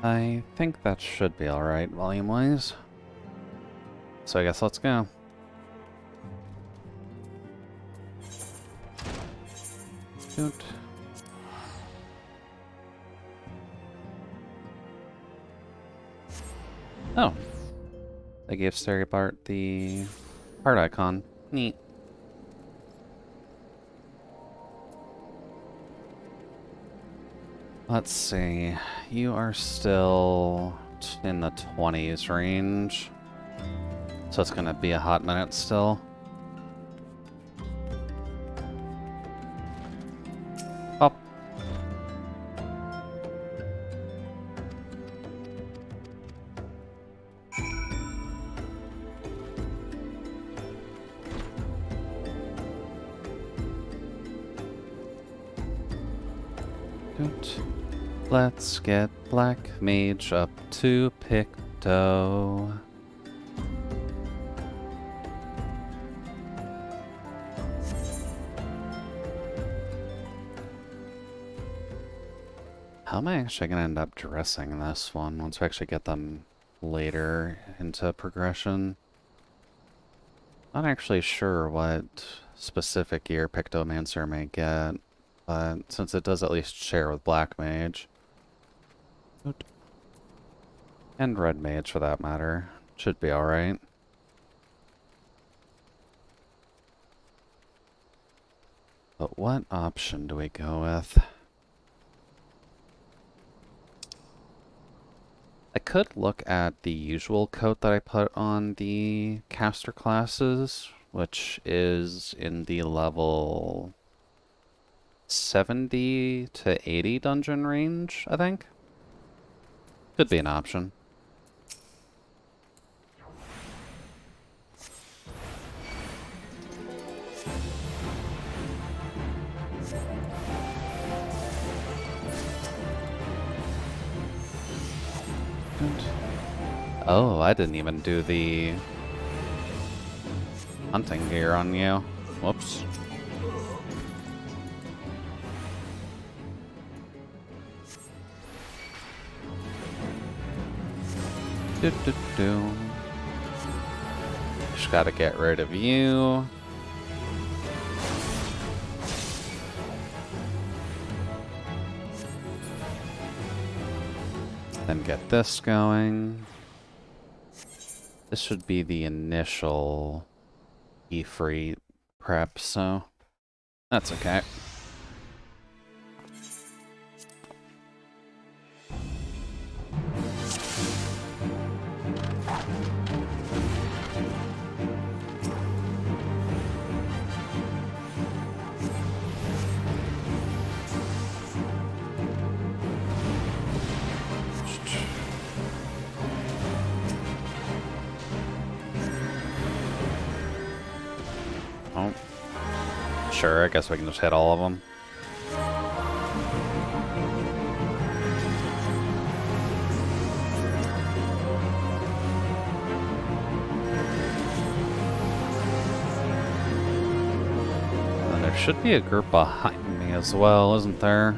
I think that should be alright volume-wise. So I guess let's go. Shoot. Oh. They gave Sterry Bart the heart icon. Neat. Let's see. You are still in the 20s range. So it's gonna be a hot minute still. Oh. Let's get Black Mage up to Picto. How am I actually going to end up dressing this one once we actually get them later into progression? Not actually sure what specific gear Pictomancer may get, but since it does at least share with Black Mage, and Red Mage for that matter, should be alright. But what option do we go with? I could look at the usual coat that I put on the caster classes, which is in the level 70 to 80 dungeon range, I think. Could be an option. Oh, I didn't even do the hunting gear on you. Whoops. Just gotta get rid of you. Then get this going. This should be the initial E-free prep, so that's okay. Oh. Sure, I guess we can just hit all of them. And there should be a group behind me as well, isn't there?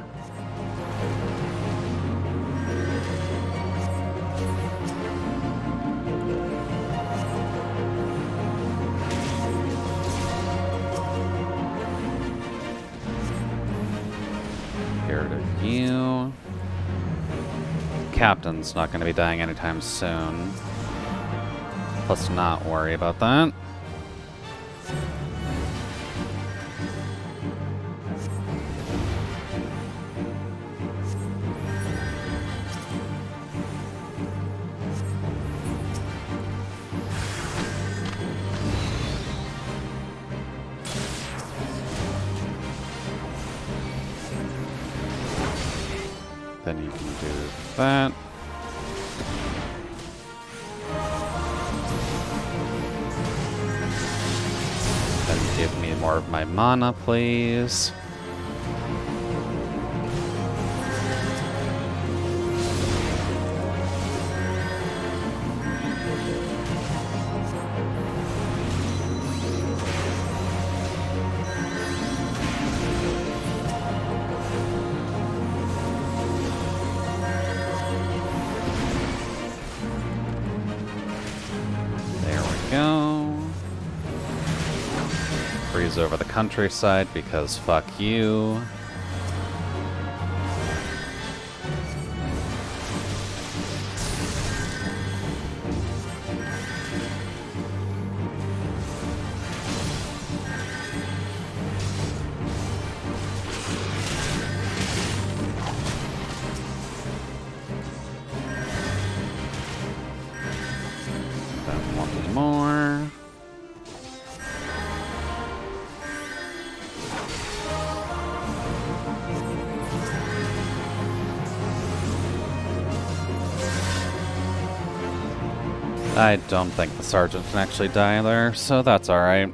You. Captain's not going to be dying anytime soon. Let's not worry about that. Then you can do that. Then give me more of my mana, please. cruise over the countryside because fuck you. Then one more. I don't think the sergeant can actually die there, so that's alright.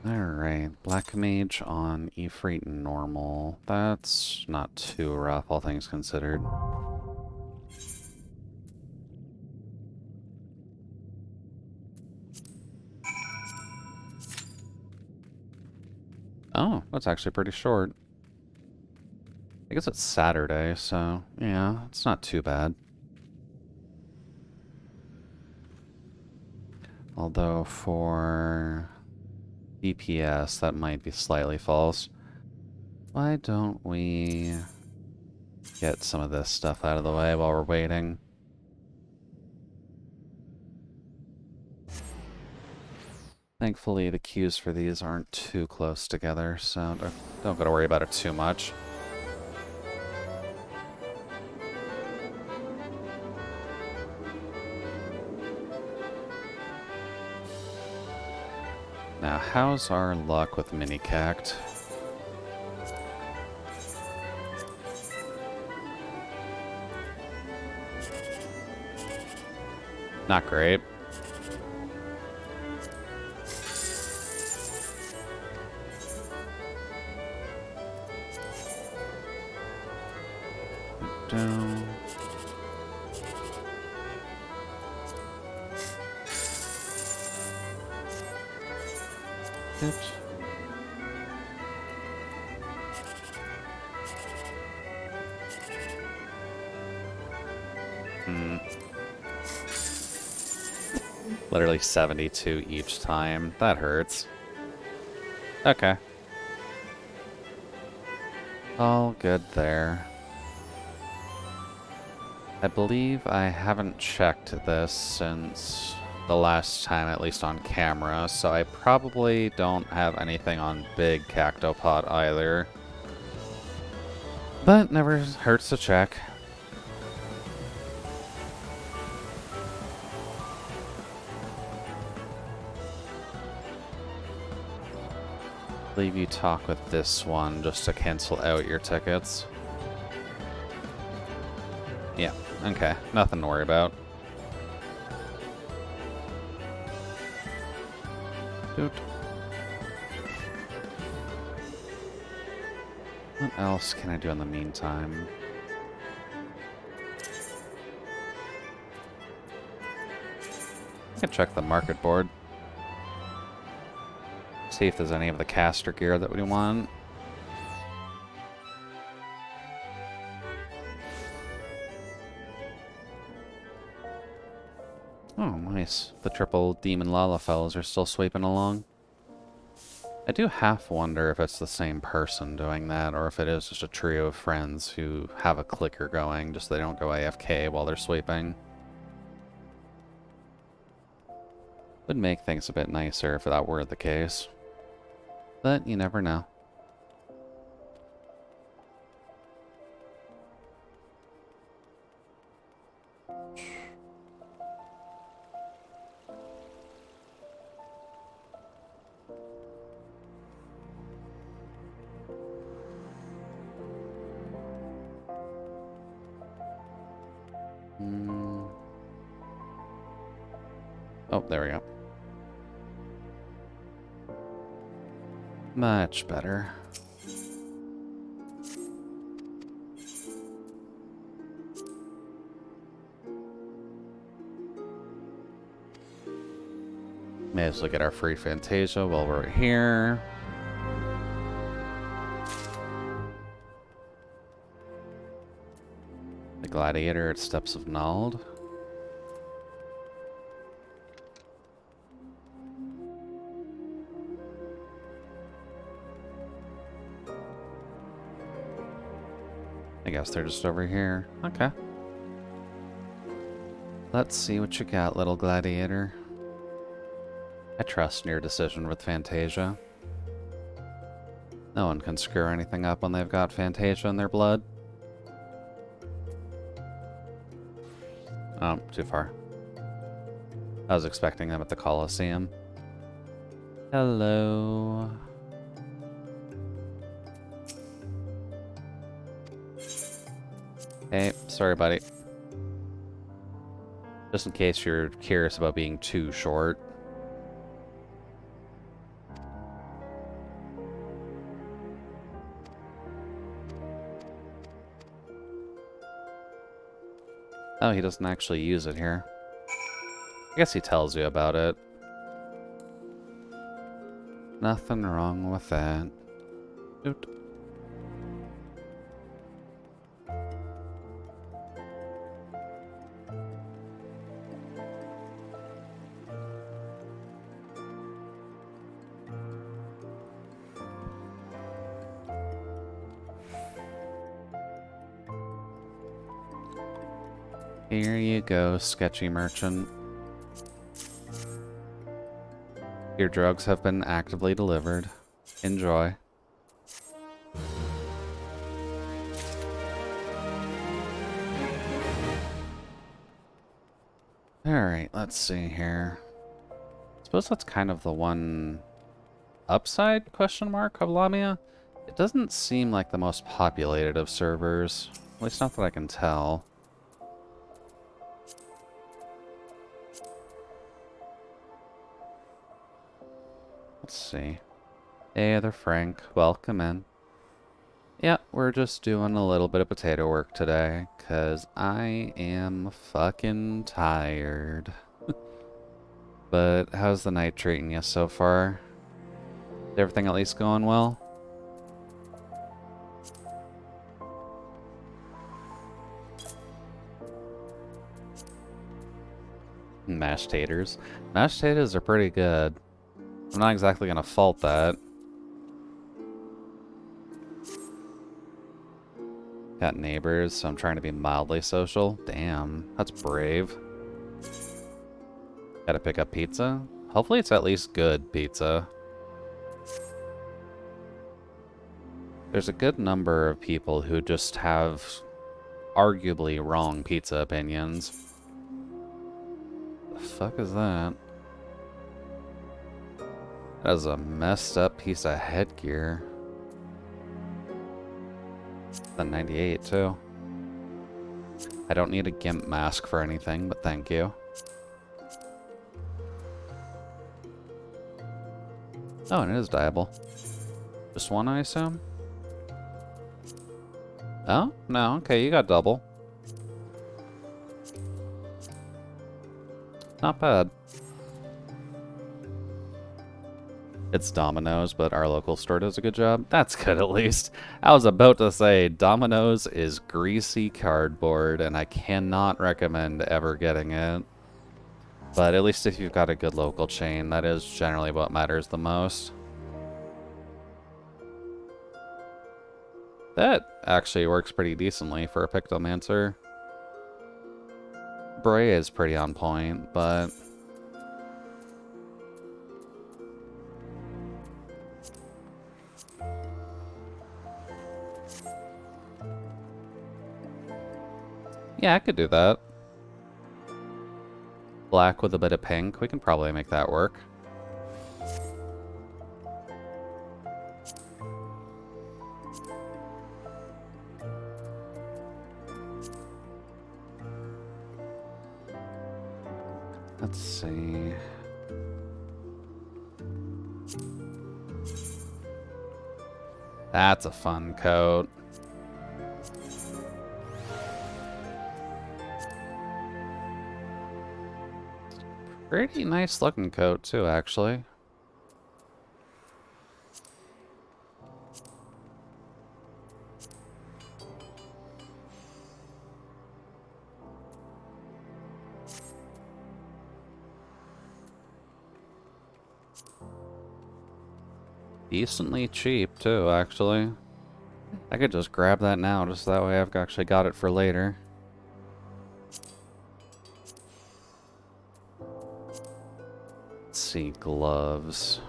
Alright, Black Mage on Ifrit normal. That's not too rough, all things considered. Oh, that's actually pretty short. I guess it's Saturday, so yeah, it's not too bad. Although for DPS, that might be slightly false. Why don't we get some of this stuff out of the way while we're waiting? Thankfully, the queues for these aren't too close together, so don't gotta worry about it too much. Now, how's our luck with mini-cact? Not great. Down. Oops. Literally 72 each time. That hurts. Okay. All good there. I believe I haven't checked this since the last time, at least on camera, so I probably don't have anything on Big Cactopod either. But never hurts to check. Leave you talk with this one just to cancel out your tickets. Yeah, okay. Nothing to worry about. Doot. What else can I do in the meantime? I can check the market board. See if there's any of the caster gear that we want. Oh, nice. The triple demon Lalafells are still sweeping along. I do half wonder if it's the same person doing that, or if it is just a trio of friends who have a clicker going, just so they don't go AFK while they're sweeping. Would make things a bit nicer if that were the case. But you never know. Oh, there we go. Much better. May as well get our free Fantasia while we're here. The Gladiator at Steps of Nald. I guess they're just over here. Okay. Let's see what you got, little gladiator. I trust in your decision with Fantasia. No one can screw anything up when they've got Fantasia in their blood. Oh, too far. I was expecting them at the Colosseum. Hello. Hey, sorry, buddy. Just in case you're curious about being too short. Oh, he doesn't actually use it here. I guess he tells you about it. Nothing wrong with that. Oot. Here you go, sketchy merchant. Your drugs have been actively delivered. Enjoy. Alright, let's see here. I suppose that's kind of the one upside, question mark, of Lamia. It doesn't seem like the most populated of servers. At least not that I can tell. Let's see. Hey there, Frank. Welcome in. Yeah, we're just doing a little bit of potato work today, because I am fucking tired. But how's the night treating you so far? Is everything at least going well? Mashed taters. Mashed taters are pretty good. I'm not exactly gonna fault that. Got neighbors, so I'm trying to be mildly social. Damn, that's brave. Gotta pick up pizza? Hopefully it's at least good pizza. There's a good number of people who just have arguably wrong pizza opinions. The fuck is that? That is a messed up piece of headgear. The 98 too. I don't need a GIMP mask for anything, but thank you. Oh, and it is dyeable. Just one, I assume? Oh? No, okay, you got double. Not bad. It's Domino's, but our local store does a good job. That's good, at least. I was about to say, Domino's is greasy cardboard, and I cannot recommend ever getting it. But at least if you've got a good local chain, that is generally what matters the most. That actually works pretty decently for a Pictomancer. Bray is pretty on point, but... yeah, I could do that. Black with a bit of pink, we can probably make that work. Let's see. That's a fun coat. Pretty nice looking coat too, actually. Decently cheap too, actually. I could just grab that now, just that way I've actually got it for later. Let's see, gloves.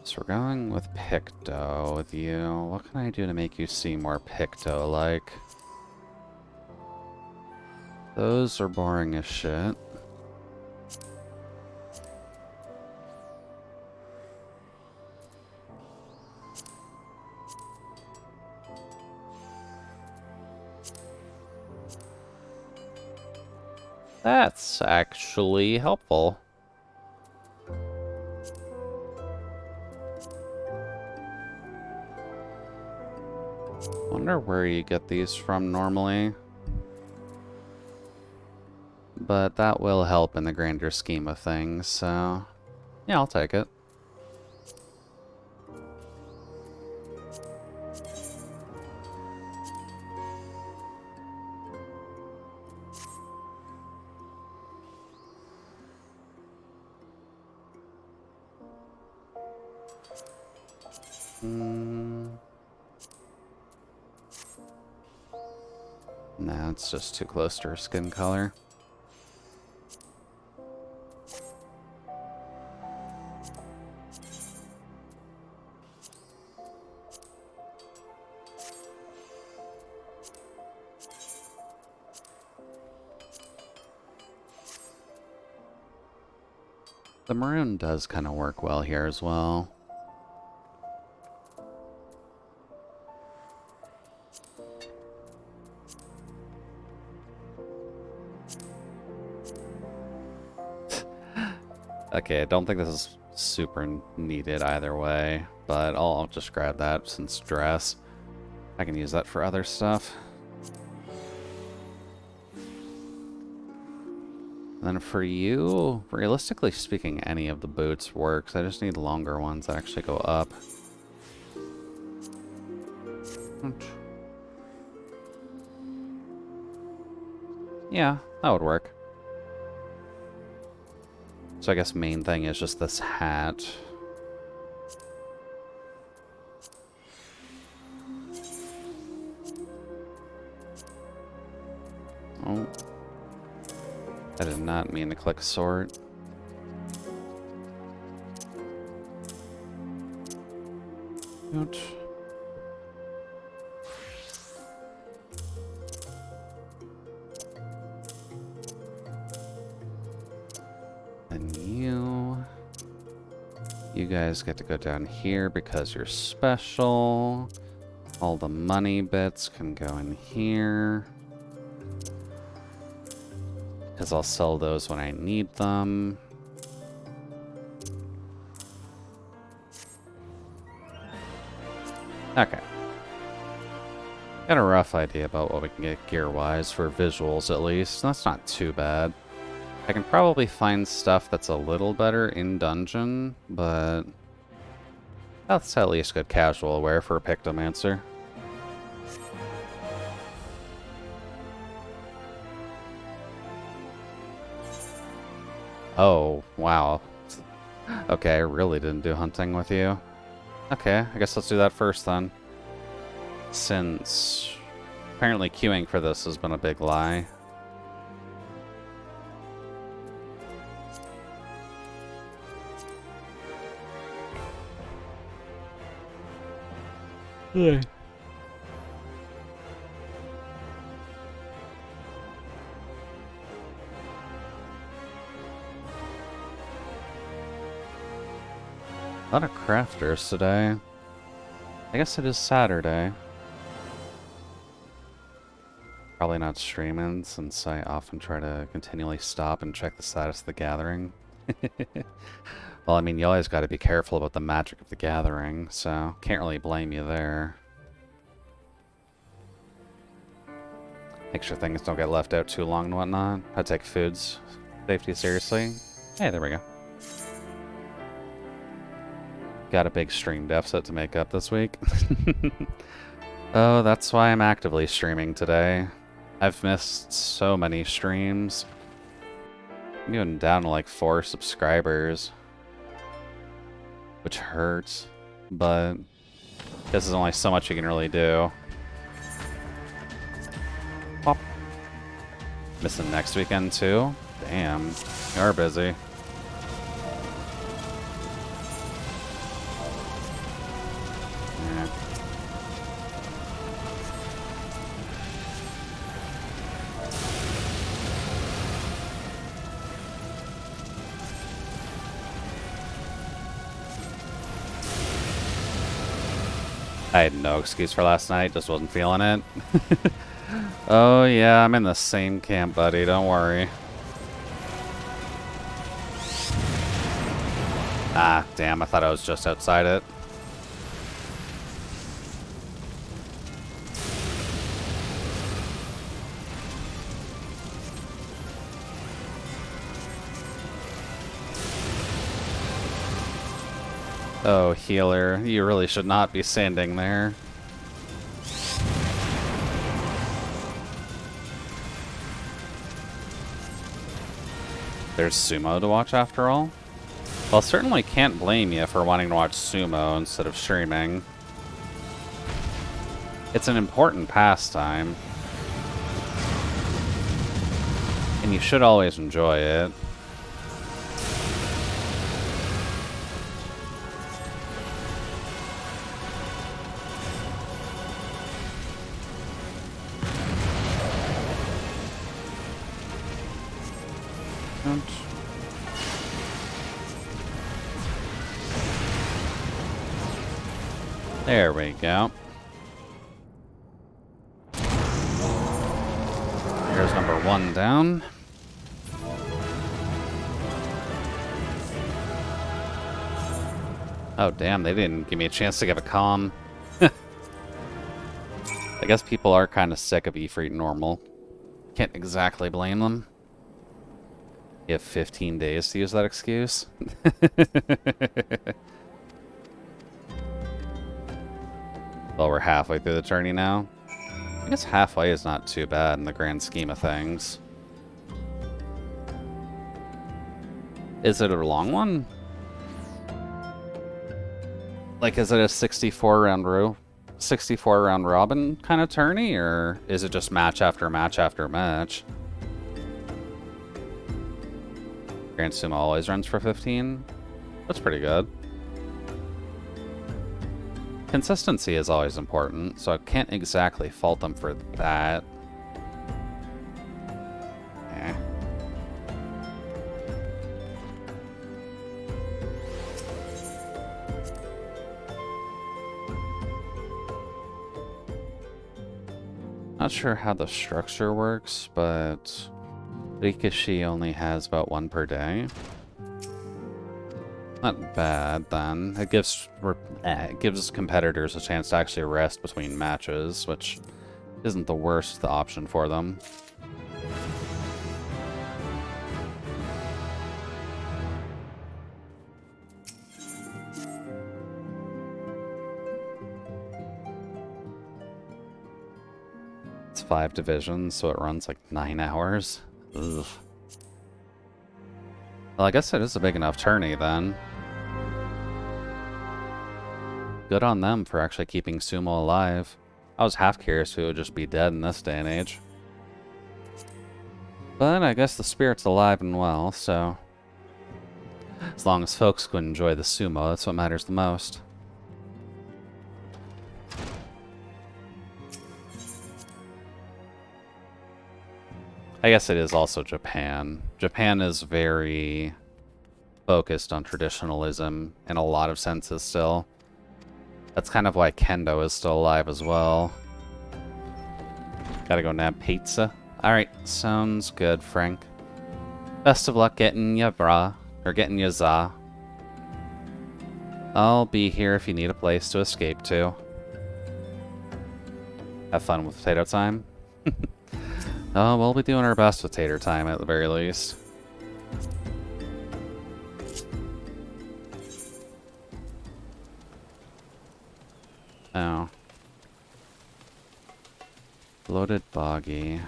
So we're going with Picto with you. What can I do to make you seem more Picto-like? Those are boring as shit. That's actually helpful. Wonder where you get these from normally. But that will help in the grander scheme of things, so yeah, I'll take it. Nah, it's just too close to her skin color. The maroon does kind of work well here as well. Okay, I don't think this is super needed either way, but I'll just grab that since dress. I can use that for other stuff. And then for you, realistically speaking, any of the boots works. I just need longer ones that actually go up. Yeah, that would work. So I guess main thing is just this hat. Oh. I did not mean to click sort. Ouch. And you guys get to go down here because you're special. All the money bits can go in here, because I'll sell those when I need them. Okay. Got a rough idea about what we can get gear-wise for visuals, at least. That's not too bad. I can probably find stuff that's a little better in dungeon, but that's at least good casual wear for a Pictomancer. Oh, wow. Okay, I really didn't do hunting with you. Okay, I guess let's do that first then. Since apparently queuing for this has been a big lie. Yeah. A lot of crafters today. I guess it is Saturday. Probably not streaming since I often try to continually stop and check the status of the gathering. Well, I mean, you always got to be careful about the magic of the gathering, so can't really blame you there. Make sure things don't get left out too long and whatnot. I take food's safety seriously. Hey, there we go. got a big stream deficit to make up this week. Oh, that's why I'm actively streaming today. I've missed so many streams. I'm even down to like 4 subscribers. Which hurts, but this is only so much you can really do. Pop. Missing next weekend too? Damn, you are busy. Yeah. I had no excuse for last night, just wasn't feeling it. Oh yeah, I'm in the same camp, buddy, don't worry. Ah, damn, I thought I was just outside it. Oh, healer, you really should not be standing there. There's sumo to watch after all? Well, certainly can't blame you for wanting to watch sumo instead of streaming. It's an important pastime. And you should always enjoy it. There we go. Here's number 1 down. Oh damn, they didn't give me a chance to give a calm. I guess people are kind of sick of Ifrit normal. Can't exactly blame them. You have 15 days to use that excuse. Well, we're halfway through the journey now. I guess halfway is not too bad in the grand scheme of things. Is it a long one? Like, is it a 64 round robin kind of tourney, or is it just match after match after match? Grand Sumo always runs for 15? That's pretty good. Consistency is always important, so I can't exactly fault them for that. Eh. Not sure how the structure works, but Rikishi only has about 1 per day. Not bad, then. It gives competitors a chance to actually rest between matches, which isn't the worst option for them. It's 5 divisions, so it runs like 9 hours. Ugh. Well, I guess it is a big enough tourney, then. Good on them for actually keeping sumo alive. I was half curious who would just be dead in this day and age. But I guess the spirit's alive and well, so... as long as folks can enjoy the sumo, that's what matters the most. I guess it is also Japan. Japan is very focused on traditionalism in a lot of senses still. That's kind of why Kendo is still alive as well. Gotta go nab pizza. Alright, sounds good, Frank. Best of luck getting ya bra, or getting ya za. I'll be here if you need a place to escape to. Have fun with potato time. Oh, we'll be doing our best with tater time at the very least. Oh. Loaded boggy.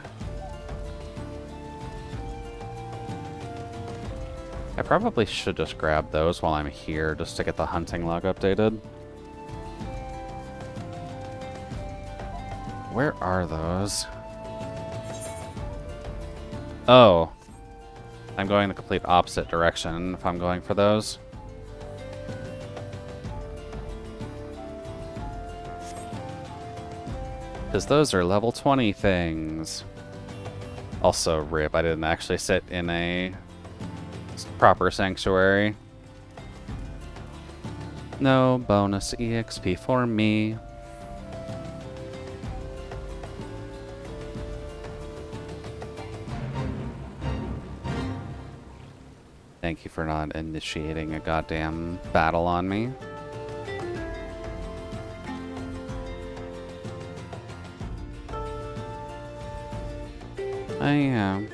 I probably should just grab those while I'm here, just to get the hunting log updated. Where are those? Oh. I'm going the complete opposite direction if I'm going for those. Because those are level 20 things. Also, rip, I didn't actually sit in a proper sanctuary. No bonus EXP for me. Thank you for not initiating a goddamn battle on me. I am.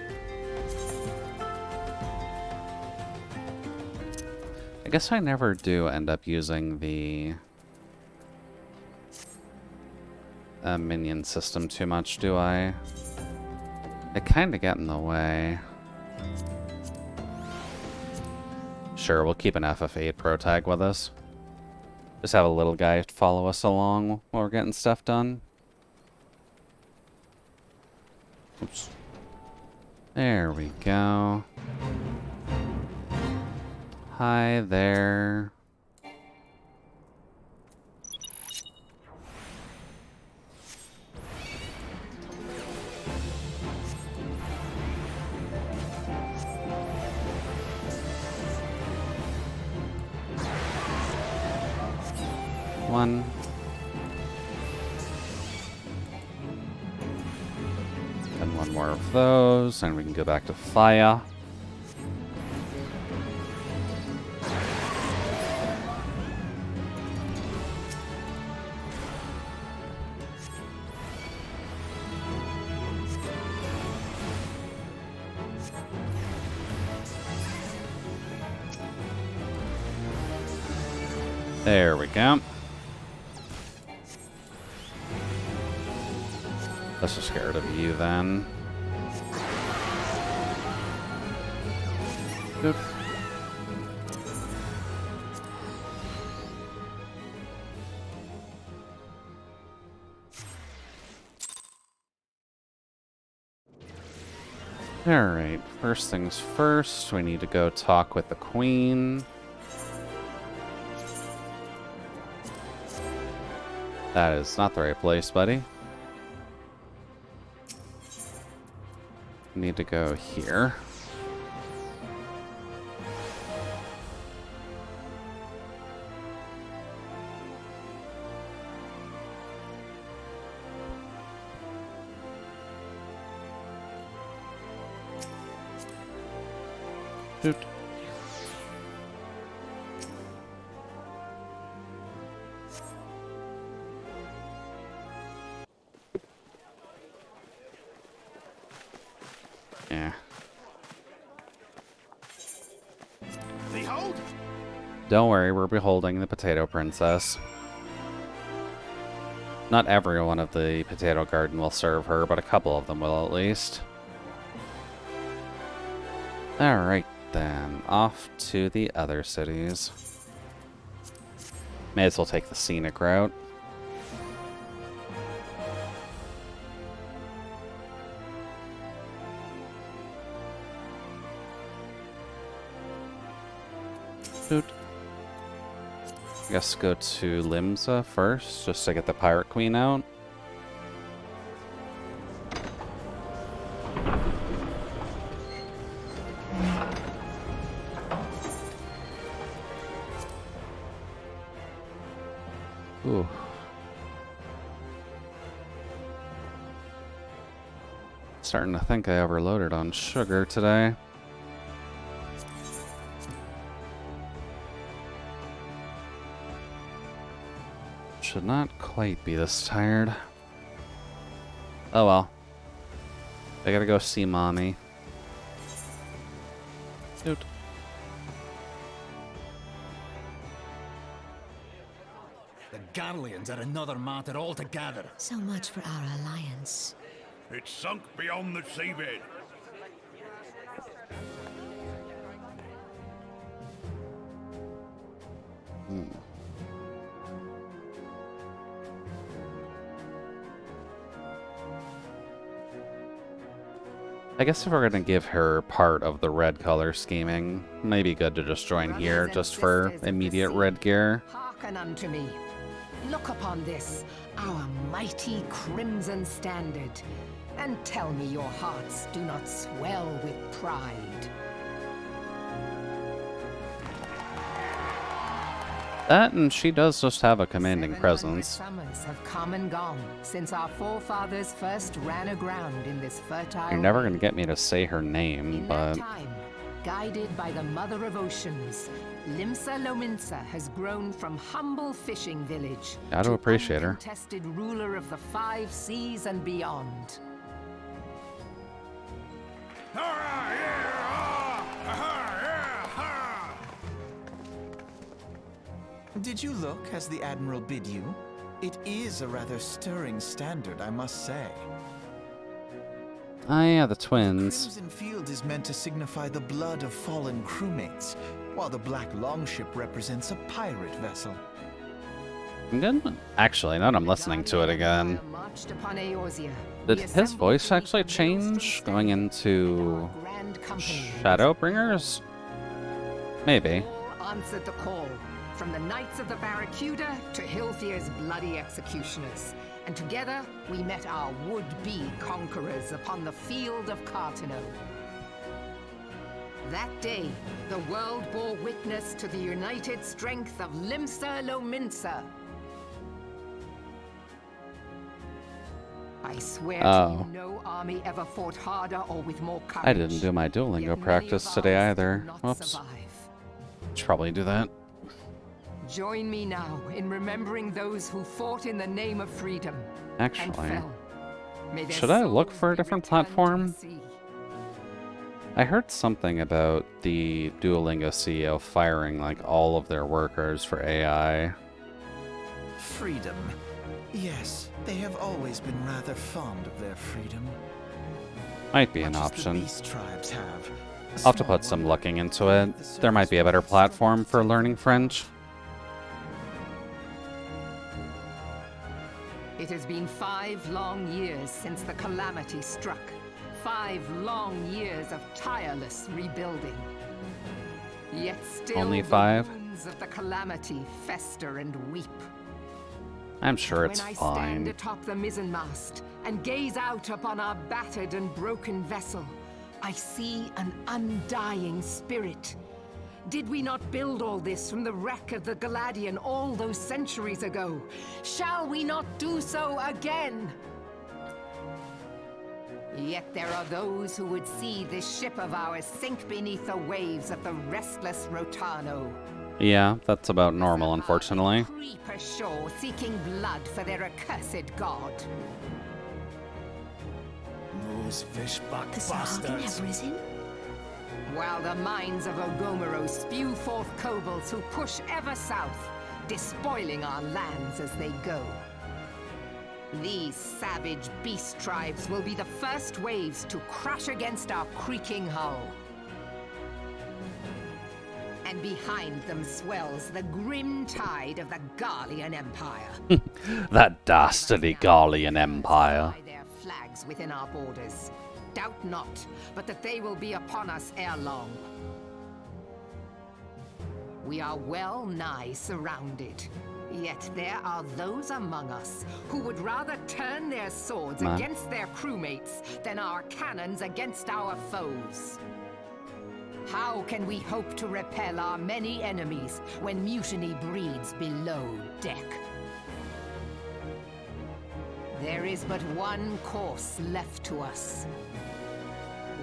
I guess I never do end up using the minion system too much, do I? They kind of get in the way. Sure, we'll keep an FF8 pro tag with us. Just have a little guy follow us along while we're getting stuff done. Oops. There we go. Hi there. One. And one more of those, and we can go back to fire. There we go. Less scared of you then. Good. Alright, first things first, we need to go talk with the queen. That is not the right place, buddy. Need to go here. Shoot. Yeah. Behold! Don't worry, we're beholding the Potato Princess. Not everyone of the Potato Garden will serve her, but a couple of them will at least. Alright then, off to the other cities. May as well take the scenic route. Shoot. Guess go to Limsa first, just to get the Pirate Queen out. Ooh. Starting to think I overloaded on sugar today. Should not quite be this tired. Oh well. I gotta go see mommy. Dude. The Garleans are another matter altogether. So much for our alliance. It's sunk beyond the seabed. I guess if we're gonna give her part of the red color scheming, maybe good to just join here just for immediate red gear. Hearken unto me. Look upon this, our mighty crimson standard, and tell me your hearts do not swell with pride. That, and she does just have a commanding 700 presence. summers have come and gone since our forefathers first ran aground in this fertile You're never land. gonna get me to say her name, In but that time, guided by the Mother of Oceans, Limsa Lominsa has grown from humble fishing village Gotta to appreciate her. uncontested ruler of the 5 seas and beyond. Did you look as the Admiral bid you? It is a rather stirring standard, I must say. ah, yeah, the twins. Crimson Field is meant to signify the blood of fallen crewmates, while the Black Longship represents a pirate vessel. I'm good. Actually, now that I'm listening to it again, Marched upon Eorzea. did We his assembled voice to meet actually the Maelstrom change going Standard into and our grand company. Shadowbringers? Maybe. All answered the call, from the Knights of the Barracuda to Hilfier's bloody executioners. And together, we met our would-be conquerors upon the field of Cartano. That day, the world bore witness to the united strength of Limsa Lominsa. I swear to Oh. you, no army ever fought harder or with more courage. I didn't do my Duolingo Yet many practice of today ours either. did not Whoops. survive. Should probably do that. Join me now in remembering those who fought in the name of freedom and Actually, fell. May their should I look souls for a be different returned to the platform? sea. I heard something about the Duolingo CEO firing like all of their workers for AI. Freedom. Yes, they have always been rather fond of their freedom. Might be an Much as the option. Beast tribes have. I'll have to put some looking into it. There might be a better platform for learning French. It has been 5 long years since the calamity struck. 5 long years of tireless rebuilding. Yet still Only the 5? wounds of the calamity fester and weep. I'm sure it's When I stand fine. atop the mizzenmast and gaze out upon our battered and broken vessel, I see an undying spirit. Did we not build all this from the wreck of the Galadian all those centuries ago? Shall we not do so again? Yet there are those who would see this ship of ours sink beneath the waves of the restless Rotano. Yeah, that's about normal, unfortunately. Creep ashore seeking blood for their accursed god. Those fishback The Sahagin bastards. have risen? While the mines of Ogomero spew forth kobolds who push ever south, despoiling our lands as they go. These savage beast tribes will be the first waves to crash against our creaking hull. And behind them swells the grim tide of the Garlean Empire. That dastardly Garlean Empire. Fly their flags within our borders. Doubt not, but that they will be upon us ere long. We are well nigh surrounded. Yet there are those among us who would rather turn their swords Man. against their crewmates than our cannons against our foes. How can we hope to repel our many enemies when mutiny breeds below deck? There is but one course left to us.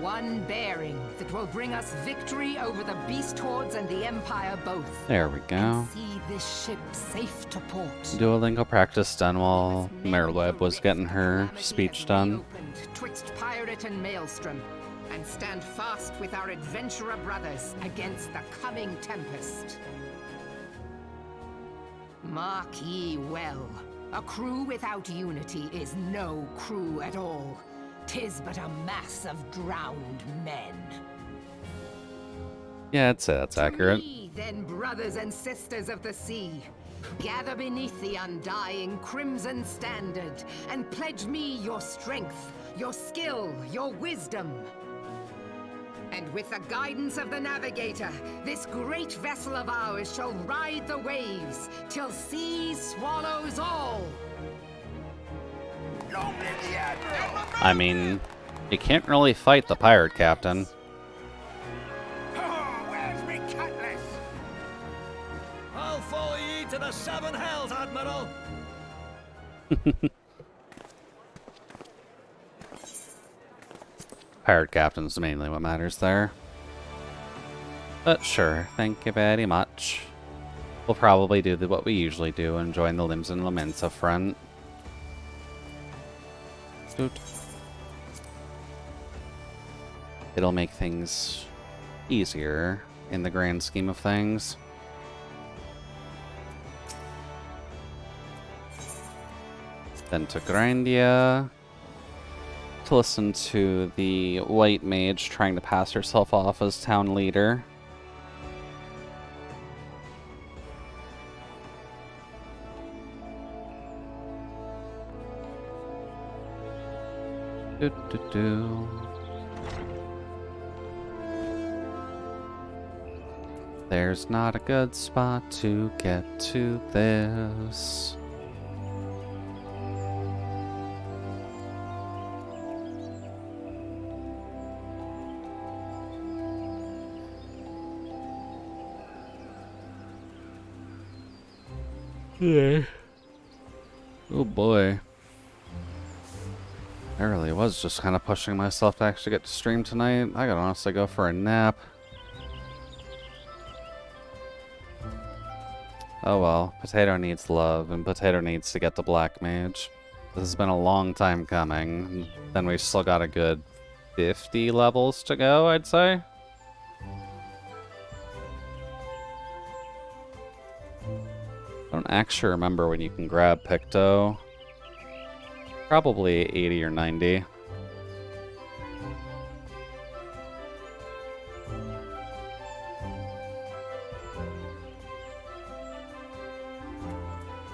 One bearing that will bring us victory over the beast hordes and the Empire both. There we go. And see this ship safe to port. Duolingo practice done while Merweb was getting her speech done. Twixt pirate and maelstrom, and stand fast with our adventurer brothers against the coming tempest. Mark ye well. A crew without unity is no crew at all. 'Tis but a mass of drowned men. Yeah, I'd say that's accurate. To me, then, brothers and sisters of the sea, gather beneath the undying crimson standard and pledge me your strength, your skill, your wisdom. And with the guidance of the navigator, this great vessel of ours shall ride the waves till sea swallows all. Long live the Admiral! I mean, you can't really fight the pirate captain. Oh, where's me cutlass? I'll follow ye to the seven hells, Admiral. Pirate captain's mainly what matters there. But sure, thank you very much. We'll probably do what we usually do and join the Limbs and Laments up front. Doot. It'll make things easier in the grand scheme of things. Then to Grandia, to listen to the white mage trying to pass herself off as town leader. Do, do, do. There's not a good spot to get to this. Yeah. Oh boy. I really was just kind of pushing myself to actually get to stream tonight. I gotta honestly go for a nap. Oh well, Potato needs love, and Potato needs to get the Black Mage. This has been a long time coming. Then we've still got a good 50 levels to go, I'd say. I don't actually remember when you can grab Picto. Probably 80 or 90.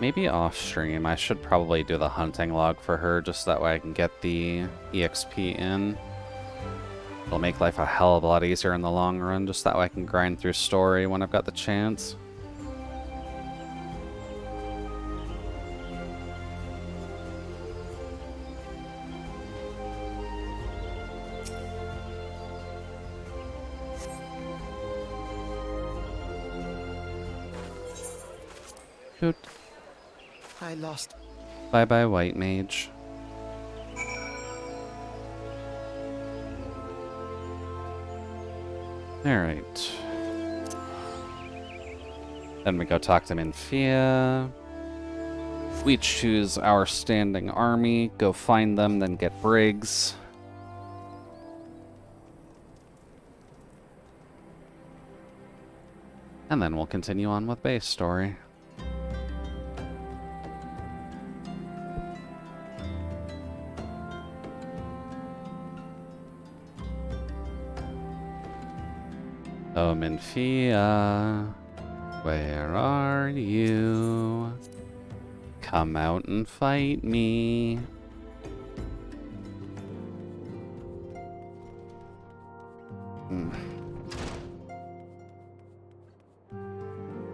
Maybe off stream, I should probably do the hunting log for her, just that way I can get the EXP in. It'll make life a hell of a lot easier in the long run, just that way I can grind through story when I've got the chance. Shoot. I lost. Bye-bye, White Mage. Alright. Then we go talk to Minfia. We choose our standing army, go find them, then get Briggs. And then we'll continue on with base story. Oh, Minfia, where are you? Come out and fight me.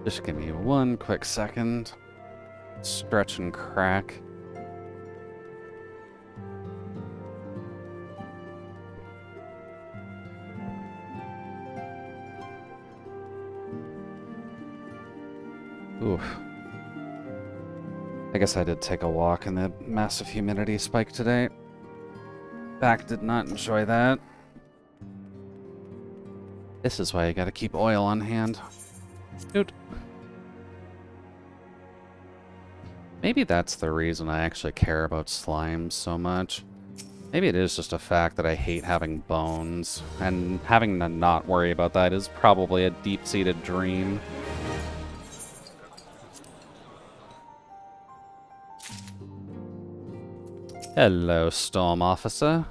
Just give me one quick second. Stretch and crack. Oof. I guess I did take a walk in the massive humidity spike today. Back did not enjoy that. This is why you gotta keep oil on hand. Dude. Maybe that's the reason I actually care about slimes so much. Maybe it is just a fact that I hate having bones, and having to not worry about that is probably a deep-seated dream. Hello, Storm Officer.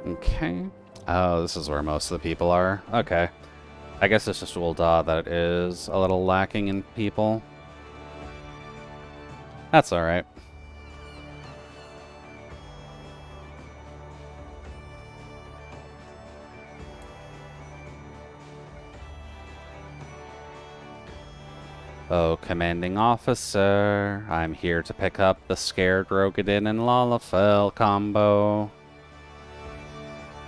Okay. Oh, this is where most of the people are. Okay. I guess it's just Ul'dah that is a little lacking in people. That's alright. Oh, Commanding Officer, I'm here to pick up the Scared Rogadin and Lalafell combo.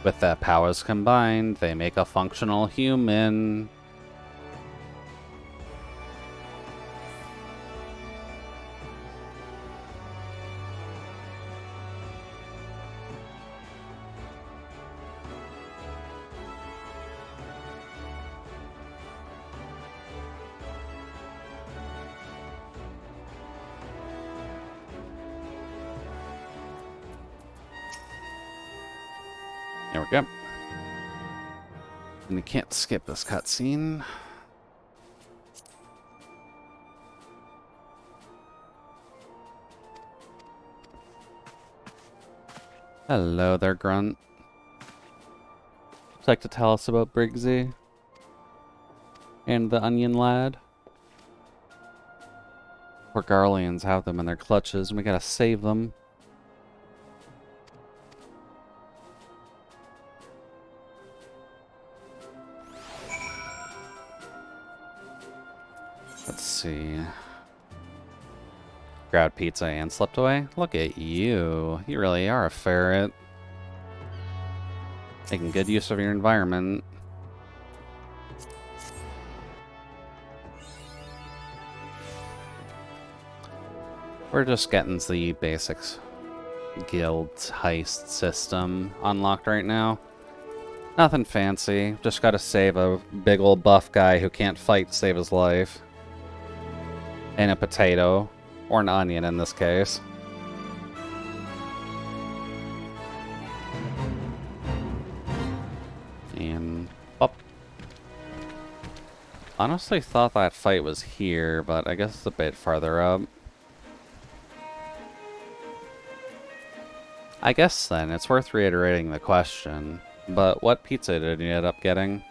With their powers combined, they make a functional human. There we go. And you can't skip this cutscene. Hello there, Grunt. Would you like to tell us about Briggsy? And the Onion Lad? Poor Garleans have them in their clutches, and we gotta save them. Let's see. Grabbed pizza and slept away? Look at you. You really are a ferret. Making good use of your environment. We're just getting the basics guild heist system unlocked right now. Nothing fancy. Just gotta save a big old buff guy who can't fight to save his life. And a potato. Or an onion in this case. And up. Honestly thought that fight was here, but I guess it's a bit farther up. I guess then it's worth reiterating the question, but what pizza did you end up getting?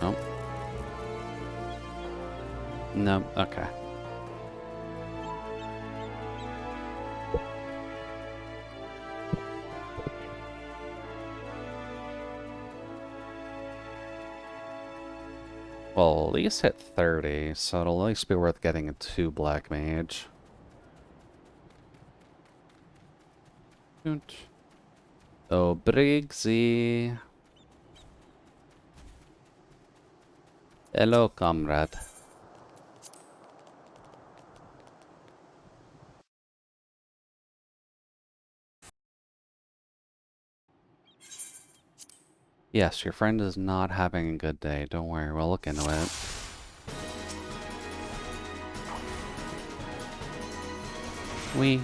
Oh. No, okay. Well, at least hit 30, so it'll at least be worth getting a 2 Black Mage. Oh, Briggsy. Hello, comrade. Yes, your friend is not having a good day. Don't worry, we'll look into it. We...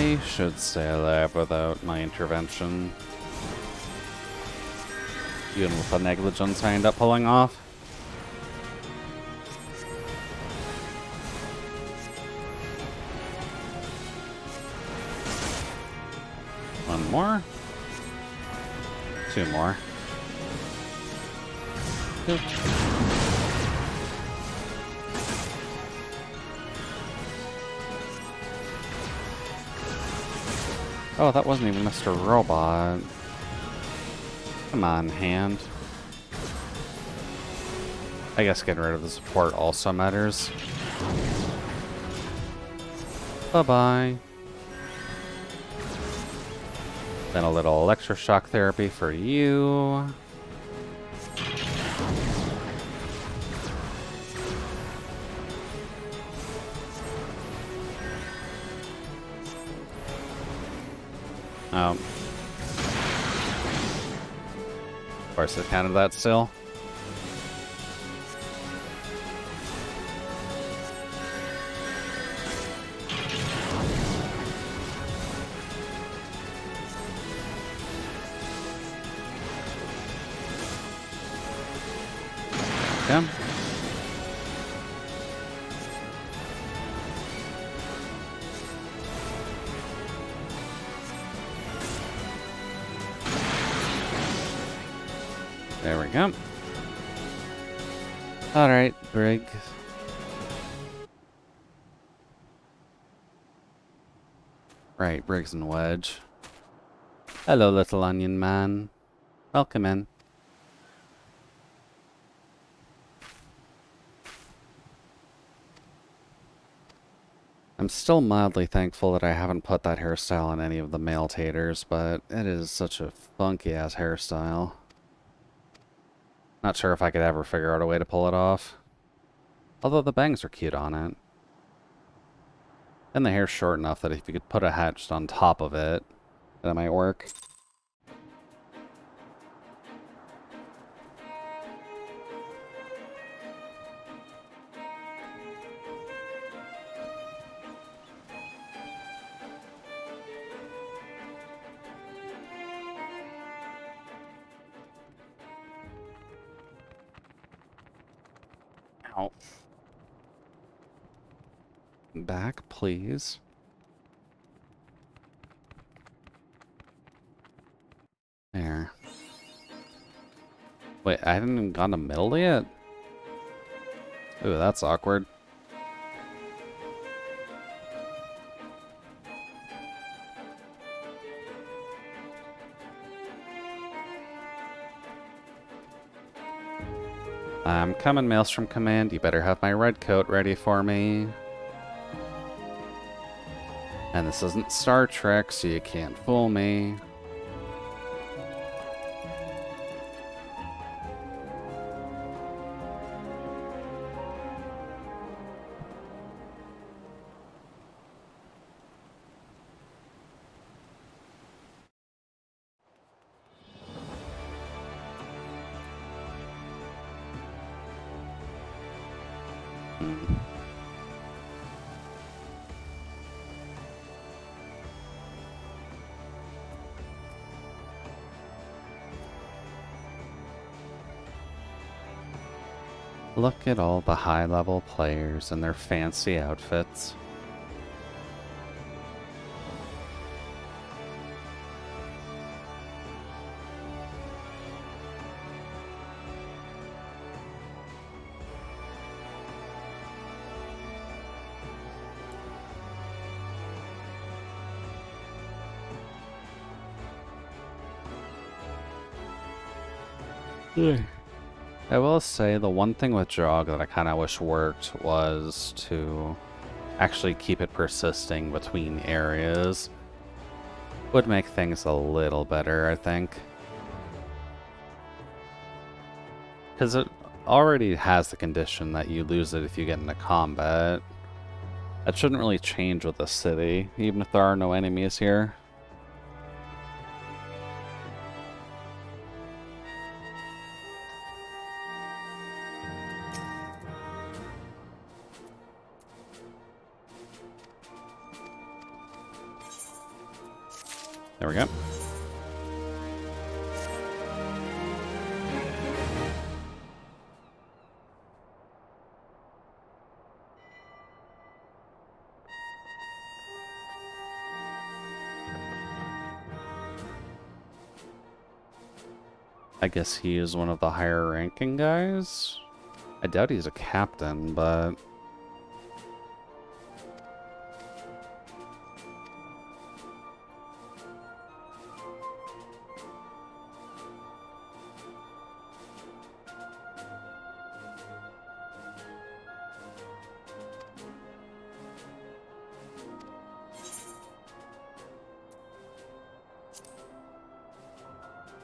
They should stay alive without my intervention. Even with the negligence I end up pulling off. One more. Two more. Oop. Oh, that wasn't even Mr. Robot. Come on, hand. I guess getting rid of the support also matters. Bye-bye. Then a little electroshock therapy for you. Of course, it counted that still. Yeah. There we go. Alright, Brig. Right, Briggs and Wedge. Hello, little onion man. Welcome in. I'm still mildly thankful that I haven't put that hairstyle on any of the male taters, but it is such a funky-ass hairstyle. Not sure if I could ever figure out a way to pull it off. Although the bangs are cute on it. And the hair's short enough that if you could put a hat just on top of it, that might work. Ow. Back, please. There. Wait, I haven't even gone to middle yet? Ooh, that's awkward. I'm coming, Maelstrom Command. You better have my red coat ready for me. And this isn't Star Trek, so you can't fool me. Look at all the high-level players and their fancy outfits. I will say the one thing with Jog that I kind of wish worked was to actually keep it persisting between areas. Would make things a little better, I think. Because it already has the condition that you lose it if you get into combat. That shouldn't really change with the city, even if there are no enemies here. There we go. I guess he is one of the higher ranking guys. I doubt he's a captain, but...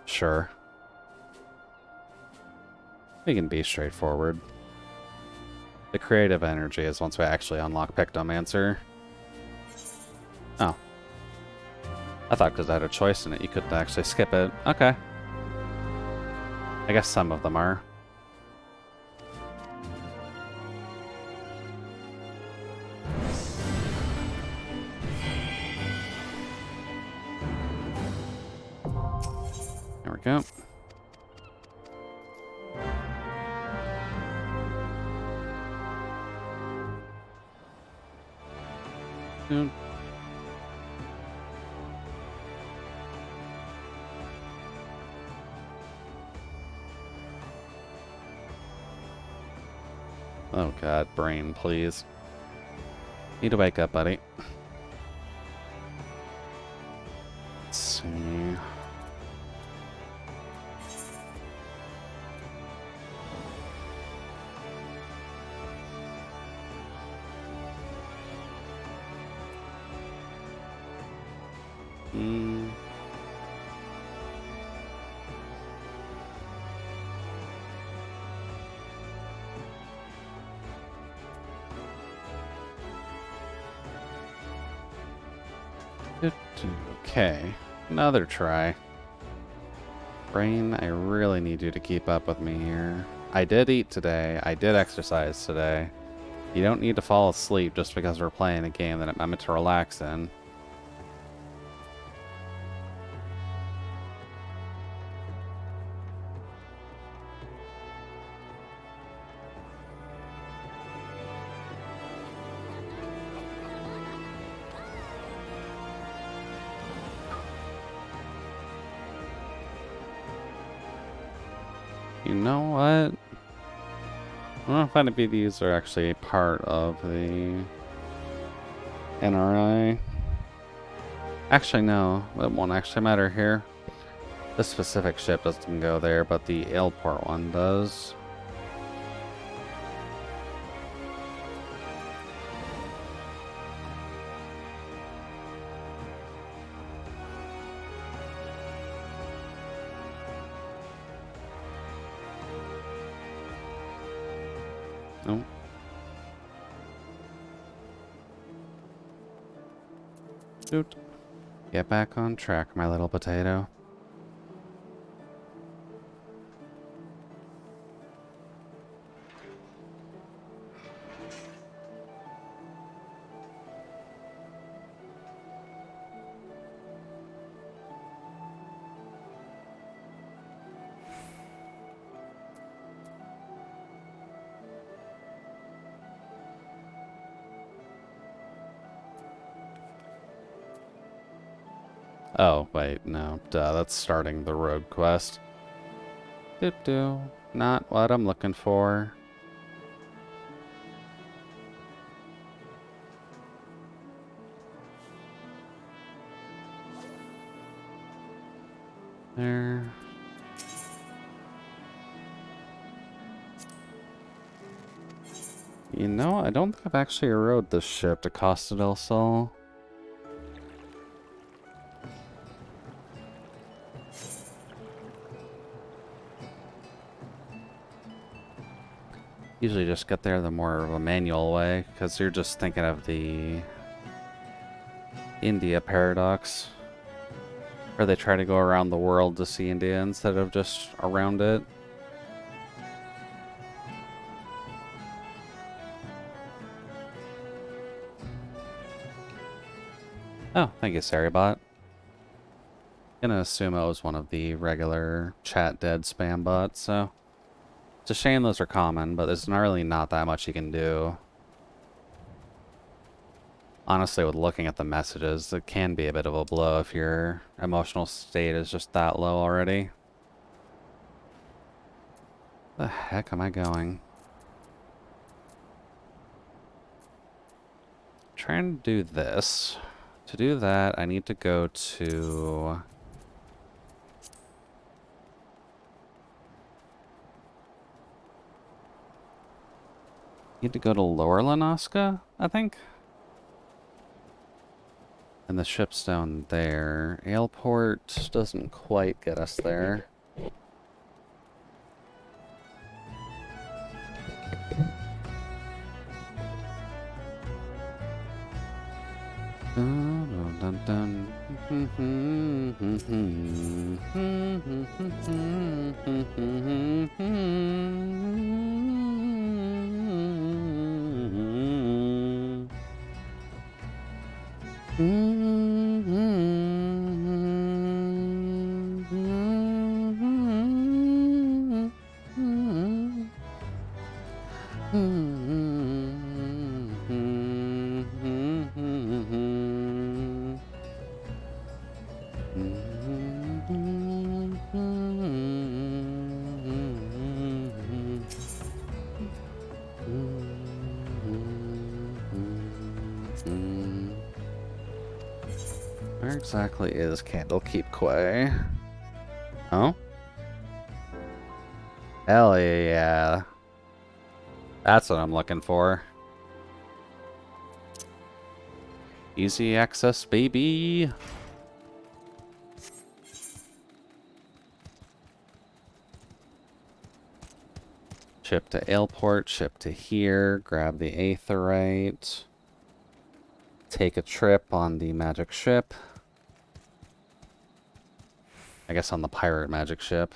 Sure. We can be straightforward. The creative energy is once we actually unlock Pictomancer. Oh. I thought because I had a choice in it, you could actually skip it. Okay. I guess some of them are. There we go. Dude. Oh god, brain, please. Need to wake up, buddy. Let's see. Okay, another try. Brain, I really need you to keep up with me here. I did eat today. I did exercise today. You don't need to fall asleep just because we're playing a game that I'm meant to relax in. You know what? I don't know if any of these are actually part of the NRI. Actually, no. That won't actually matter here. This specific ship doesn't go there, but the airport one does. Nope. Dude. Get back on track, my little potato. Oh, wait, no. Duh, that's starting the road quest. Doo-doo. Not what I'm looking for. There. You know, I don't think I've actually rode this ship to Costa del Sol. Usually just get there the more of a manual way, because you're just thinking of the India paradox, where they try to go around the world to see India instead of just around it. Oh, thank you, Saribot. Gonna assume it was one of the regular chat dead spam bots, so it's a shame those are common, but there's really not that much you can do. Honestly, with looking at the messages, it can be a bit of a blow if your emotional state is just that low already. The heck am I going? Trying to do this. To do that, I need to go to... Need to go to Lower Lanoska, I think? And the ship's down there. Aleport doesn't quite get us there. Dun, dun, dun, Where exactly is Candlekeep Quay? Oh? Hell yeah. That's what I'm looking for. Easy access, baby. Ship to Aleport, ship to here, grab the Aetheryte. Take a trip on the magic ship. I guess on the pirate magic ship.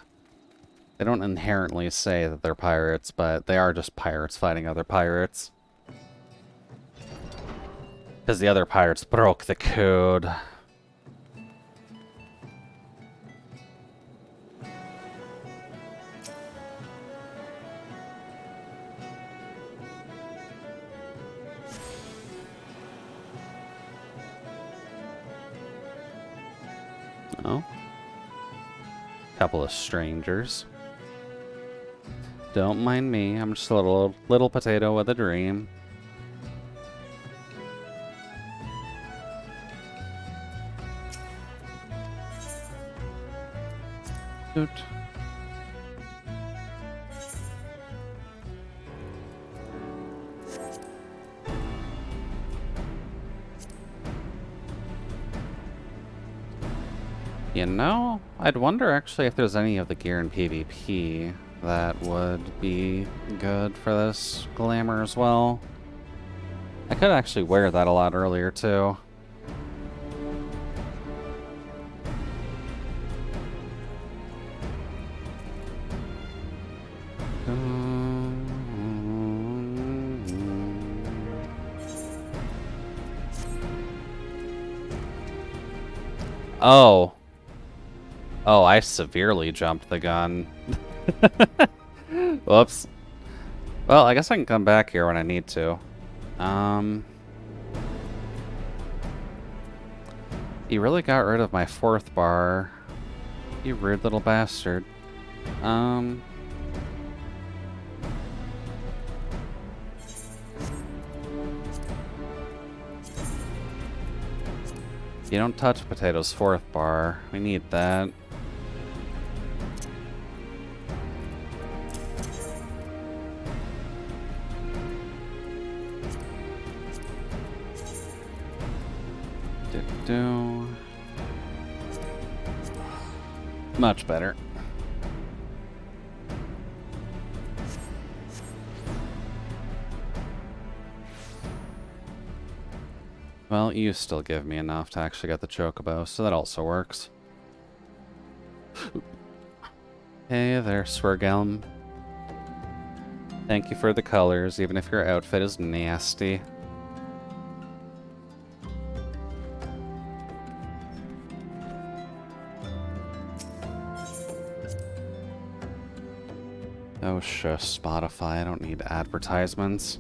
They don't inherently say that they're pirates, but they are just pirates fighting other pirates. Because the other pirates broke the code. Oh. Couple of strangers. Don't mind me, I'm just a little potato with a dream. Doot. You know, I'd wonder actually if there's any of the gear in PvP that would be good for this glamour as well. I could actually wear that a lot earlier too. Oh. Oh, I severely jumped the gun. Whoops. Well, I guess I can come back here when I need to. You really got rid of my fourth bar. You rude little bastard. You don't touch Potato's fourth bar. We need that. Do. Much better. Well, you still give me enough to actually get the chocobo, so that also works. Hey there, Swergelm. Thank you for the colors, even if your outfit is nasty. Oh, shush, Spotify. I don't need advertisements.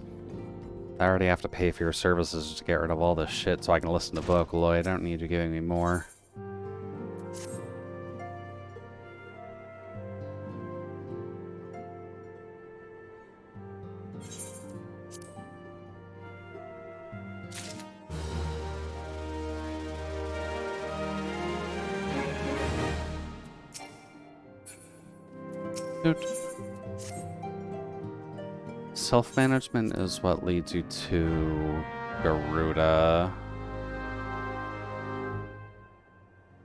I already have to pay for your services to get rid of all this shit so I can listen to Vocaloid. I don't need you giving me more. Dude. Self-management is what leads you to Garuda.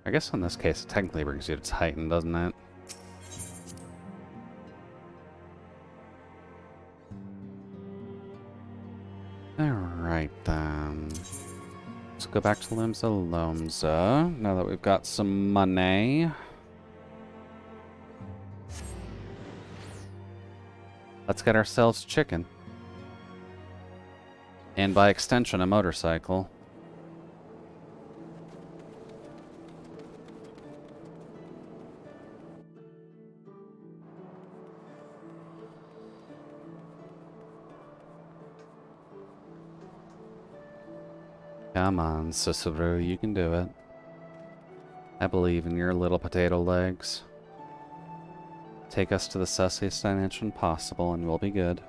I guess in this case, it technically brings you to Titan, doesn't it? Alright then. Let's go back to Limsa Lomza, now that we've got some money. Let's get ourselves chicken. And by extension, a motorcycle. Come on, Cicero, you can do it. I believe in your little potato legs. Take us to the sussiest dimension possible and we'll be good.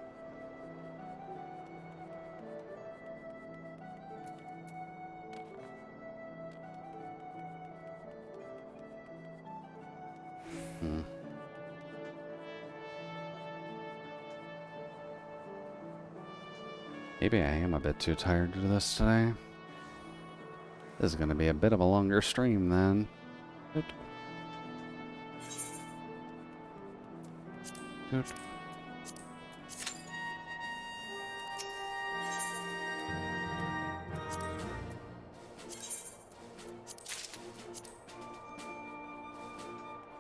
Maybe I am a bit too tired to do this today. This is going to be a bit of a longer stream then. Doot. Doot.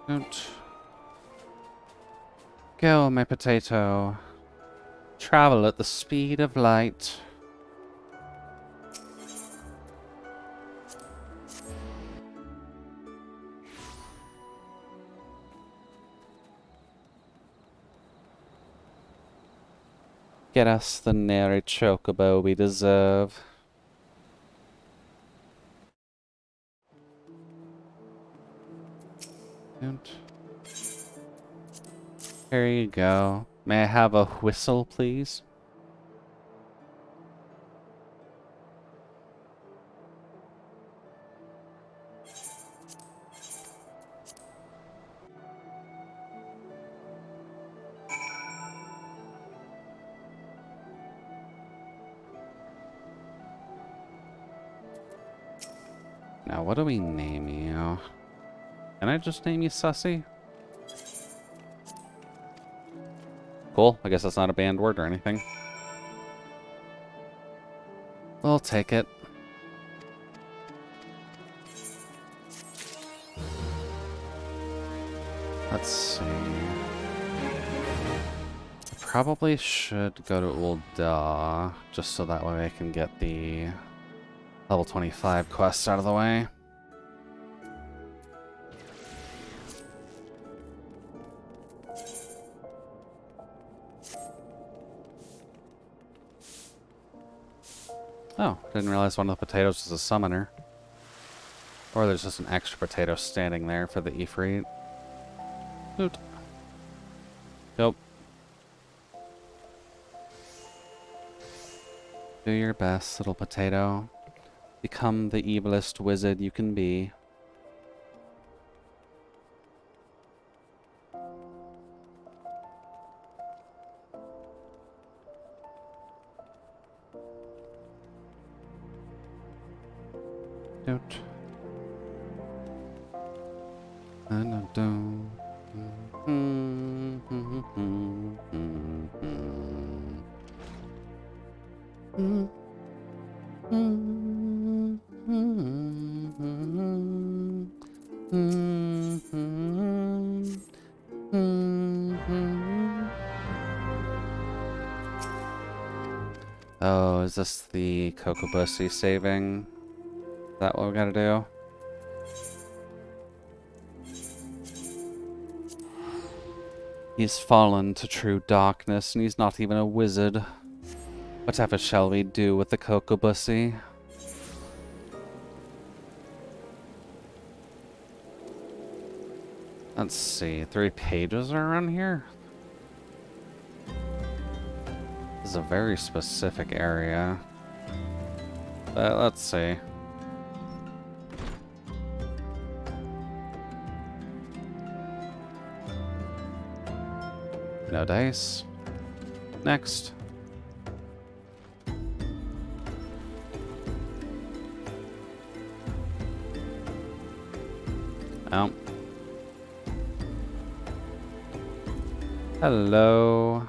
Doot. Go, my potato. Travel at the speed of light. Get us the nary chocobo we deserve. Don't. Here you go. May I have a whistle, please? Now, what do we name you? Can I just name you Sussy? Cool. I guess that's not a banned word or anything. We'll take it. Let's see. I probably should go to Ul'dah, just so that way I can get the level 25 quests out of the way. Oh, didn't realize one of the potatoes was a summoner. Or there's just an extra potato standing there for the Ifrit. Oot. Nope. Do your best, little potato. Become the evilest wizard you can be. Don't. Oh, is this the Kokobushi saving? Is that what we gotta do? He's fallen to true darkness, and he's not even a wizard. Whatever shall we do with the Cocobussy? Let's see, 3 pages are around here? This is a very specific area. But let's see. No dice. Next. Oh. Hello.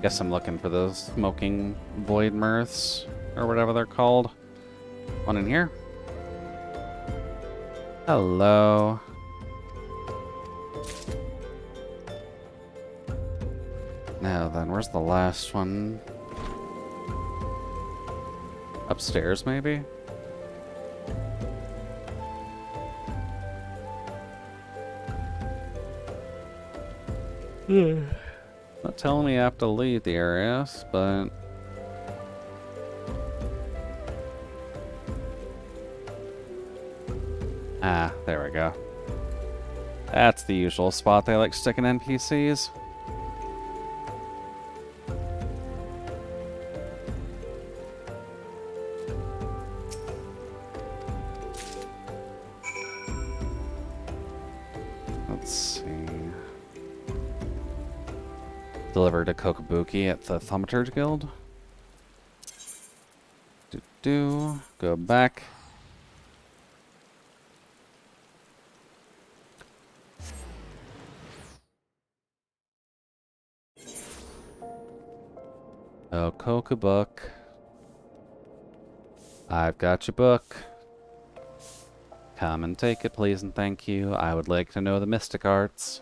Guess I'm looking for those smoking void mirths, or whatever they're called. One in here. Hello. Now then, where's the last one? Upstairs, maybe? Not telling me I have to leave the areas, but... Ah, there we go. That's the usual spot they like sticking NPCs. Let's see. Delivered to Kokabuki at the Thaumaturge Guild. Go back. Oh, Kokabook. I've got your book. Come and take it, please and thank you. I would like to know the mystic arts.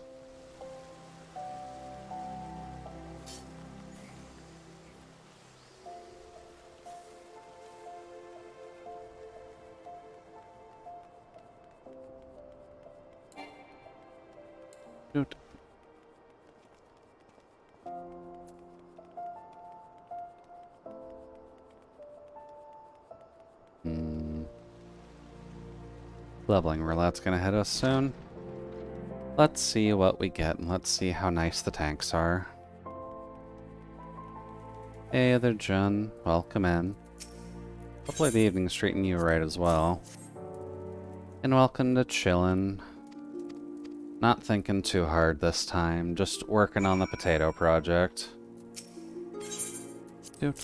Shoot. Leveling roulette's gonna hit us soon. Let's see what we get, and let's see how nice the tanks are. Hey there, Jun. Welcome in. Hopefully the evening's treating you right as well. And welcome to chillin'. Not thinking too hard this time, just working on the potato project. Dude.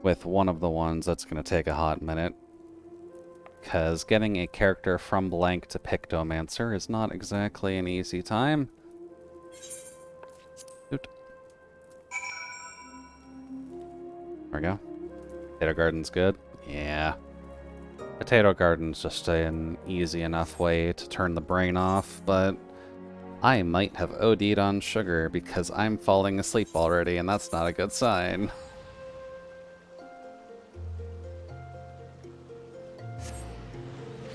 With one of the ones that's gonna take a hot minute. Because getting a character from blank to Pictomancer is not exactly an easy time. Oot. There we go. Potato Garden's good. Yeah. Potato Garden's just an easy enough way to turn the brain off, but I might have OD'd on sugar because I'm falling asleep already, and that's not a good sign.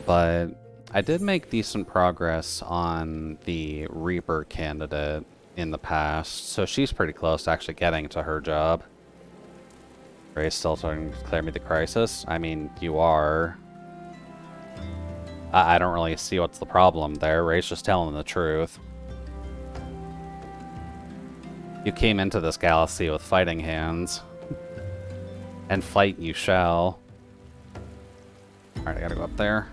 But I did make decent progress on the Reaper candidate in the past, so she's pretty close to actually getting to her job. Ray's still trying to declare me the crisis. I mean, you are. I don't really see what's the problem there. Ray's just telling the truth. You came into this galaxy with fighting hands. And fight you shall. Alright, I gotta go up there.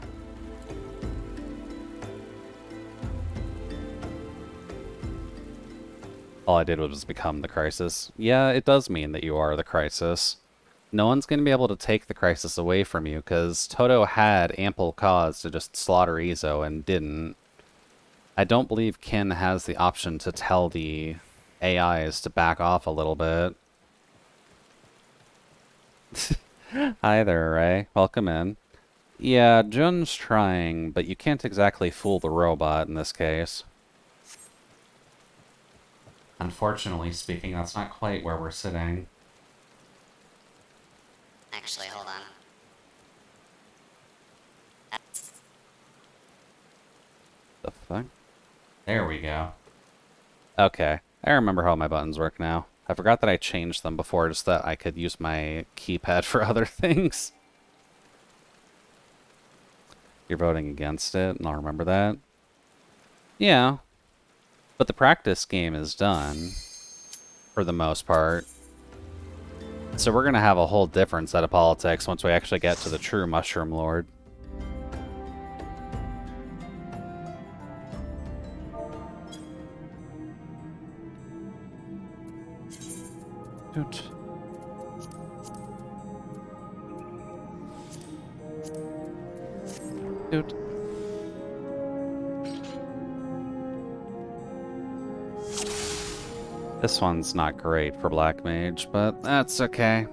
All I did was become the crisis. Yeah, it does mean that you are the crisis. No one's going to be able to take the crisis away from you, because Toto had ample cause to just slaughter Izo and didn't. I don't believe Kin has the option to tell the AIs to back off a little bit. Hi there, Ray. Welcome in. Yeah, Jun's trying, but you can't exactly fool the robot in this case. Unfortunately speaking, that's not quite where we're sitting. Actually, hold on. fuck? There we go. Okay, I remember how my buttons work now. I forgot that I changed them before, just that I could use my keypad for other things. You're voting against it, and I'll remember that. Yeah, but the practice game is done, for the most part. So we're going to have a whole different set of politics once we actually get to the true Mushroom Lord. Doot. Doot. This one's not great for Black Mage, but that's okay.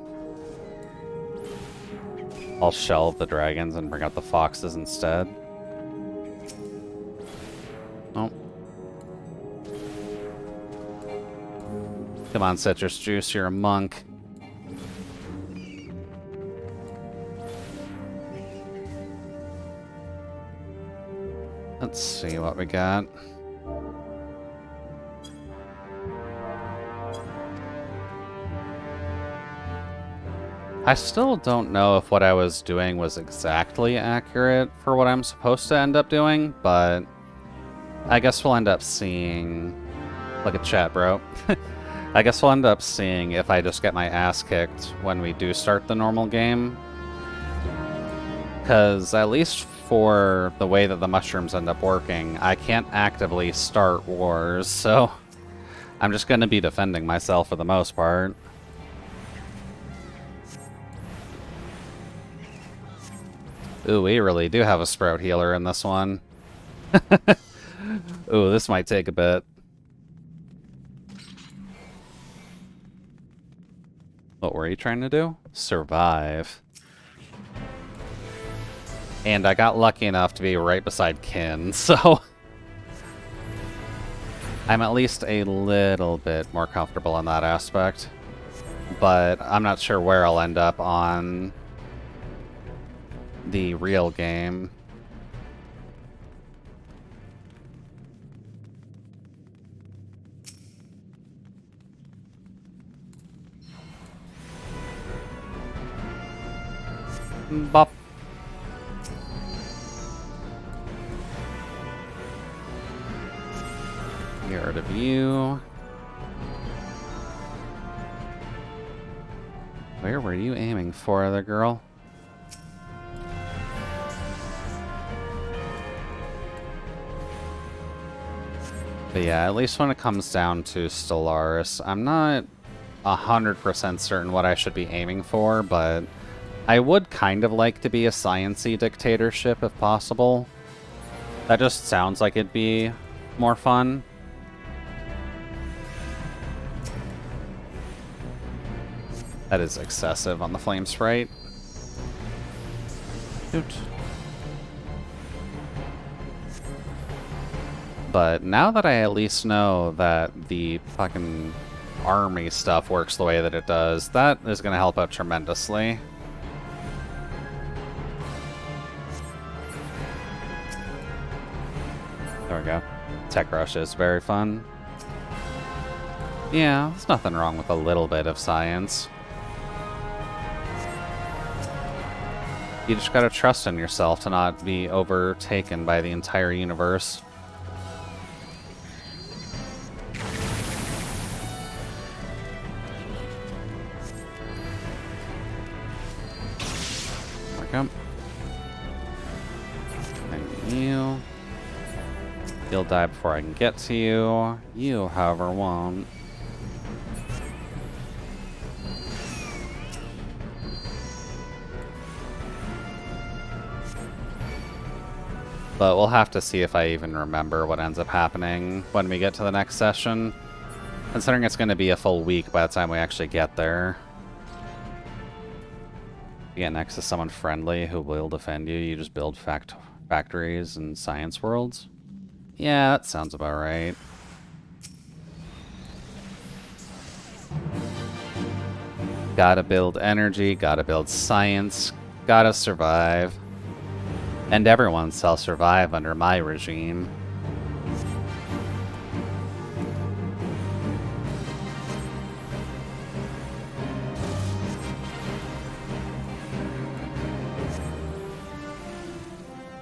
I'll shelve the dragons and bring out the foxes instead. Oh. Come on, Citrus Juice, you're a monk. Let's see what we got. I still don't know if what I was doing was exactly accurate for what I'm supposed to end up doing, but I guess we'll end up seeing... Look at chat, bro. I guess we'll end up seeing if I just get my ass kicked when we do start the normal game. Because at least for the way that the mushrooms end up working, I can't actively start wars, so I'm just going to be defending myself for the most part. Ooh, we really do have a Sprout Healer in this one. Ooh, this might take a bit. What were you trying to do? Survive. And I got lucky enough to be right beside Kin, so... I'm at least a little bit more comfortable in that aspect. But I'm not sure where I'll end up on the real game. Bop. Get rid of you. Where were you aiming for, other girl? But yeah, at least when it comes down to Stellaris, I'm not 100% certain what I should be aiming for, but I would kind of like to be a science-y dictatorship if possible. That just sounds like it'd be more fun. That is excessive on the flame sprite. Shoot. But now that I at least know that the fucking army stuff works the way that it does, that is going to help out tremendously. There we go. Tech Rush is very fun. Yeah, there's nothing wrong with a little bit of science. You just gotta trust in yourself to not be overtaken by the entire universe. There we go. Thank you. You'll die before I can get to you. You, however, won't. But we'll have to see if I even remember what ends up happening when we get to the next session. Considering it's going to be a full week by the time we actually get there. You get next to someone friendly who will defend you, you just build factories and science worlds. Yeah, that sounds about right. Gotta build energy, gotta build science, gotta survive. And everyone shall survive under my regime.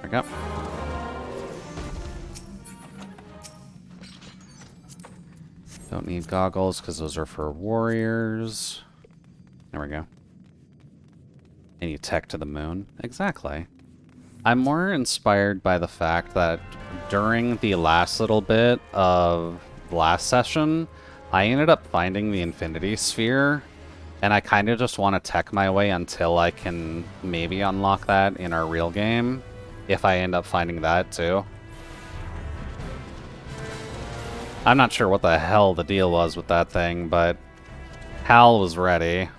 we go. Don't need goggles because those are for warriors. There we go. And you tech to the moon. Exactly. I'm more inspired by the fact that during the last little bit of last session, I ended up finding the Infinity Sphere, and I kind of just want to tech my way until I can maybe unlock that in our real game, if I end up finding that too. I'm not sure what the hell the deal was with that thing, but Hal was ready.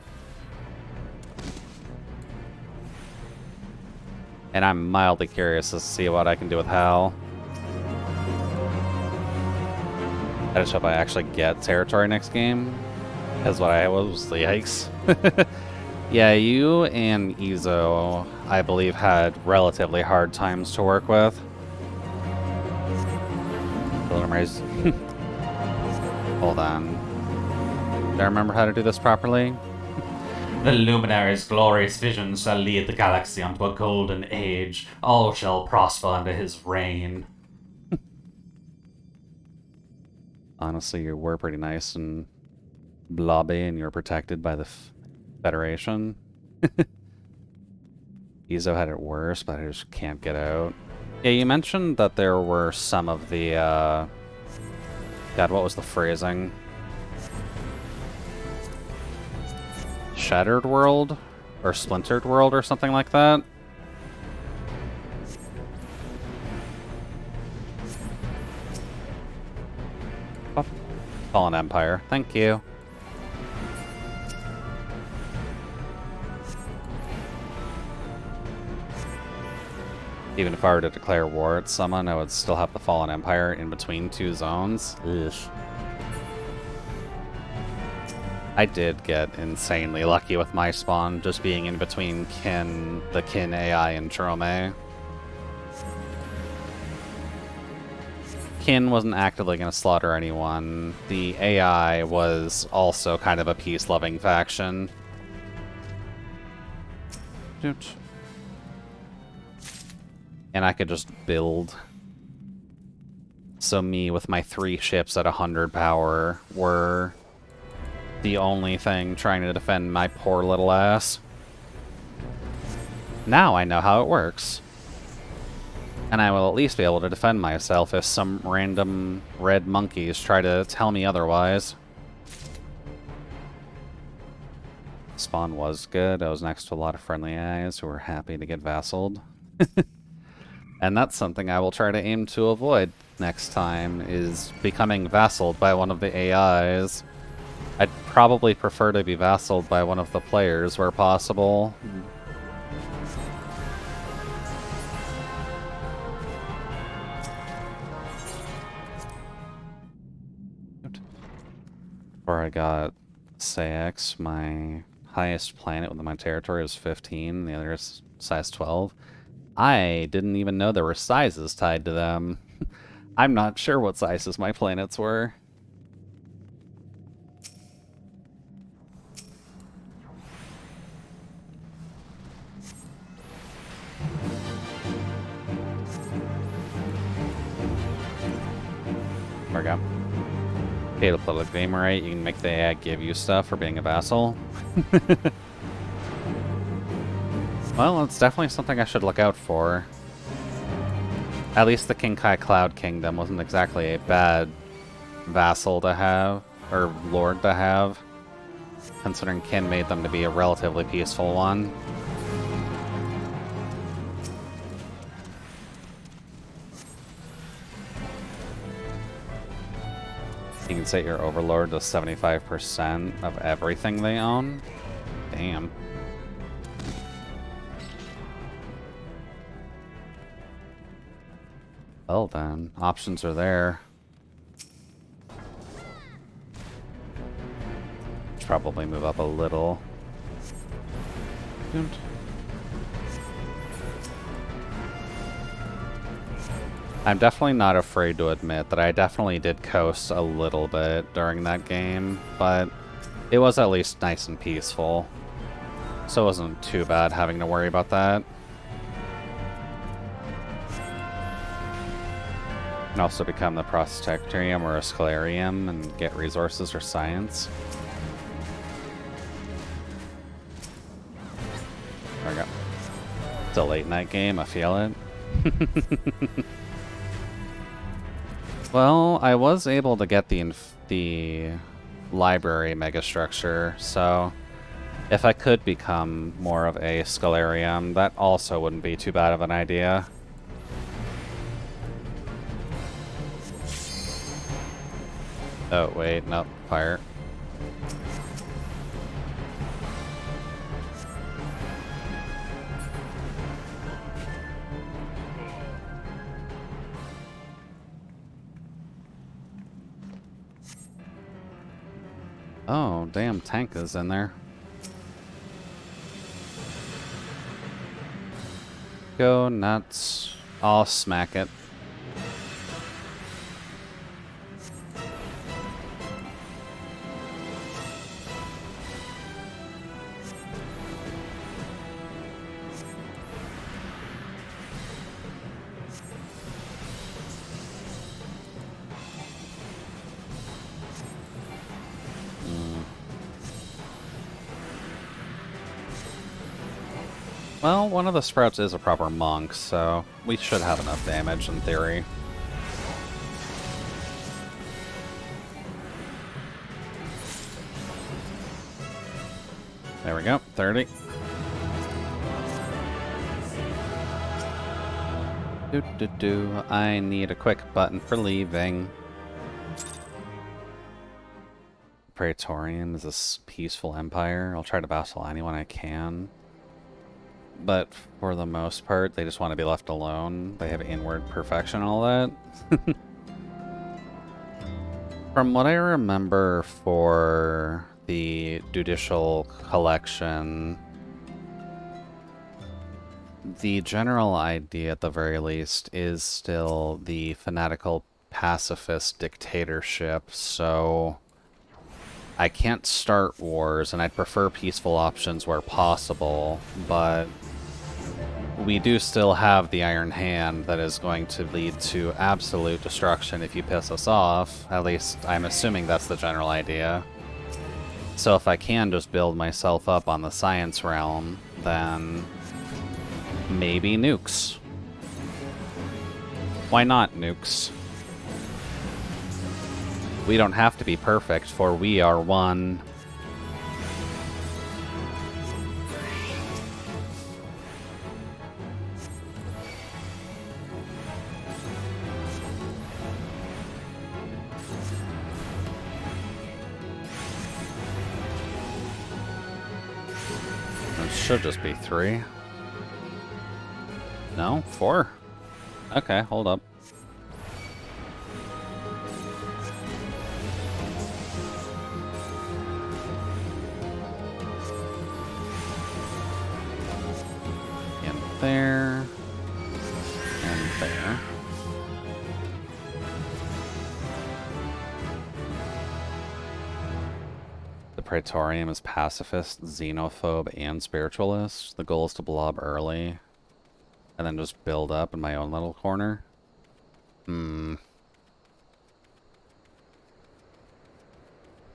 And I'm mildly curious to see what I can do with Hal. I just hope I actually get territory next game. Because what I was, yikes. Yeah, you and Izo, I believe, had relatively hard times to work with. Hold on. Do I remember how to do this properly? The luminary's glorious vision shall lead the galaxy unto a golden age. All shall prosper under his reign. Honestly, you were pretty nice and blobby, and you're protected by the Federation. Izo had it worse, but I just can't get out. Yeah, you mentioned that there were some of the, God, what was the phrasing? Shattered World? Or Splintered World or something like that? Oh, Fallen Empire. Thank you. Even if I were to declare war at someone, I would still have the Fallen Empire in between two zones. Ugh. I did get insanely lucky with my spawn, just being in between the Kin AI and Trome. Kin wasn't actively going to slaughter anyone. The AI was also kind of a peace-loving faction. And I could just build. So me with my 3 ships at 100 power were the only thing trying to defend my poor little ass. Now I know how it works. And I will at least be able to defend myself if some random red monkeys try to tell me otherwise. Spawn was good. I was next to a lot of friendly AIs who were happy to get vassaled. And that's something I will try to aim to avoid next time, is becoming vassaled by one of the AIs. I'd probably prefer to be vassaled by one of the players where possible. Before I got Sax, my highest planet within my territory was 15, the other is size 12. I didn't even know there were sizes tied to them. I'm not sure what sizes my planets were. There we go. Okay, to play the game right, you can make the AI give you stuff for being a vassal. Well, it's definitely something I should look out for. At least the King Kai Cloud Kingdom wasn't exactly a bad vassal to have, or lord to have, considering Kin made them to be a relatively peaceful one. You can set your overlord to 75% of everything they own. Damn. Well then, options are there. Should probably move up a little. I'm definitely not afraid to admit that I definitely did coast a little bit during that game, but it was at least nice and peaceful. So it wasn't too bad having to worry about that. can also become the Protectorium or a Scalarium and get resources or science. There we go. It's a late night game, I feel it. Well, I was able to get the library megastructure, so if I could become more of a Scalarium, that also wouldn't be too bad of an idea. Oh, wait, nope, fire. Oh, damn, tank is in there. Go nuts. I'll smack it. Well, one of the sprouts is a proper monk, so we should have enough damage in theory. There we go, 30. I need a quick button for leaving. Praetorium is a peaceful empire. I'll try to vassal anyone I can. But for the most part, they just want to be left alone. They have inward perfection and all that. From what I remember for the judicial collection, the general idea at the very least is still the fanatical pacifist dictatorship, so I can't start wars, and I'd prefer peaceful options where possible, but we do still have the Iron Hand that is going to lead to absolute destruction if you piss us off. At least, I'm assuming that's the general idea. So if I can just build myself up on the science realm, then maybe nukes. Why not nukes? We don't have to be perfect, for we are one. It should just be 3. No? 4? Okay, hold up. There, and there. The Praetorium is pacifist, xenophobe, and spiritualist. The goal is to blob early, and then just build up in my own little corner.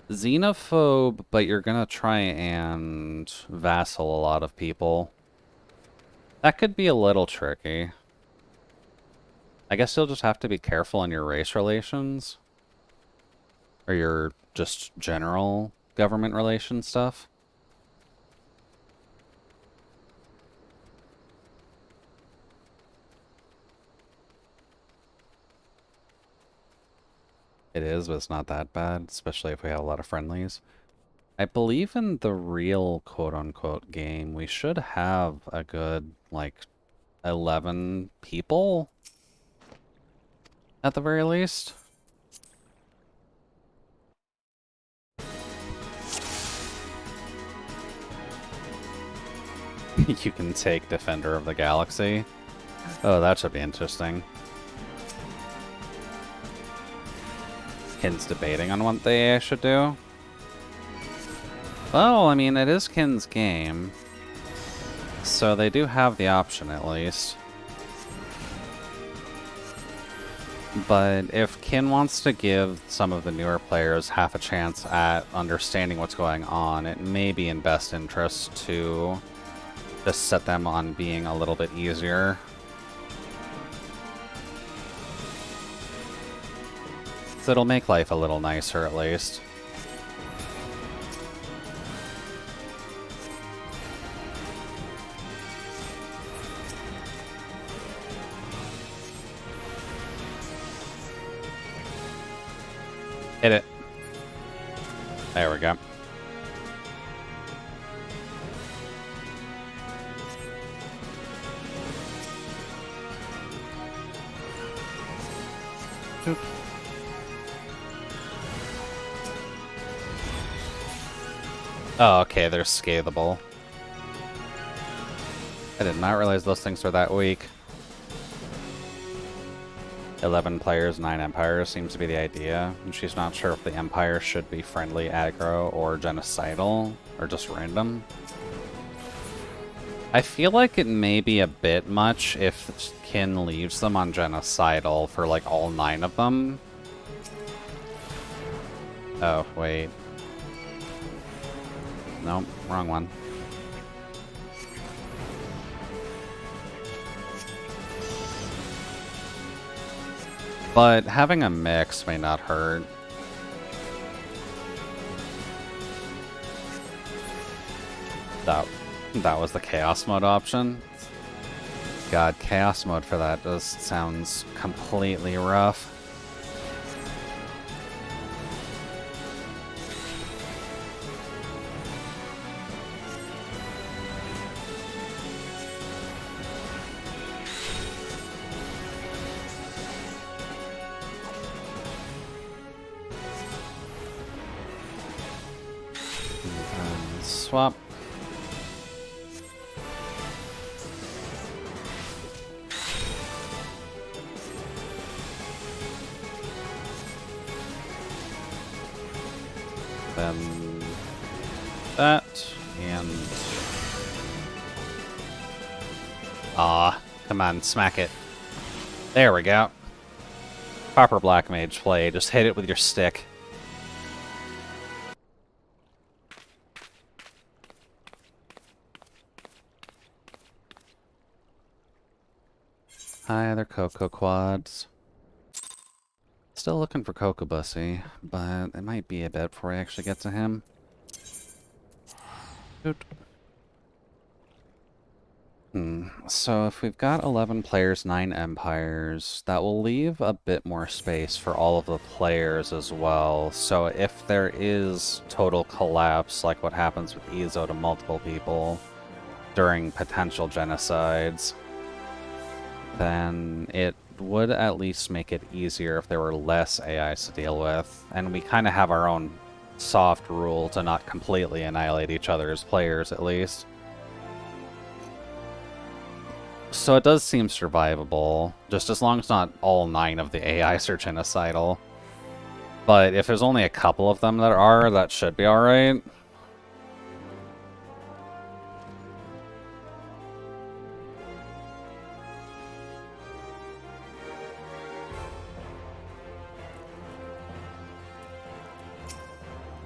Xenophobe, but you're gonna try and vassal a lot of people. That could be a little tricky. I guess you'll just have to be careful in your race relations. Or your just general government relations stuff. It is, but it's not that bad, especially if we have a lot of friendlies. I believe in the real quote-unquote game, we should have a good, like, 11 people? At the very least? You can take Defender of the Galaxy. Oh, that should be interesting. Kin's debating on what they should do. Well, I mean, it is Kin's game, so they do have the option, at least. But if Kin wants to give some of the newer players half a chance at understanding what's going on, it may be in best interest to just set them on being a little bit easier. So it'll make life a little nicer, at least. Hit it. There we go. Oop. Oh, okay, they're scalable. I did not realize those things were that weak. 11 players, 9 empires seems to be the idea. And she's not sure if the empire should be friendly, aggro, or genocidal, or just random. I feel like it may be a bit much if Kin leaves them on genocidal for like all 9 of them. Oh, wait. Nope, wrong one. But having a mix may not hurt. That was the Chaos Mode option. God, Chaos Mode for that just sounds completely rough. Swap. Then that, and... Ah, come on, smack it. There we go. Proper Black Mage play, just hit it with your stick. Hi, other Coco Quads. Still looking for Coco Bussy, but it might be a bit before I actually get to him. Shoot. So if we've got 11 players, 9 empires, that will leave a bit more space for all of the players as well. So if there is total collapse, like what happens with Ezo to multiple people during potential genocides, then it would at least make it easier if there were less AIs to deal with. And we kind of have our own soft rule to not completely annihilate each other as players, at least. So it does seem survivable, just as long as not all 9 of the AIs are genocidal. But if there's only a couple of them that are, that should be alright.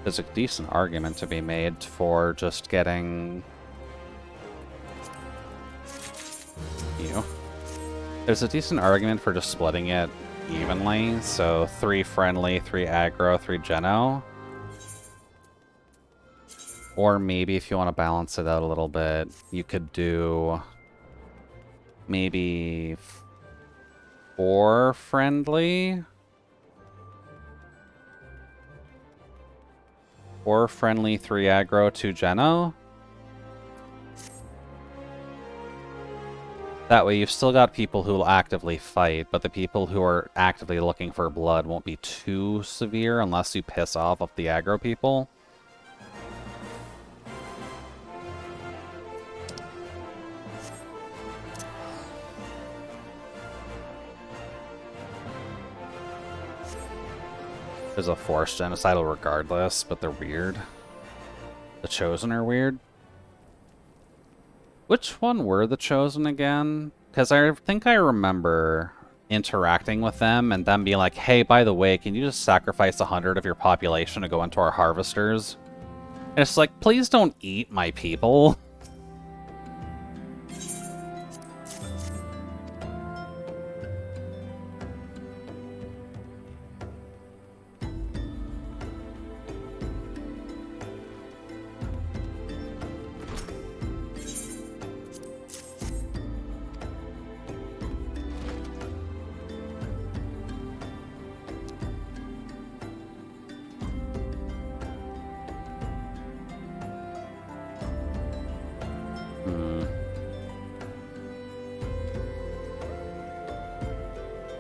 There's a decent argument to be made for just getting... you. There's a decent argument for just splitting it evenly, so 3 friendly, 3 aggro, 3 geno. Or maybe if you want to balance it out a little bit, you could do maybe 4 friendly, 4 friendly, 3 aggro, 2 geno. That way you've still got people who will actively fight, but the people who are actively looking for blood won't be too severe unless you piss off the aggro people. There's a forced genocidal regardless, but they're weird. The Chosen are weird. Which one were the Chosen again? Because I think I remember interacting with them and them being like, hey, by the way, can you just sacrifice 100 of your population to go into our harvesters? And it's like, please don't eat my people.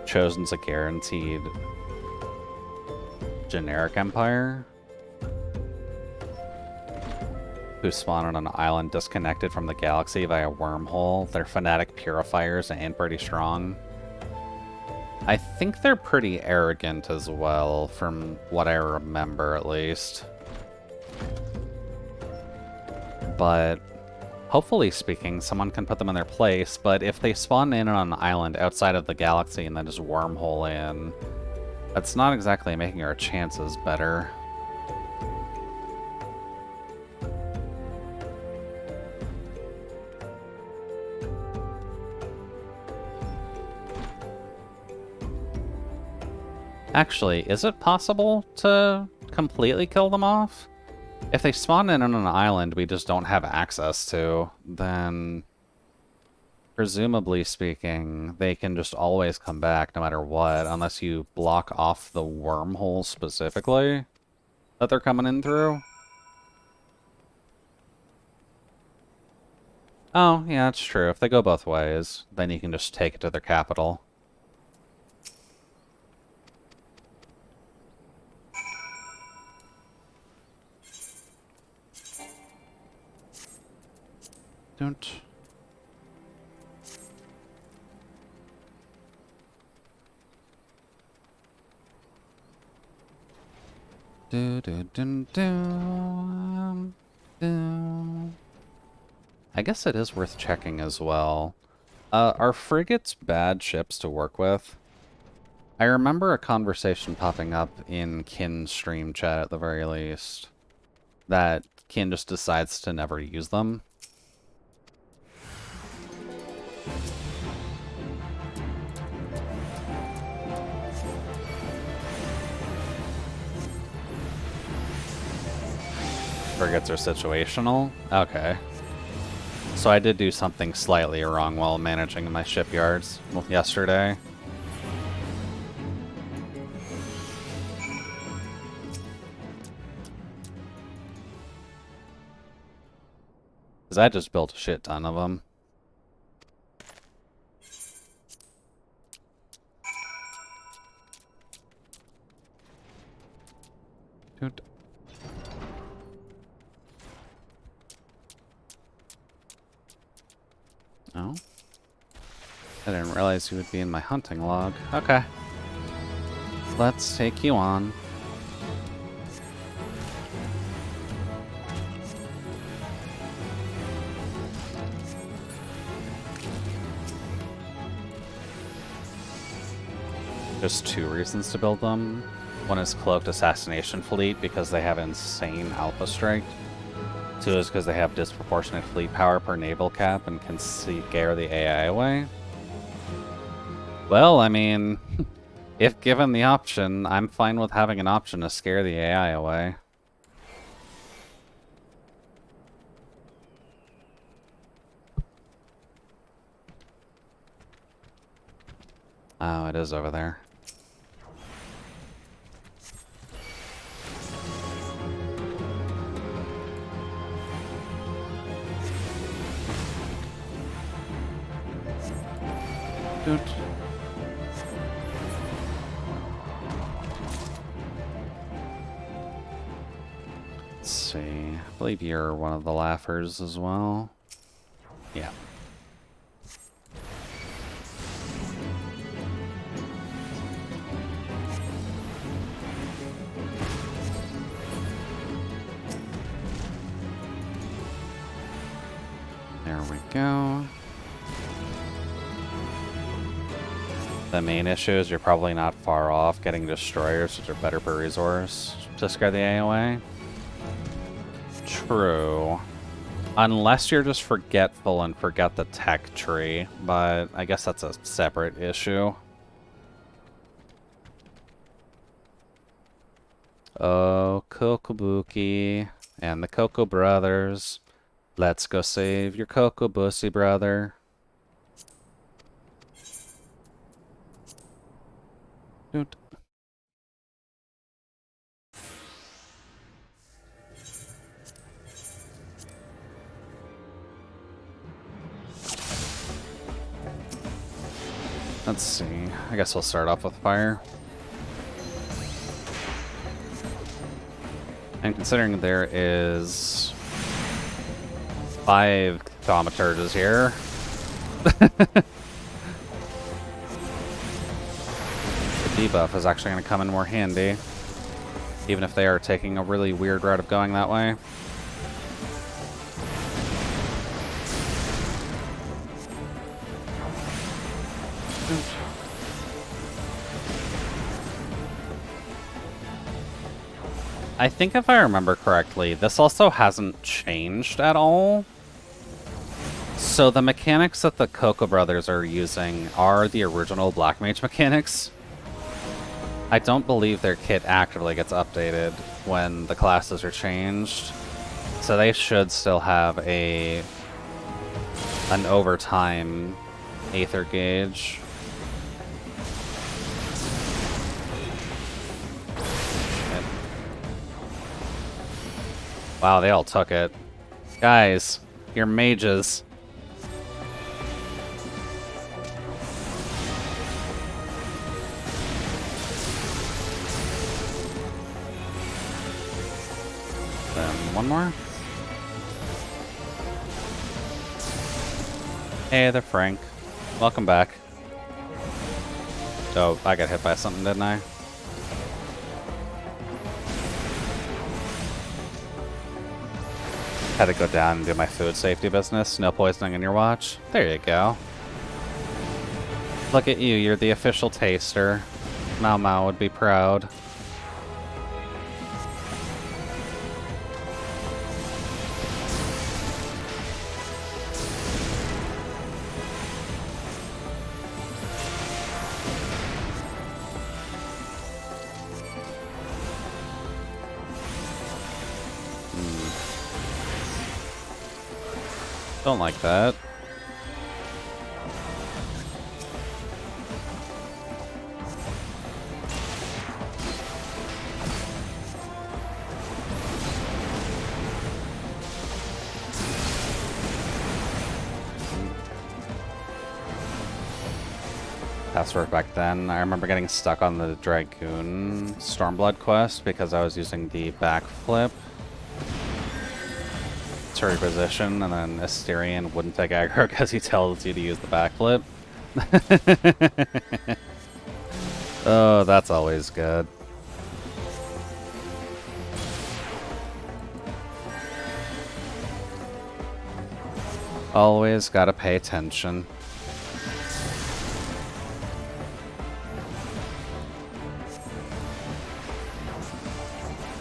Chosen's a guaranteed generic empire who spawn on an island disconnected from the galaxy via wormhole. They're fanatic purifiers and pretty strong. I think they're pretty arrogant as well, from what I remember at least. But hopefully speaking, someone can put them in their place, but if they spawn in on an island outside of the galaxy and then just wormhole in, that's not exactly making our chances better. Actually, is it possible to completely kill them off? If they spawn in on an island we just don't have access to, then presumably speaking, they can just always come back no matter what, unless you block off the wormhole specifically that they're coming in through. Oh, yeah, that's true. If they go both ways, then you can just take it to their capital. Don't. I guess it is worth checking as well. Are frigates bad ships to work with? I remember a conversation popping up in Kin's stream chat at the very least, that Kin just decides to never use them. Frigates are situational? Okay. So I did do something slightly wrong while managing my shipyards yesterday. Because I just built a shit ton of them. Dude. Oh. I didn't realize you would be in my hunting log. Okay. Let's take you on. There's two reasons to build them. One is Cloaked Assassination Fleet because they have insane Alpha Strike. Two is because they have disproportionate fleet power per naval cap and can scare the AI away. Well, I mean, if given the option, I'm fine with having an option to scare the AI away. Oh, it is over there. Dude. Let's see. I believe you're one of the laughers as well. Yeah. There we go. The main issue is you're probably not far off getting destroyers, which are better per resource to scare the AoE. True. Unless you're just forgetful and forget the tech tree, but I guess that's a separate issue. Oh, Kokobuki and the Coco Brothers. Let's go save your Coco Bussy brother. Doot. Let's see. I guess we'll start off with fire. And considering there is 5 thaumaturges here, the debuff is actually going to come in more handy, even if they are taking a really weird route of going that way. I think if I remember correctly, this also hasn't changed at all. So the mechanics that the Coco Brothers are using are the original Black Mage mechanics. I don't believe their kit actively gets updated when the classes are changed. So they should still have an overtime Aether gauge. Wow, they all took it. Guys, you're mages. Then one more. Hey there, Frank. Welcome back. Oh, I got hit by something, didn't I? Had to go down and do my food safety business. No poisoning in your watch. There you go. Look at you, you're the official taster. Mao Mao would be proud. Don't like that. Password back then. I remember getting stuck on the Dragoon Stormblood quest because I was using the backflip to reposition, and then Asterion wouldn't take aggro because he tells you to use the backflip. Oh, that's always good. Always gotta pay attention.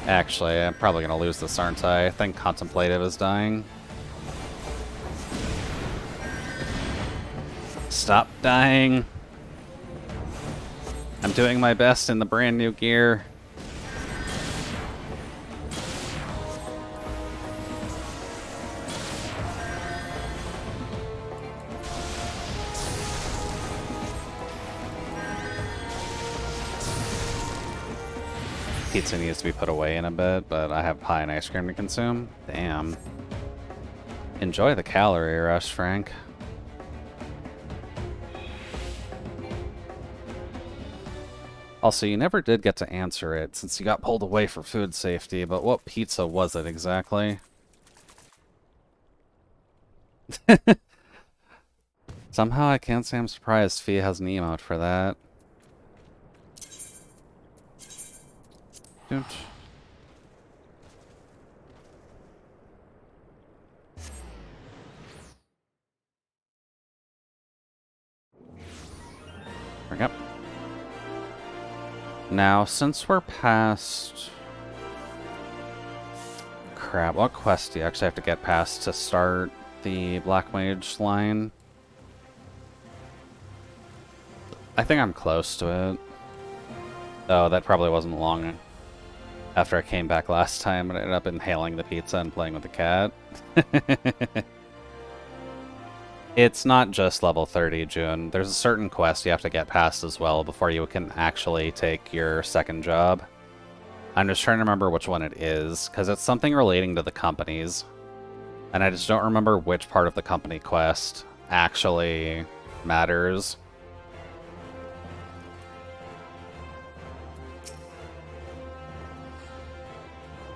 Actually, I'm probably gonna lose this, aren't I? I think Contemplative is dying. Stop dying. I'm doing my best in the brand new gear. Pizza needs to be put away in a bit, but I have pie and ice cream to consume. Damn. Enjoy the calorie rush, Frank. Also, you never did get to answer it since you got pulled away for food safety, but what pizza was it exactly? Somehow I can't say I'm surprised Fia has an emote for that. Don't. Bring up. Now, since we're past... Crap, what quest do you actually have to get past to start the Black Mage line? I think I'm close to it. Oh, that probably wasn't long after I came back last time and I ended up inhaling the pizza and playing with the cat. It's not just level 30, June. There's a certain quest you have to get past as well before you can actually take your second job. I'm just trying to remember which one it is, because it's something relating to the companies. And I just don't remember which part of the company quest actually matters.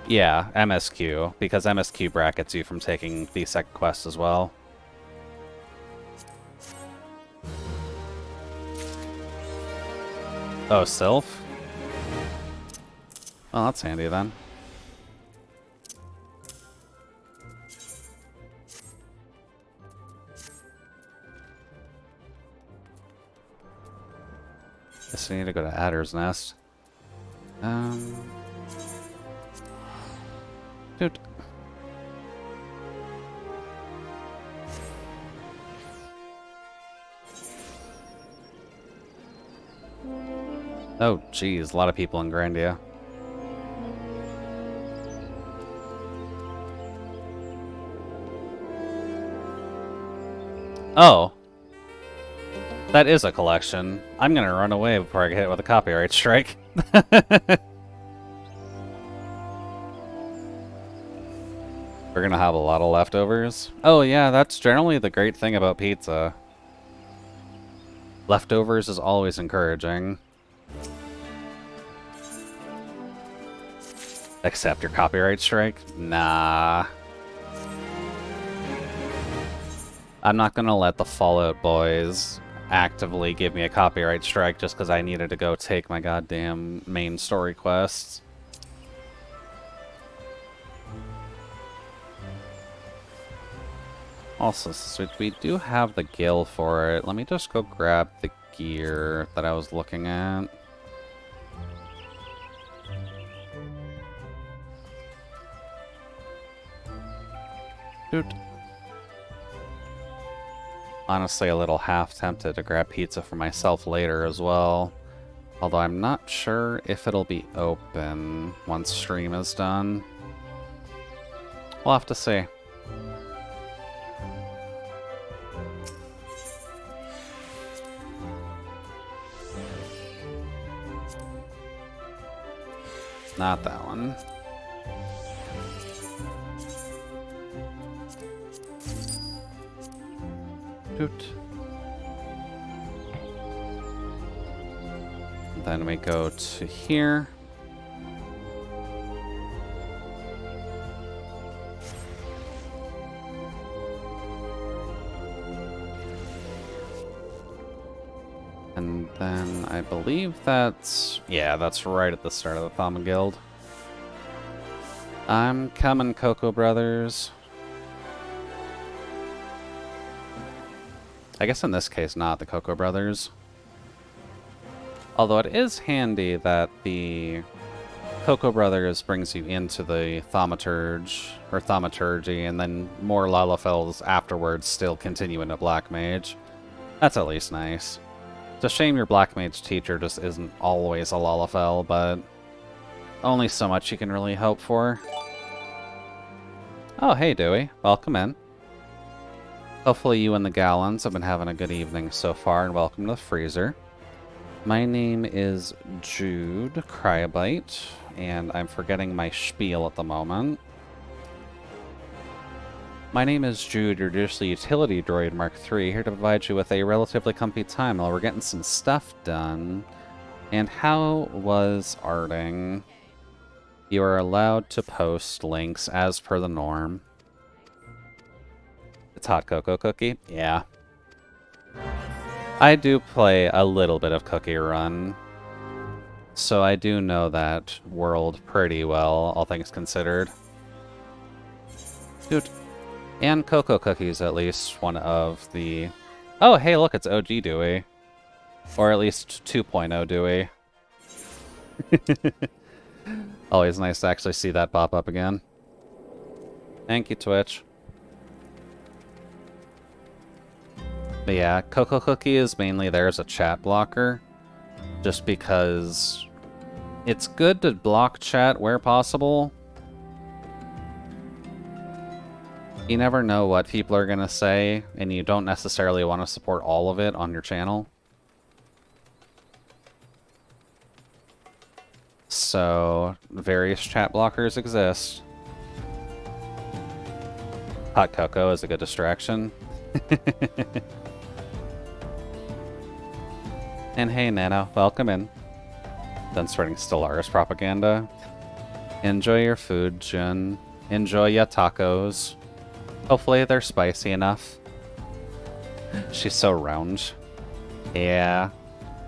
Yeah, MSQ, because MSQ brackets you from taking the second quest as well. Oh, Sylph? Well, that's handy then. Guess I need to go to Adder's Nest. Dude. Oh, geez, a lot of people in Grandia. Oh. That is a collection. I'm gonna run away before I get hit with a copyright strike. We're gonna have a lot of leftovers. Oh yeah, that's generally the great thing about pizza. Leftovers is always encouraging. Accept your copyright strike? Nah. I'm not gonna let the Fallout boys actively give me a copyright strike just because I needed to go take my goddamn main story quests. Also, since we do have the gil for it, let me just go grab the gear that I was looking at. Dude. Honestly, a little half tempted to grab pizza for myself later as well. Although I'm not sure if it'll be open once stream is done. We'll have to see. Not that one. Doot. Then we go to here. And then I believe that's... yeah, that's right at the start of the Thama Guild. I'm coming, Cocoa Brothers. I guess in this case, not the Cocoa Brothers. Although it is handy that the Cocoa Brothers brings you into the Thaumaturge, or Thaumaturgy, and then more Lalafels afterwards still continue into Black Mage. That's at least nice. It's a shame your Black Mage teacher just isn't always a Lalafell, but only so much you can really hope for. Oh, hey Dewey. Welcome in. Hopefully you and the Gallons have been having a good evening so far, and welcome to the freezer. My name is Jude Cryobite, and I'm forgetting my spiel at the moment. My name is Jude, your digital utility droid Mark III, here to provide you with a relatively comfy time while we're getting some stuff done. And how was arting? You are allowed to post links as per the norm. It's Hot Cocoa Cookie? Yeah. I do play a little bit of Cookie Run, so I do know that world pretty well, all things considered. Dude. And Cocoa Cookie's at least one of the... oh, hey, look, it's OG Dewey. Or at least 2.0 Dewey. Always nice to actually see that pop up again. Thank you, Twitch. But yeah, Cocoa Cookie is mainly there as a chat blocker. Just because it's good to block chat where possible. You never know what people are gonna say, and you don't necessarily want to support all of it on your channel. So, various chat blockers exist. Hot cocoa is a good distraction. And hey, Nano, welcome in. Done spreading Stellaris propaganda. Enjoy your food, Jun. Enjoy your tacos. Hopefully they're spicy enough. She's so round. Yeah.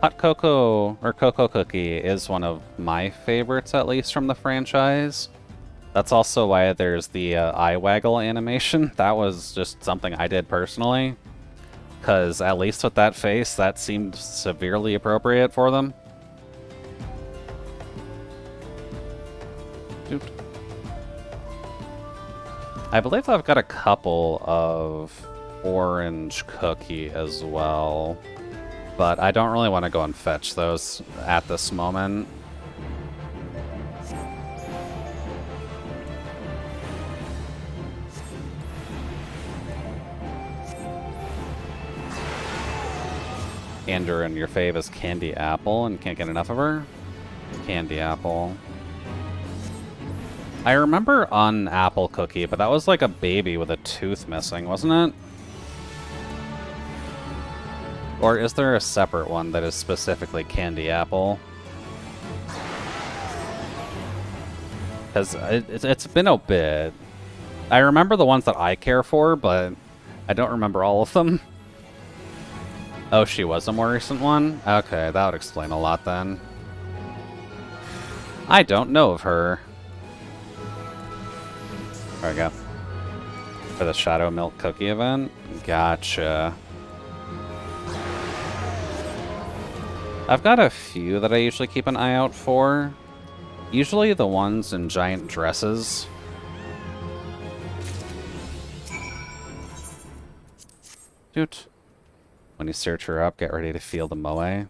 Hot Cocoa, or Cocoa Cookie, is one of my favorites, at least, from the franchise. That's also why there's the eye waggle animation. That was just something I did personally. Because at least with that face, that seemed severely appropriate for them. Doot. I believe I've got a couple of orange cookie as well. But I don't really want to go and fetch those at this moment. Andrew and your fave is Candy Apple and can't get enough of her. Candy Apple. I remember on Apple Cookie, but that was like a baby with a tooth missing, wasn't it? Or is there a separate one that is specifically Candy Apple? Because it's been a bit. I remember the ones that I care for, but I don't remember all of them. Oh, she was a more recent one? Okay, that would explain a lot then. I don't know of her. There we go. For the Shadow Milk Cookie event? Gotcha. I've got a few that I usually keep an eye out for. Usually the ones in giant dresses. Doot. When you search her up, get ready to feel the moe.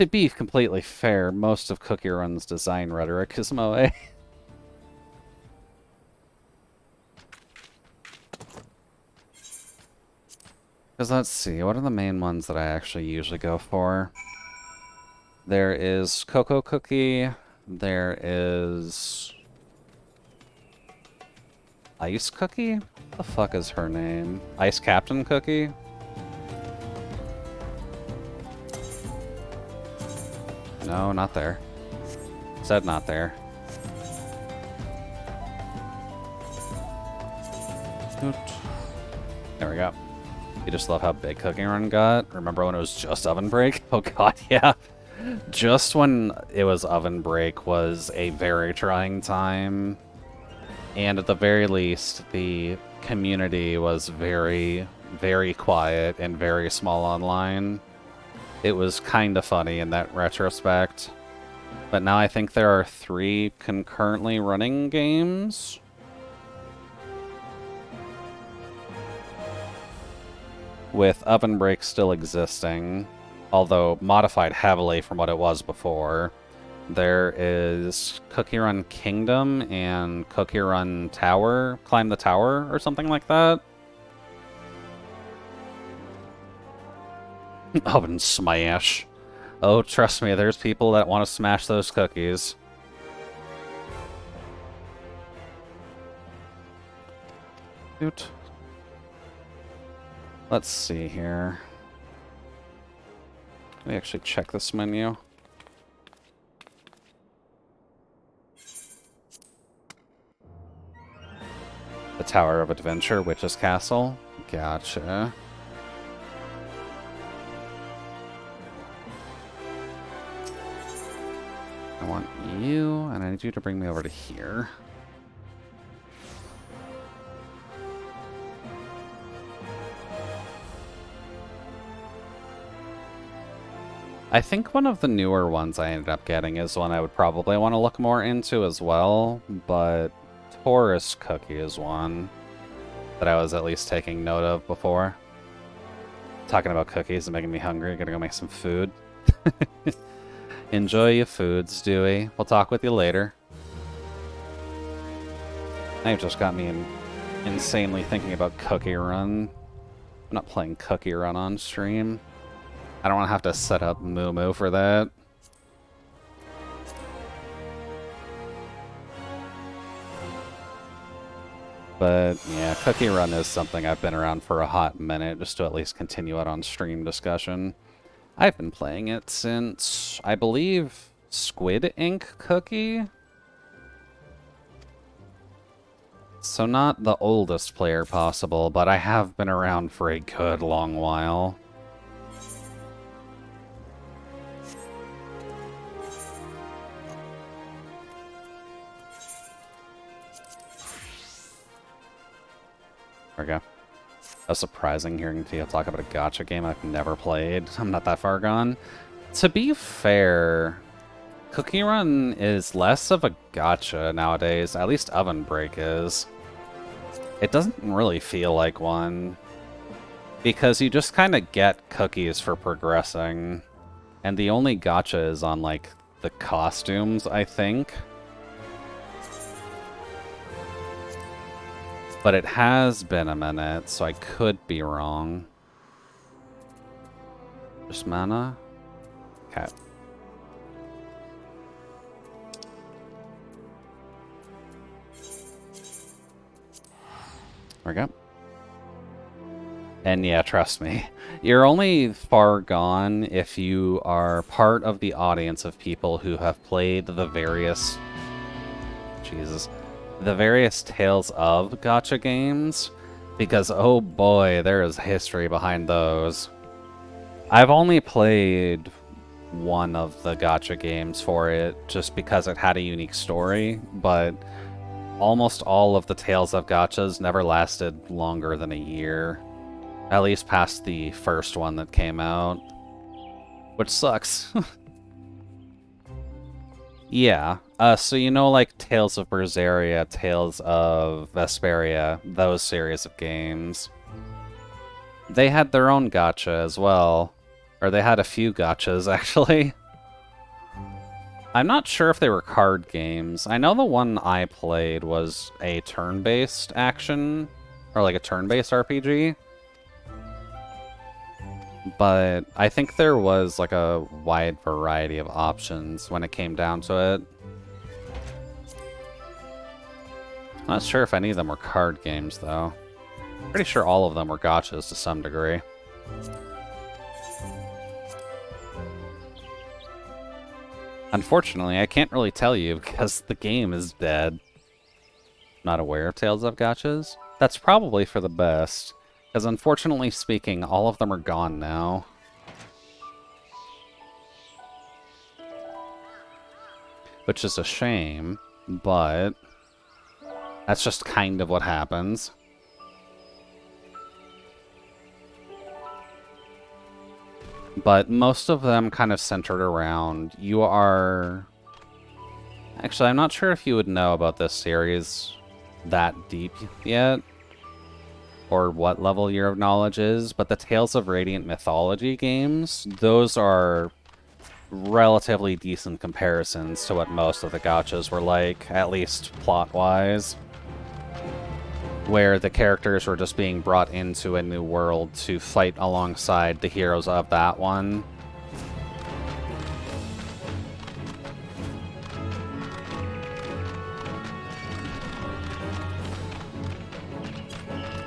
To be completely fair, most of Cookie Run's design rhetoric is moe. Because let's see, what are the main ones that I actually usually go for? There is Cocoa Cookie. There is Ice Cookie? What the fuck is her name? Ice Captain Cookie? No, not there. Said not there. Oot. There we go. You just love how big Cooking Run got. Remember when it was just Oven Break? Oh god, yeah. Just when it was Oven Break was a very trying time. And at the very least, the community was very, very quiet and very small online. It was kind of funny in that retrospect. But now I think there are 3 concurrently running games. With Oven Break still existing, although modified heavily from what it was before. There is Cookie Run Kingdom and Cookie Run Tower, Climb the Tower, or something like that. Oven Smash. Oh, trust me, there's people that want to smash those cookies. Doot. Let's see here. Let me actually check this menu. The Tower of Adventure, Witch's Castle. Gotcha. I want you, and I need you to bring me over to here. I think one of the newer ones I ended up getting is one I would probably want to look more into as well, but Taurus Cookie is one that I was at least taking note of before. Talking about cookies and making me hungry. Gotta go make some food. Enjoy your foods, Dewey. We'll talk with you later. Now you've just got me insanely thinking about Cookie Run. I'm not playing Cookie Run on stream. I don't want to have to set up Moo for that. But yeah, Cookie Run is something I've been around for a hot minute, just to at least continue it on stream discussion. I've been playing it since, I believe, Squid Ink Cookie? So not the oldest player possible, but I have been around for a good long while. There we go. That's surprising hearing Theo talk about a gacha game I've never played. I'm not that far gone. To be fair, Cookie Run is less of a gacha nowadays. At least Oven Break is. It doesn't really feel like one. Because you just kind of get cookies for progressing. And the only gacha is on, like, the costumes, I think. But it has been a minute, so I could be wrong. Just mana? Okay. There we go. And yeah, trust me, you're only far gone if you are part of the audience of people who have played the various... Jesus. The various Tales of gacha games, because oh boy, there is history behind those. I've only played one of the gacha games for it, just because it had a unique story, but almost all of the Tales of gachas never lasted longer than a year. At least past the first one that came out. Which sucks. Yeah, so you know, like, Tales of Berseria, Tales of Vesperia, those series of games. They had their own gacha as well. Or they had a few gachas, actually. I'm not sure if they were card games. I know the one I played was a turn-based action, or like a turn-based RPG. But I think there was like a wide variety of options when it came down to it. Not sure if any of them were card games, though. Pretty sure all of them were gachas to some degree. Unfortunately, I can't really tell you because the game is dead. Not aware of Tales of Gachas? That's probably for the best. Because unfortunately speaking, all of them are gone now. Which is a shame, but that's just kind of what happens. But most of them kind of centered around, you are... Actually, I'm not sure if you would know about this series that deep yet, or what level your knowledge is, but the Tales of Radiant Mythology games, those are relatively decent comparisons to what most of the gachas were like, at least plot-wise. Where the characters were just being brought into a new world to fight alongside the heroes of that one.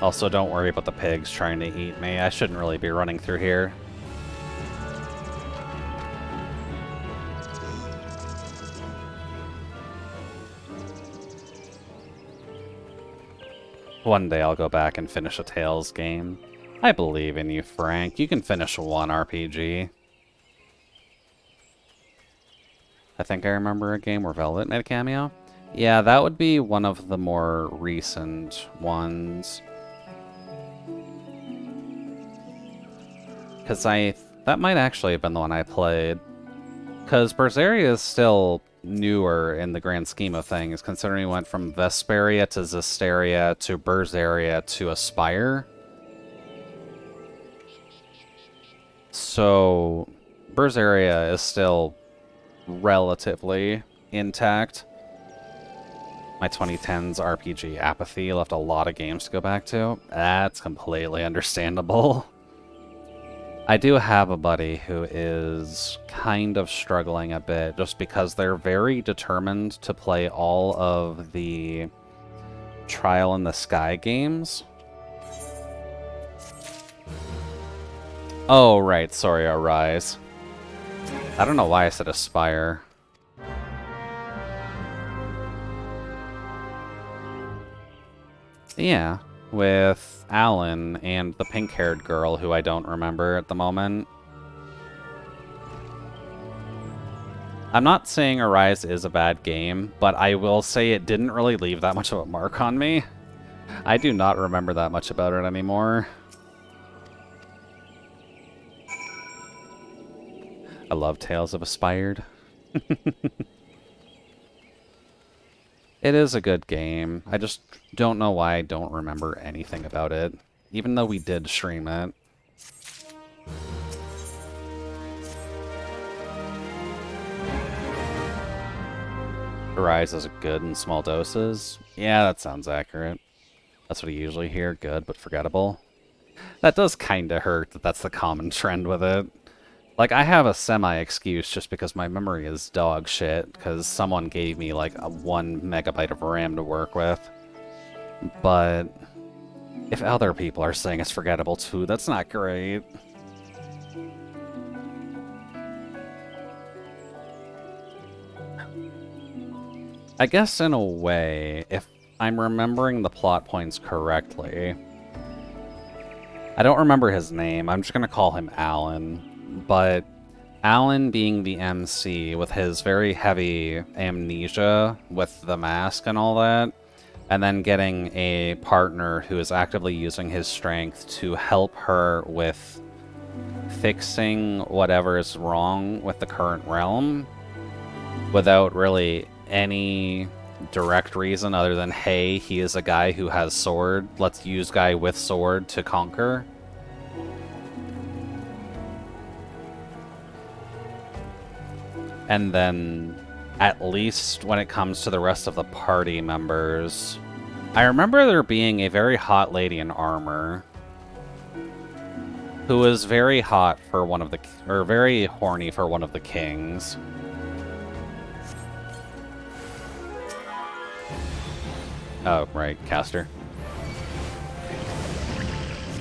Also, don't worry about the pigs trying to eat me. I shouldn't really be running through here. One day I'll go back and finish a Tales game. I believe in you, Frank. You can finish one RPG. I think I remember a game where Velvet made a cameo. Yeah, that would be one of the more recent ones. Because I That might actually have been the one I played. Because Berseria is still newer in the grand scheme of things, considering we went from Vesperia to Zestiria to Berseria to Aspire. So, Berseria is still relatively intact. My 2010s RPG apathy left a lot of games to go back to. That's completely understandable. I do have a buddy who is kind of struggling a bit just because they're very determined to play all of the Trial in the Sky games. Oh, right. Sorry, Arise. I don't know why I said Aspire. Yeah, with Alan and the pink-haired girl who I don't remember at the moment. I'm not saying Arise is a bad game, but I will say it didn't really leave that much of a mark on me. I do not remember that much about it anymore. I love Tales of Aspired. It is a good game. I just don't know why I don't remember anything about it, even though we did stream it. Arise is good in small doses. Yeah, that sounds accurate. That's what I usually hear. Good, but forgettable. That does kinda hurt that that's the common trend with it. Like, I have a semi-excuse just because my memory is dog shit, because someone gave me, like, a 1 megabyte of RAM to work with. But if other people are saying it's forgettable too, that's not great. I guess in a way, if I'm remembering the plot points correctly, I don't remember his name, I'm just gonna call him Alan. But Alan being the MC with his very heavy amnesia with the mask and all that, and then getting a partner who is actively using his strength to help her with fixing whatever is wrong with the current realm without really any direct reason other than, hey, he is a guy who has sword, let's use guy with sword to conquer. And then, at least when it comes to the rest of the party members, I remember there being a very hot lady in armor who was very hot for one of the, or very horny for one of the kings. Oh, right, Caster.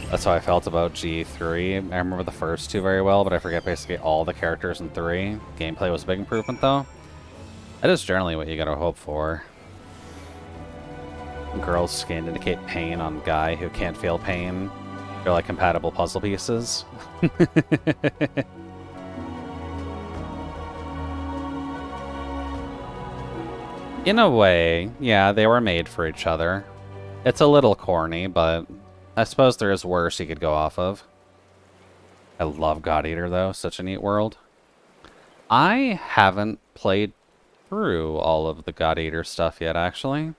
That's how I felt about G3. I remember the first two very well, but I forget basically all the characters in 3. Gameplay was a big improvement, though. That is generally what you gotta hope for. Girl's skin indicate pain on guy who can't feel pain. They're like compatible puzzle pieces. In a way, yeah, they were made for each other. It's a little corny, but I suppose there is worse you could go off of. I love God Eater, though. Such a neat world. I haven't played through all of the God Eater stuff yet, actually.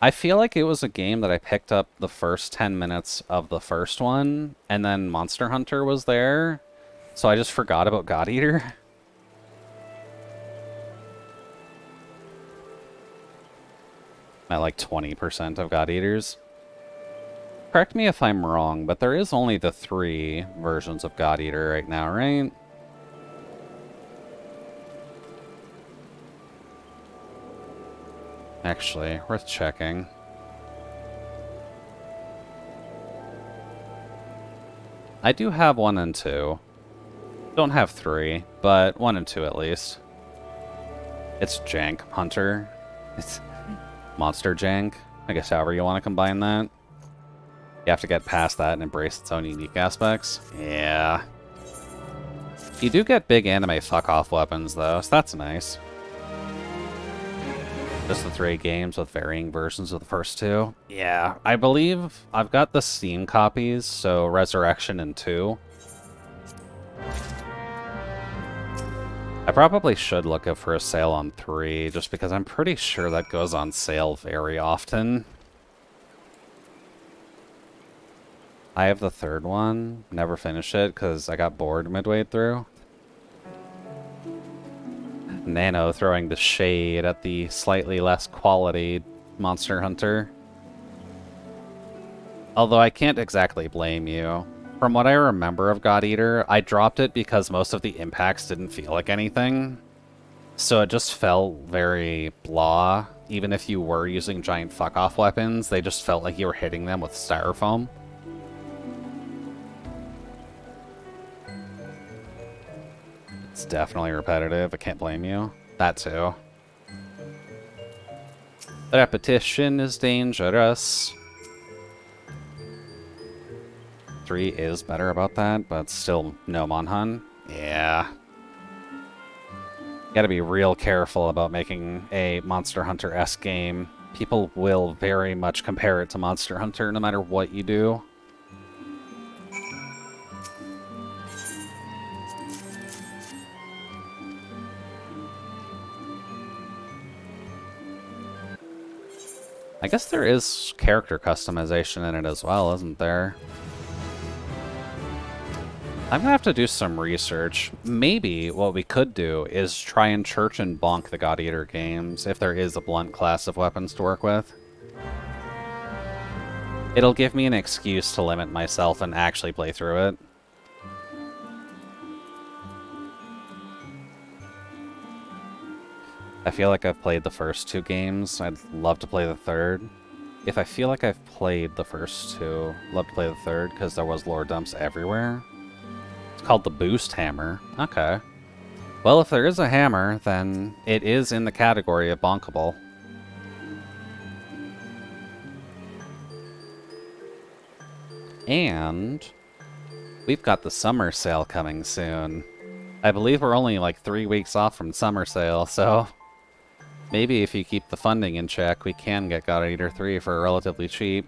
I feel like it was a game that I picked up the first 10 minutes of the first one, and then Monster Hunter was there, so I just forgot about God Eater. At like 20% of God Eaters. Correct me if I'm wrong, but there is only the 3 versions of God Eater right now, right? Actually, worth checking. I do have 1 and 2. Don't have 3, but 1 and 2 at least. It's Jank Hunter. It's Monster Jank. I guess however you want to combine that. You have to get past that and embrace its own unique aspects. Yeah. You do get big anime fuck-off weapons, though, so that's nice. Just the 3 games with varying versions of the first 2. Yeah, I believe I've got the Steam copies, so Resurrection and 2. I probably should look up for a sale on 3, just because I'm pretty sure that goes on sale very often. I have the 3rd one, never finished it because I got bored midway through. Nano throwing the shade at the slightly less quality Monster Hunter. Although I can't exactly blame you. From what I remember of God Eater, I dropped it because most of the impacts didn't feel like anything. So it just felt very blah. Even if you were using giant fuck-off weapons, they just felt like you were hitting them with styrofoam. It's definitely repetitive, I can't blame you. That too. Repetition is dangerous. 3 is better about that, but still no Monhun. Yeah. Gotta be real careful about making a Monster Hunter-esque game. People will very much compare it to Monster Hunter no matter what you do. I guess there is character customization in it as well, isn't there? I'm gonna have to do some research. Maybe what we could do is try and church and bonk the God Eater games, if there is a blunt class of weapons to work with. It'll give me an excuse to limit myself and actually play through it. I feel like I've played the first 2 games. I'd love to play the 3rd. If I feel like I've played the first 2, love to play the 3rd, because there was lore dumps everywhere. It's called the Boost Hammer. Okay. Well, if there is a hammer, then it is in the category of bonkable. And we've got the summer sale coming soon. I believe we're only like 3 weeks off from summer sale, so maybe if you keep the funding in check, we can get God Eater 3 for relatively cheap.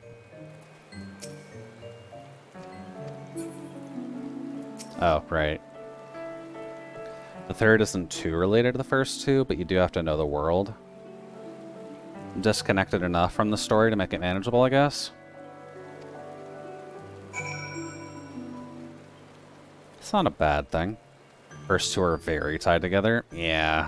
Oh, right. The 3rd isn't too related to the first 2, but you do have to know the world. Disconnected enough from the story to make it manageable, I guess. It's not a bad thing. First 2 are very tied together. Yeah.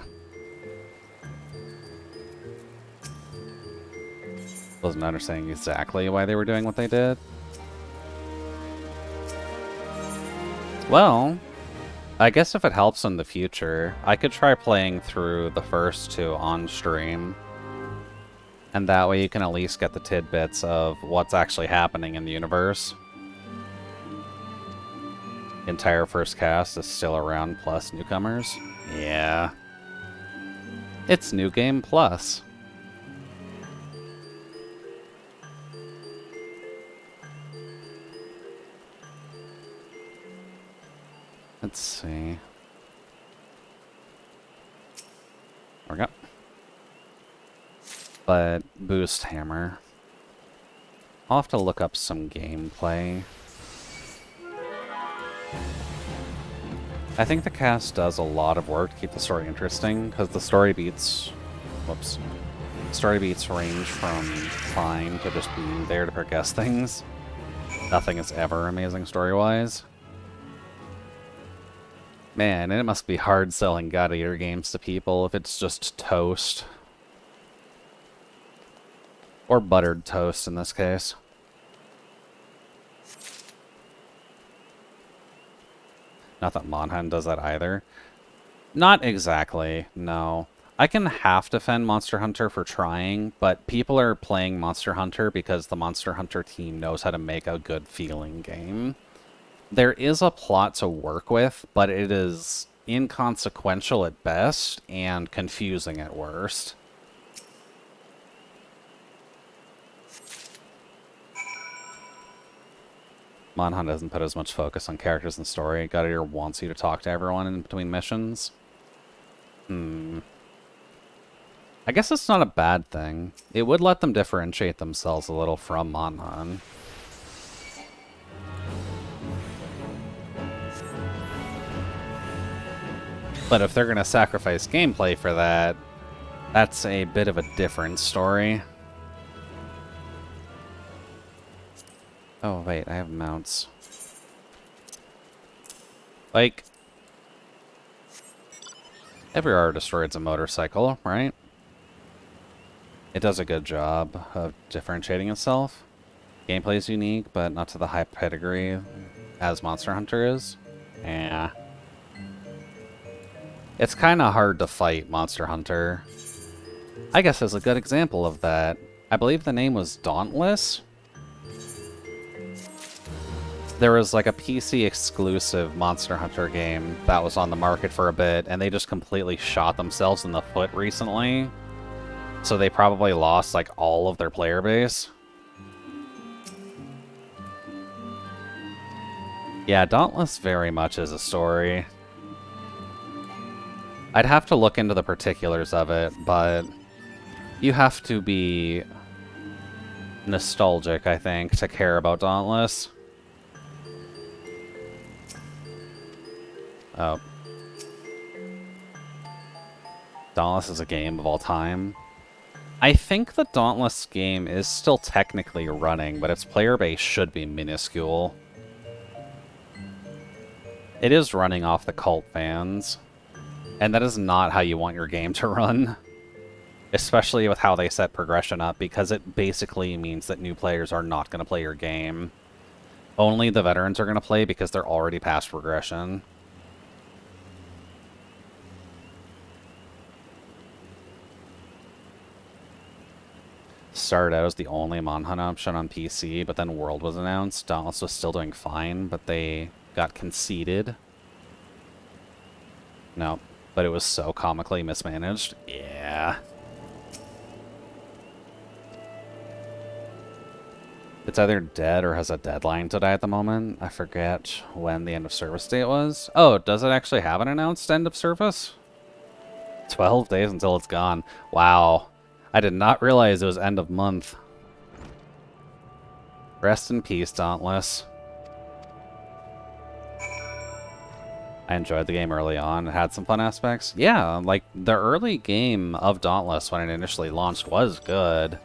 Wasn't understanding exactly why they were doing what they did. Well, I guess if it helps in the future, I could try playing through the first 2 on stream. And that way you can at least get the tidbits of what's actually happening in the universe. Entire first cast is still around, plus newcomers. Yeah. It's New Game Plus. Let's see. There we go. But Boost Hammer. I'll have to look up some gameplay. I think the cast does a lot of work to keep the story interesting, because the story beats... Whoops. Story beats range from fine to just being there to progress things. Nothing is ever amazing story-wise. Man, it must be hard selling God Eater games to people if it's just toast. Or buttered toast in this case. Not that Monhan does that either. Not exactly, no. I can half defend Monster Hunter for trying, but people are playing Monster Hunter because the Monster Hunter team knows how to make a good feeling game. There is a plot to work with, but it is inconsequential at best and confusing at worst. Monhan doesn't put as much focus on characters and story. God Eater wants you to talk to everyone in between missions. I guess it's not a bad thing. It would let them differentiate themselves a little from Monhan. But if they're going to sacrifice gameplay for that, that's a bit of a different story. Oh, wait, I have mounts. Like, every artist rides a motorcycle, right? It does a good job of differentiating itself. Gameplay is unique, but not to the high pedigree as Monster Hunter is. Yeah. It's kind of hard to fight Monster Hunter. I guess as a good example of that, I believe the name was Dauntless. There was like a PC exclusive Monster Hunter game that was on the market for a bit, and they just completely shot themselves in the foot recently. So they probably lost like all of their player base. Yeah, Dauntless very much is a story. I'd have to look into the particulars of it, but you have to be nostalgic, I think, to care about Dauntless. Oh. Dauntless is a game of all time. I think the Dauntless game is still technically running, but its player base should be minuscule. It is running off the cult fans, and that is not how you want your game to run. Especially with how they set progression up, because it basically means that new players are not going to play your game. Only the veterans are going to play because they're already past progression. Started out as the only Manhunt option on PC, but then World was announced. Dauntless was still doing fine, but they got conceded. No, but it was so comically mismanaged. Yeah. It's either dead or has a deadline to die at the moment. I forget when the end of service date was. Oh, does it actually have an announced end of service? 12 days until it's gone. Wow. I did not realize it was end of month. Rest in peace, Dauntless. I enjoyed the game early on. It had some fun aspects. Yeah, like, the early game of Dauntless when it initially launched was good.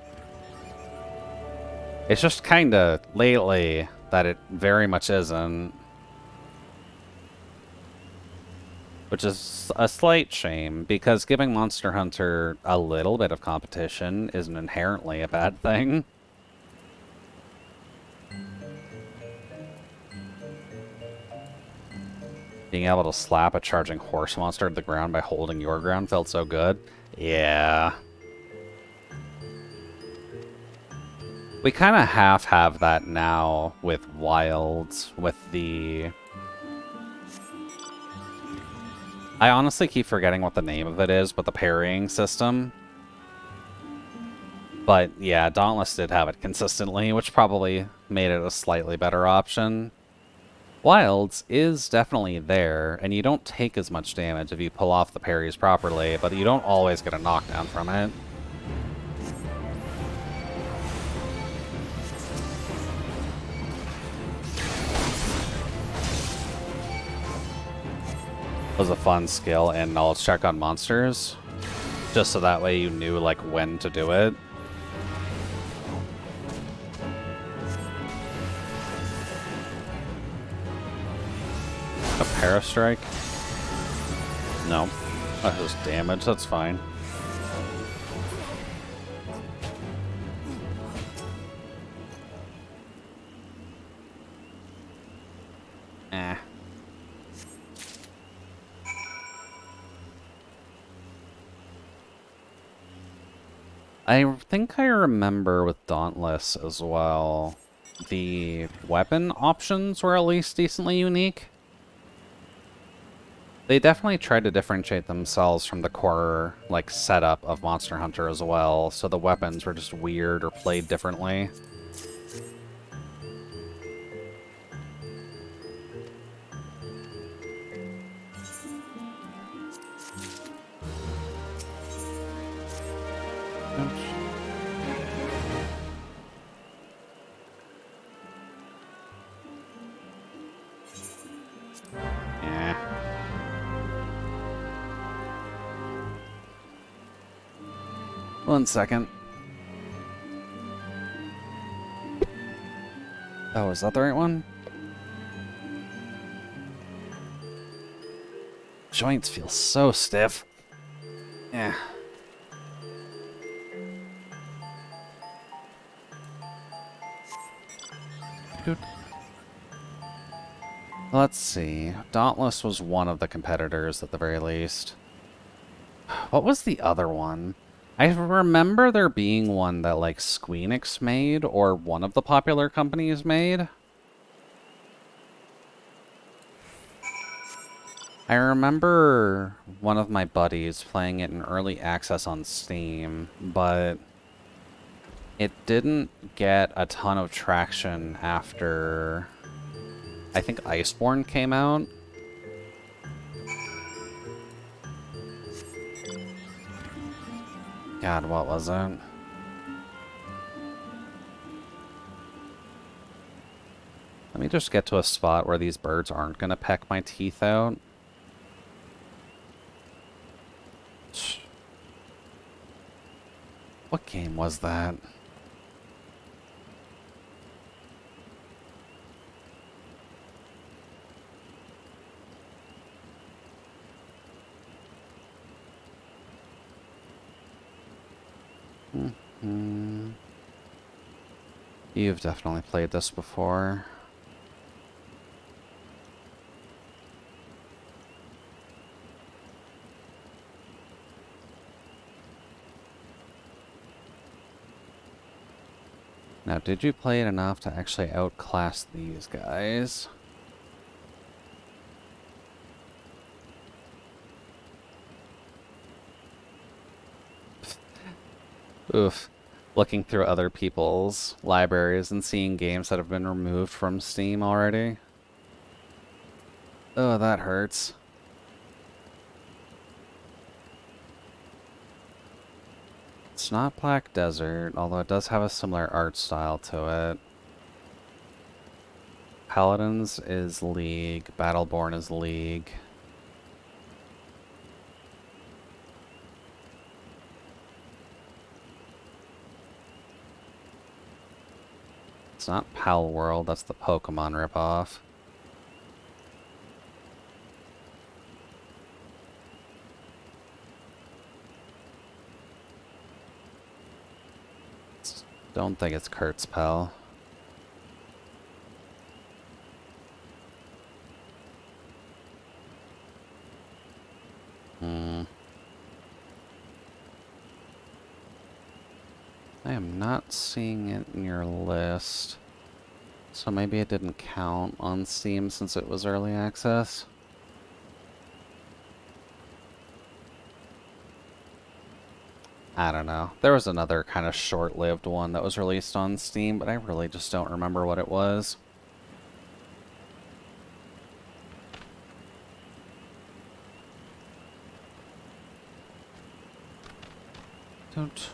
It's just kinda lately that it very much isn't. Which is a slight shame, because giving Monster Hunter a little bit of competition isn't inherently a bad thing. Being able to slap a charging horse monster to the ground by holding your ground felt so good. Yeah. We kind of half have that now with Wilds, with the... I honestly keep forgetting what the name of it is, but the parrying system. But yeah, Dauntless did have it consistently, which probably made it a slightly better option. Wilds is definitely there, and you don't take as much damage if you pull off the parries properly, but you don't always get a knockdown from it. Was a fun skill and knowledge check on monsters, just so that way you knew like when to do it. A parastrike? No, that's just damage. That's fine. Eh. I think I remember with Dauntless as well, the weapon options were at least decently unique. They definitely tried to differentiate themselves from the core, like, setup of Monster Hunter as well, so the weapons were just weird or played differently. 1 second. Oh, is that the right one? Joints feel so stiff. Yeah. Good. Let's see. Dauntless was one of the competitors at the very least. What was the other one? I remember there being one that like Squeenix made or one of the popular companies made. I remember one of my buddies playing it in early access on Steam, but it didn't get a ton of traction after I think Iceborne came out. God, what was it? Let me just get to a spot where these birds aren't going to peck my teeth out. What game was that? You've definitely played this before. Now, did you play it enough to actually outclass these guys? Oof. Looking through other people's libraries and seeing games that have been removed from Steam already. Oh, that hurts. It's not Black Desert, although it does have a similar art style to it. Paladins is League, Battleborn is League. It's not Pal World, that's the Pokemon ripoff. Don't think it's Kurt's Pal. I am not seeing it in your list. So maybe it didn't count on Steam since it was early access. I don't know. There was another kind of short-lived one that was released on Steam, but I really just don't remember what it was. Don't...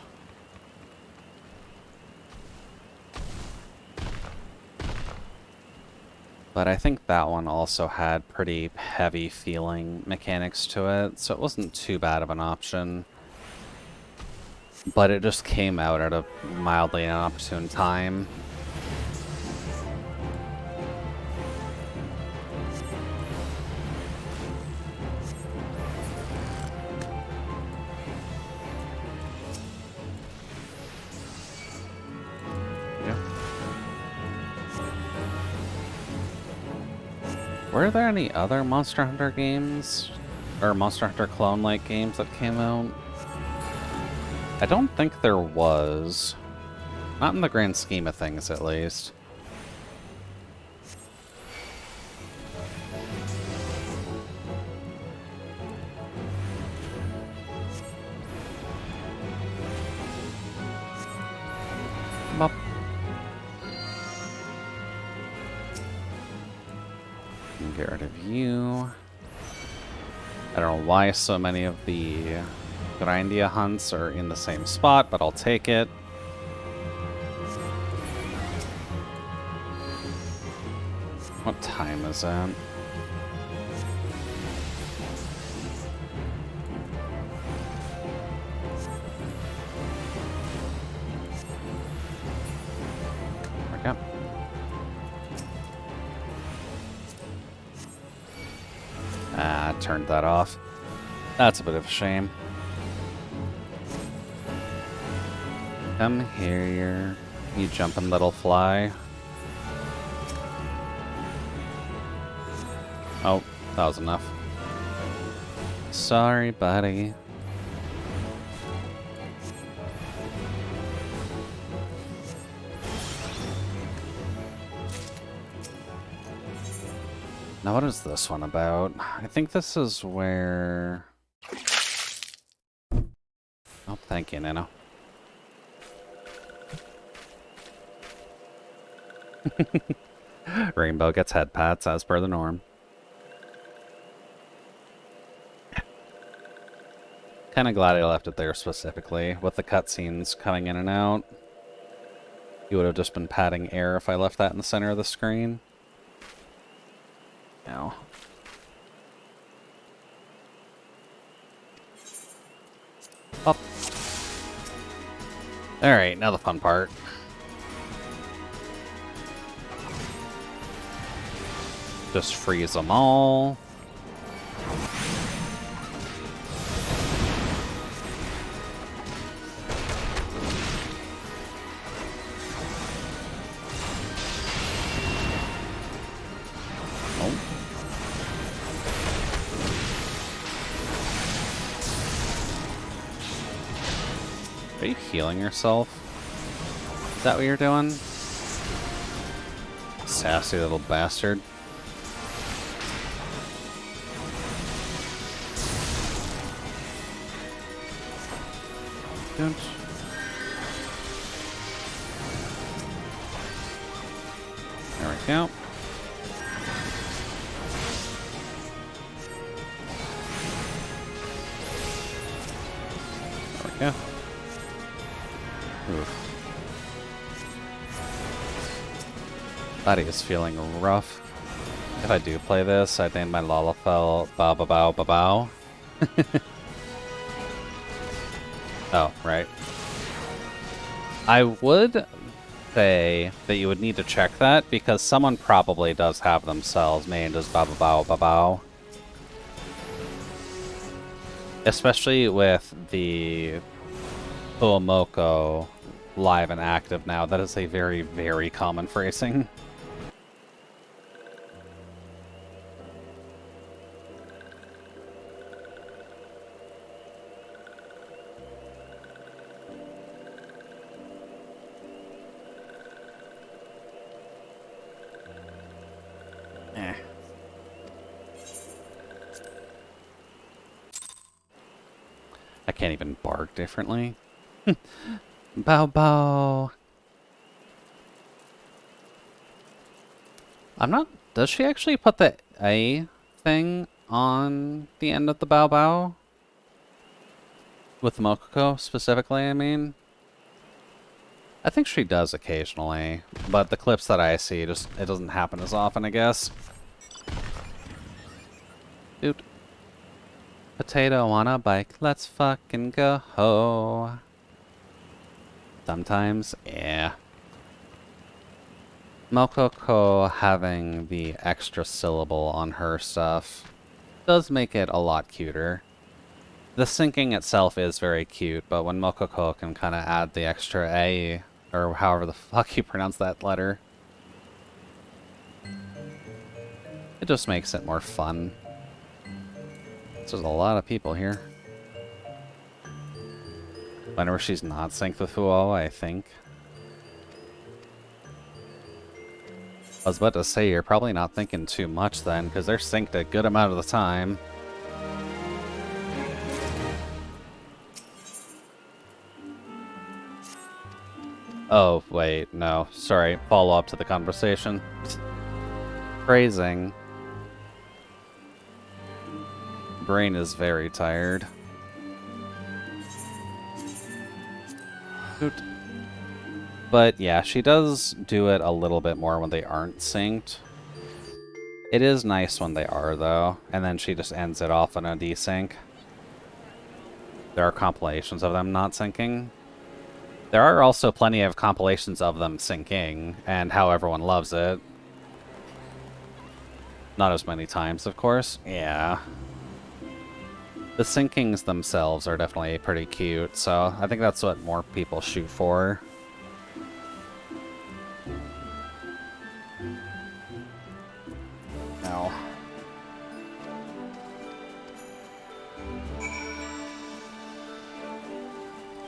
But I think that one also had pretty heavy feeling mechanics to it, so it wasn't too bad of an option. But it just came out at a mildly inopportune time. Were there any other Monster Hunter games? Or Monster Hunter clone-like games that came out? I don't think there was. Not in the grand scheme of things, at least. Bop. Get rid of you. I don't know why so many of the Grindia hunts are in the same spot, but I'll take it. What time is it? turned that off. That's a bit of a shame. Come here, you jumping little fly. Oh, that was enough. Sorry, buddy. Now, what is this one about? I think this is where... Oh, thank you, Nino. Rainbow gets head pats as per the norm. Kind of glad I left it there specifically, with the cutscenes coming in and out. You would have just been patting air if I left that in the center of the screen. Now. Up. Alright, now the fun part. Just freeze them all. Are you healing yourself? Is that what you're doing? Sassy little bastard. Don't. There we go. There we go. Oof. Body is feeling rough. If I do play this, I'd name my Lalafell Bow Bow Bow Bow Bow. Oh, right. I would say that you would need to check that because someone probably does have themselves named as Bow Bow Bow Bow Bow. Especially with the Uomoko live and active now. That is a very, very common phrasing. I can't even bark differently. Bow bow. I'm not... Does she actually put the A thing on the end of the bow bow? With the Mokoko specifically, I mean? I think she does occasionally, but the clips that I see, just it doesn't happen as often, I guess. Dude. Potato on a bike, let's fucking go. Sometimes, yeah. Mokoko having the extra syllable on her stuff does make it a lot cuter. The syncing itself is very cute, but when Mokoko can kind of add the extra A, or however the fuck you pronounce that letter, it just makes it more fun. There's a lot of people here. Whenever she's not synced with Fuo, I think. I was about to say, you're probably not thinking too much then, because they're synced a good amount of the time. Oh, wait, no. Sorry, follow up to the conversation. Phrasing. Brain is very tired. Hoot. But yeah, she does do it a little bit more when they aren't synced. It is nice when they are, though, and then she just ends it off on a desync. There are compilations of them not syncing. There are also plenty of compilations of them syncing, and how everyone loves it. Not as many times, of course. Yeah. The sinkings themselves are definitely pretty cute, so I think that's what more people shoot for. No.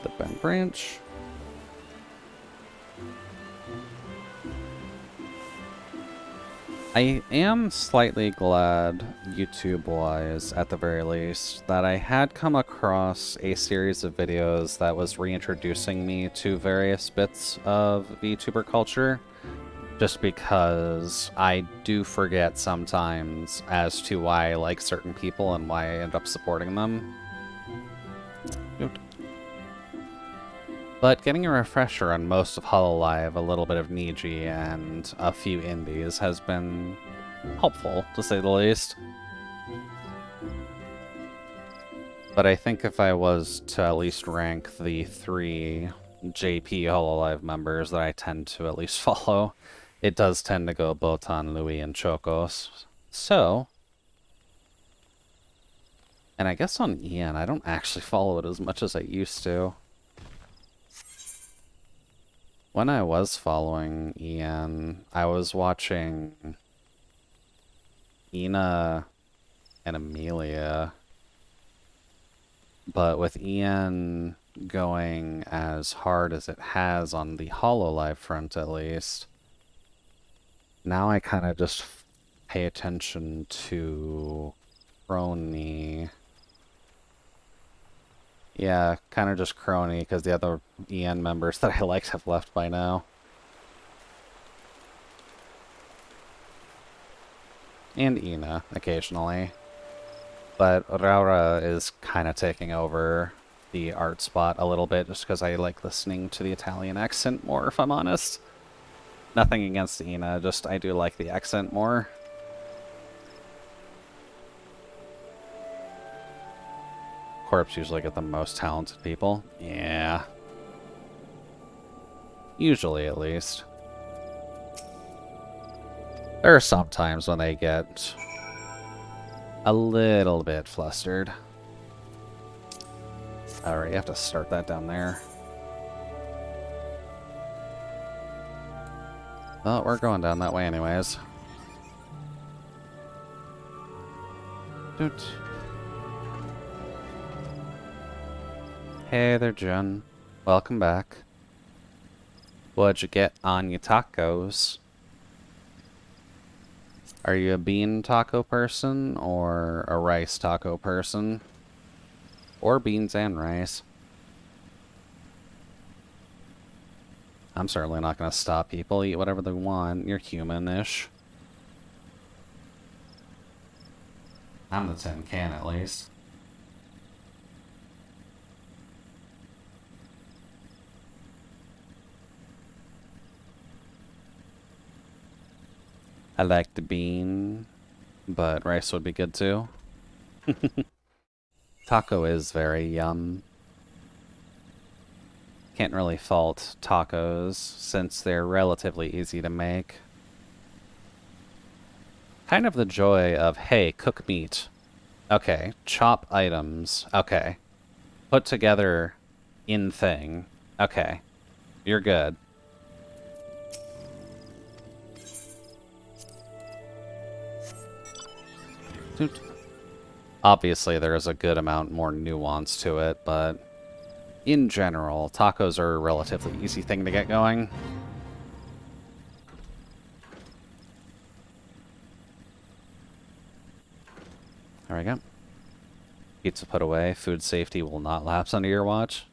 The bent branch. I am slightly glad, YouTube-wise, at the very least, that I had come across a series of videos that was reintroducing me to various bits of VTuber culture, just because I do forget sometimes as to why I like certain people and why I end up supporting them. But getting a refresher on most of Hololive, a little bit of Niji, and a few indies has been helpful, to say the least. But I think if I was to at least rank the 3 JP Hololive members that I tend to at least follow, it does tend to go Botan, Louis, and Chocos. So... And I guess on Ian, I don't actually follow it as much as I used to. When I was following Ian, I was watching Ina and Amelia. But with Ian going as hard as it has on the Hololive front at least, now I kind of just pay attention to Crony. Yeah, kind of just Crony, because the other EN members that I liked have left by now. And Ina, occasionally. But Raura is kind of taking over the art spot a little bit, just because I like listening to the Italian accent more, if I'm honest. Nothing against Ina, just I do like the accent more. Corps usually get the most talented people. Yeah. Usually, at least. There are some times when they get a little bit flustered. Alright, you have to start that down there. Well, we're going down that way anyways. Doot. Hey there, Jen. Welcome back. What'd you get on your tacos? Are you a bean taco person or a rice taco person? Or beans and rice? I'm certainly not going to stop people. Eat whatever they want. You're human-ish. I'm the tin can, at least. I like the bean, but rice would be good too. Taco is very yum. Can't really fault tacos since they're relatively easy to make. Kind of the joy of, hey, cook meat. Okay, chop items. Okay. Put together in thing. Okay. You're good. Obviously, there is a good amount more nuance to it, but in general, tacos are a relatively easy thing to get going. There we go. Pizza put away. Food safety will not lapse under your watch.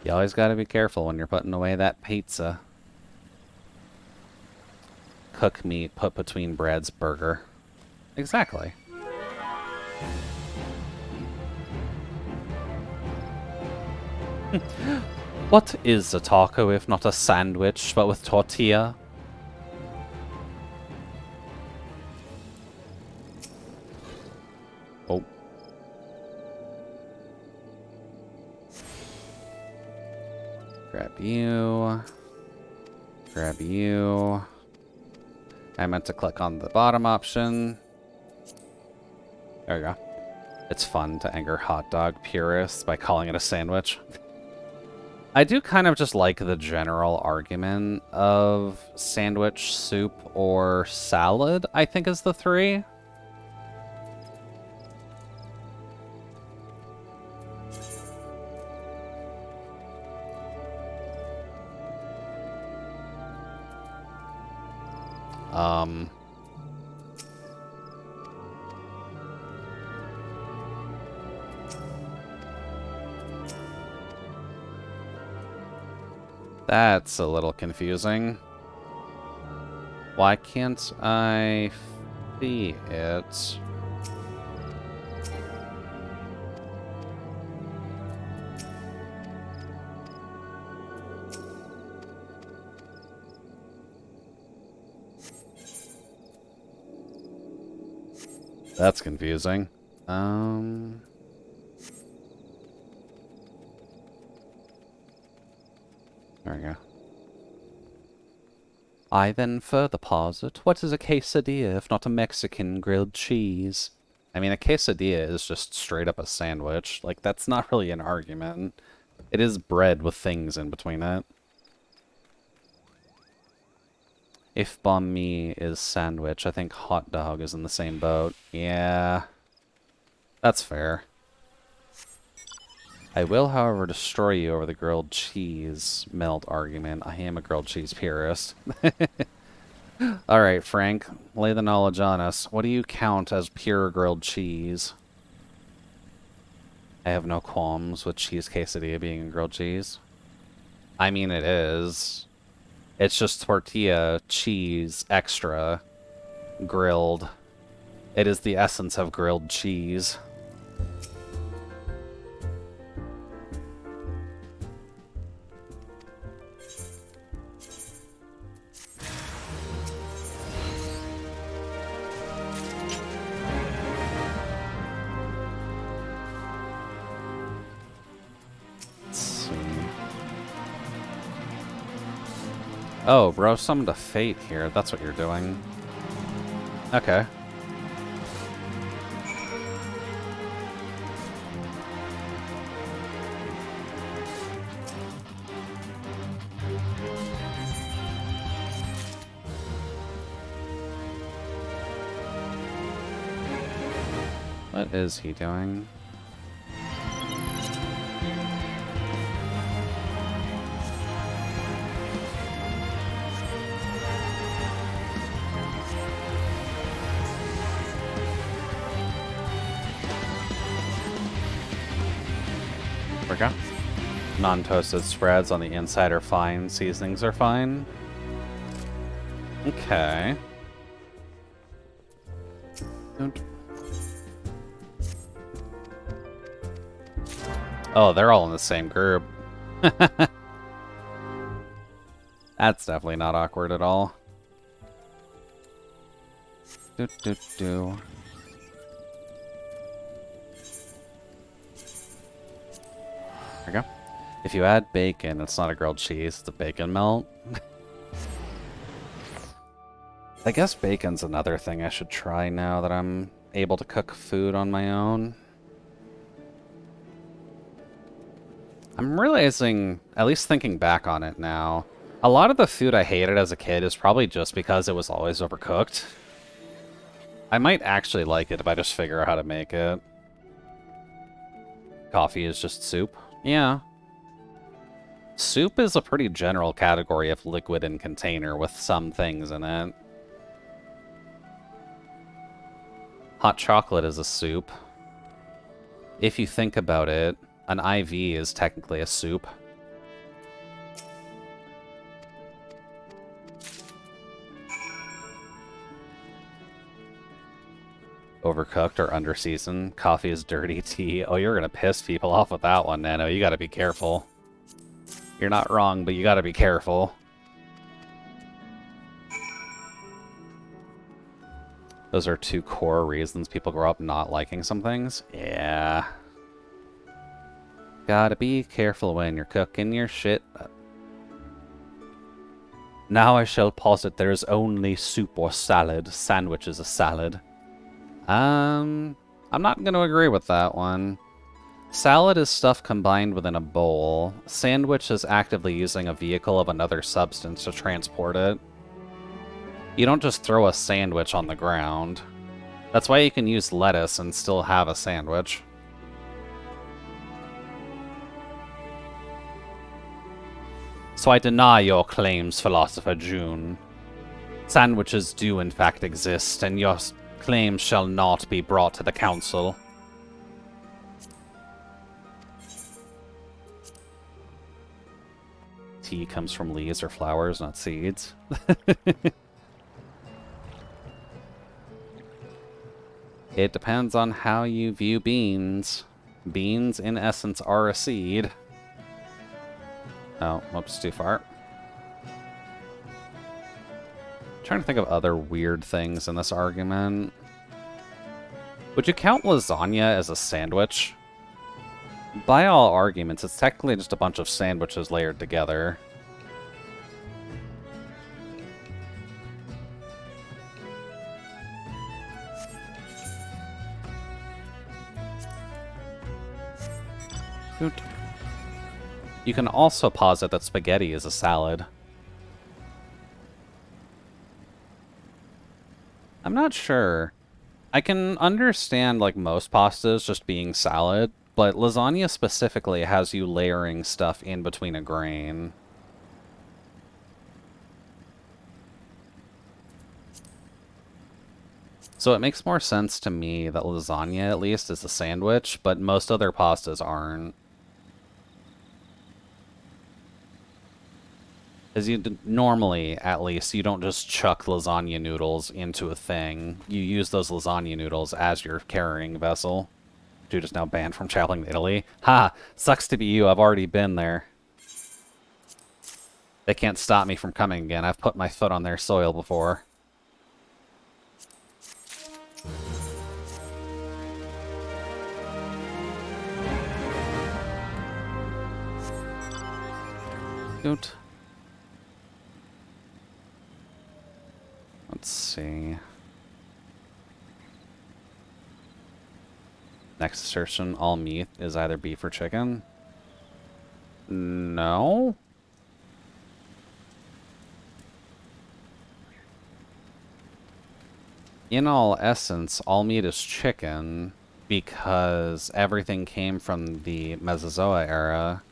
You always got to be careful when you're putting away that pizza. Cook meat put between breads burger. Exactly. What is a taco if not a sandwich, but with tortilla? Oh. Grab you. Grab you. I meant to click on the bottom option. There we go. It's fun to anger hot dog purists by calling it a sandwich. I do kind of just like the general argument of sandwich, soup, or salad, I think is the three. That's a little confusing. Why can't I see it? That's confusing. There we go. I then further posit, what is a quesadilla if not a Mexican grilled cheese? I mean, a quesadilla is just straight up a sandwich. Like, that's not really an argument. It is bread with things in between it. If banh mi is sandwich, I think hot dog is in the same boat. Yeah, that's fair. I will, however, destroy you over the grilled cheese melt argument. I am a grilled cheese purist. Alright, Frank, lay the knowledge on us. What do you count as pure grilled cheese? I have no qualms with cheese quesadilla being a grilled cheese. I mean, it is. It's just tortilla, cheese, extra, grilled. It is the essence of grilled cheese. Oh, bro, summoned a fate here. That's what you're doing. Okay. What is he doing? There we go. Non-toasted spreads on the inside are fine. Seasonings are fine. Okay. Oh, they're all in the same group. That's definitely not awkward at all. Do. There we go. If you add bacon, it's not a grilled cheese, it's a bacon melt. I guess bacon's another thing I should try now that I'm able to cook food on my own. I'm realizing, at least thinking back on it now, a lot of the food I hated as a kid is probably just because it was always overcooked. I might actually like it if I just figure out how to make it. Coffee is just soup. Yeah. Soup is a pretty general category of liquid and container with some things in it. Hot chocolate is a soup. If you think about it, an IV is technically a soup. Overcooked or underseasoned. Coffee is dirty tea. Oh, you're gonna piss people off with that one, Nano. You gotta be careful. You're not wrong, but you gotta be careful. Those are two core reasons people grow up not liking some things. Yeah. Gotta be careful when you're cooking your shit. Now I shall posit there is only soup or salad. Sandwich is a salad. I'm I'm not going to agree with that one. Salad is stuff combined within a bowl. Sandwich is actively using a vehicle of another substance to transport it. You don't just throw a sandwich on the ground. That's why you can use lettuce and still have a sandwich. So I deny your claims, Philosopher June. Sandwiches do in fact exist, and your claims shall not be brought to the council. Tea comes from leaves or flowers, not seeds. It depends on how you view beans. Beans, in essence, are a seed. Oh, whoops, too far. Trying to think of other weird things in this argument. Would you count lasagna as a sandwich? By all arguments, it's technically just a bunch of sandwiches layered together. Good. You can also posit that spaghetti is a salad. I'm not sure. I can understand, like, most pastas just being salad, but lasagna specifically has you layering stuff in between a grain. So it makes more sense to me that lasagna, at least, is a sandwich, but most other pastas aren't. Because normally, at least, you don't just chuck lasagna noodles into a thing. You use those lasagna noodles as your carrying vessel. Dude is now banned from traveling to Italy. Ha! Sucks to be you, I've already been there. They can't stop me from coming again. I've put my foot on their soil before. Good. Let's see. Next assertion, all meat is either beef or chicken. No? In all essence, all meat is chicken because everything came from the Mesozoic era.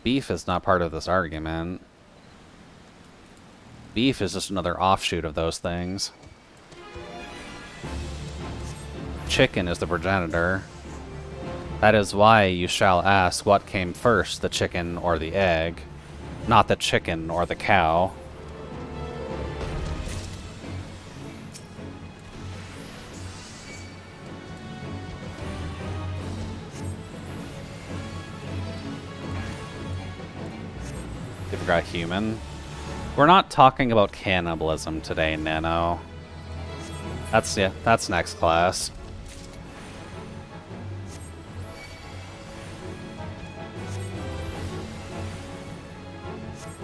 Beef is not part of this argument. Beef is just another offshoot of those things. Chicken is the progenitor. That is why you shall ask what came first, the chicken or the egg, not the chicken or the cow. You forgot human. We're not talking about cannibalism today, Nano. That's next class.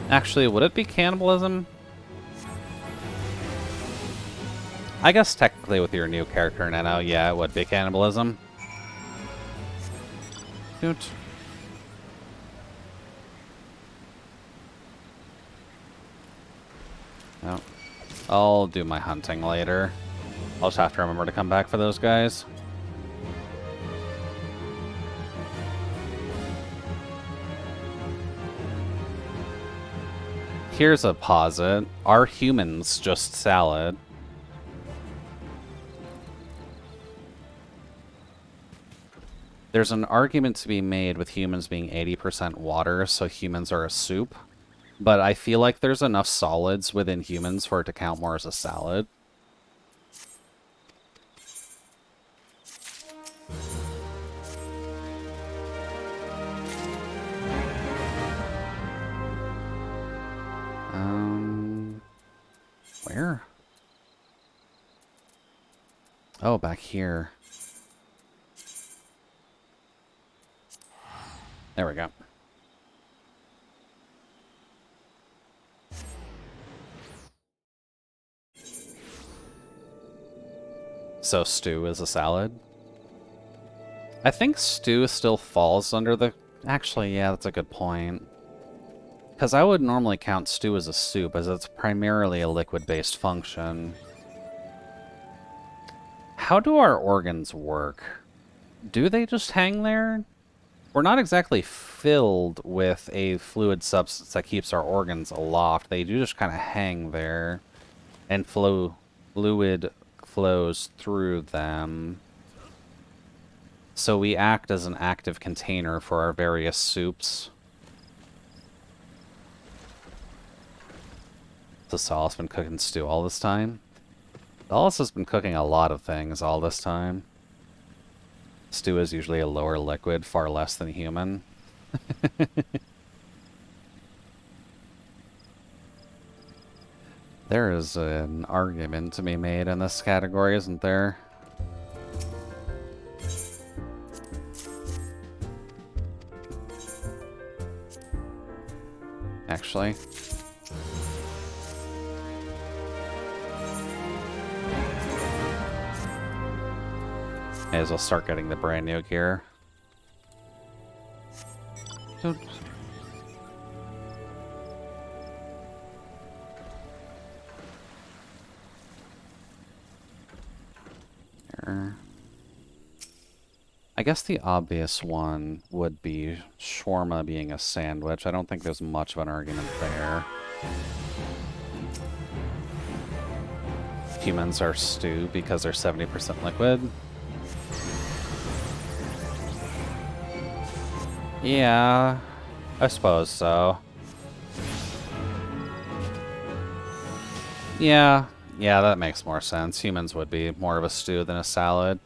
Actually, would it be cannibalism? I guess technically with your new character, Nano, yeah, it would be cannibalism. Shoot. No. I'll do my hunting later. I'll just have to remember to come back for those guys. Here's a posit. Are humans just salad? There's an argument to be made with humans being 80% water, so humans are a soup. But I feel like there's enough solids within humans for it to count more as a salad. Where? Oh, back here. There we go. So stew is a salad? I think stew still falls under the... Actually, yeah, that's a good point. Because I would normally count stew as a soup, as it's primarily a liquid-based function. How do our organs work? Do they just hang there? We're not exactly filled with a fluid substance that keeps our organs aloft. They do just kind of hang there, and fluid flows through them. So we act as an active container for our various soups. So Solace been cooking stew all this time? Solace has been cooking a lot of things all this time. Stew is usually a lower liquid, far less than human. There is an argument to be made in this category, isn't there? Actually. May as well start getting the brand new gear. I guess the obvious one would be shawarma being a sandwich. I don't think there's much of an argument there. Humans are stew because they're 70% liquid. Yeah, I suppose so. Yeah, that makes more sense. Humans would be more of a stew than a salad.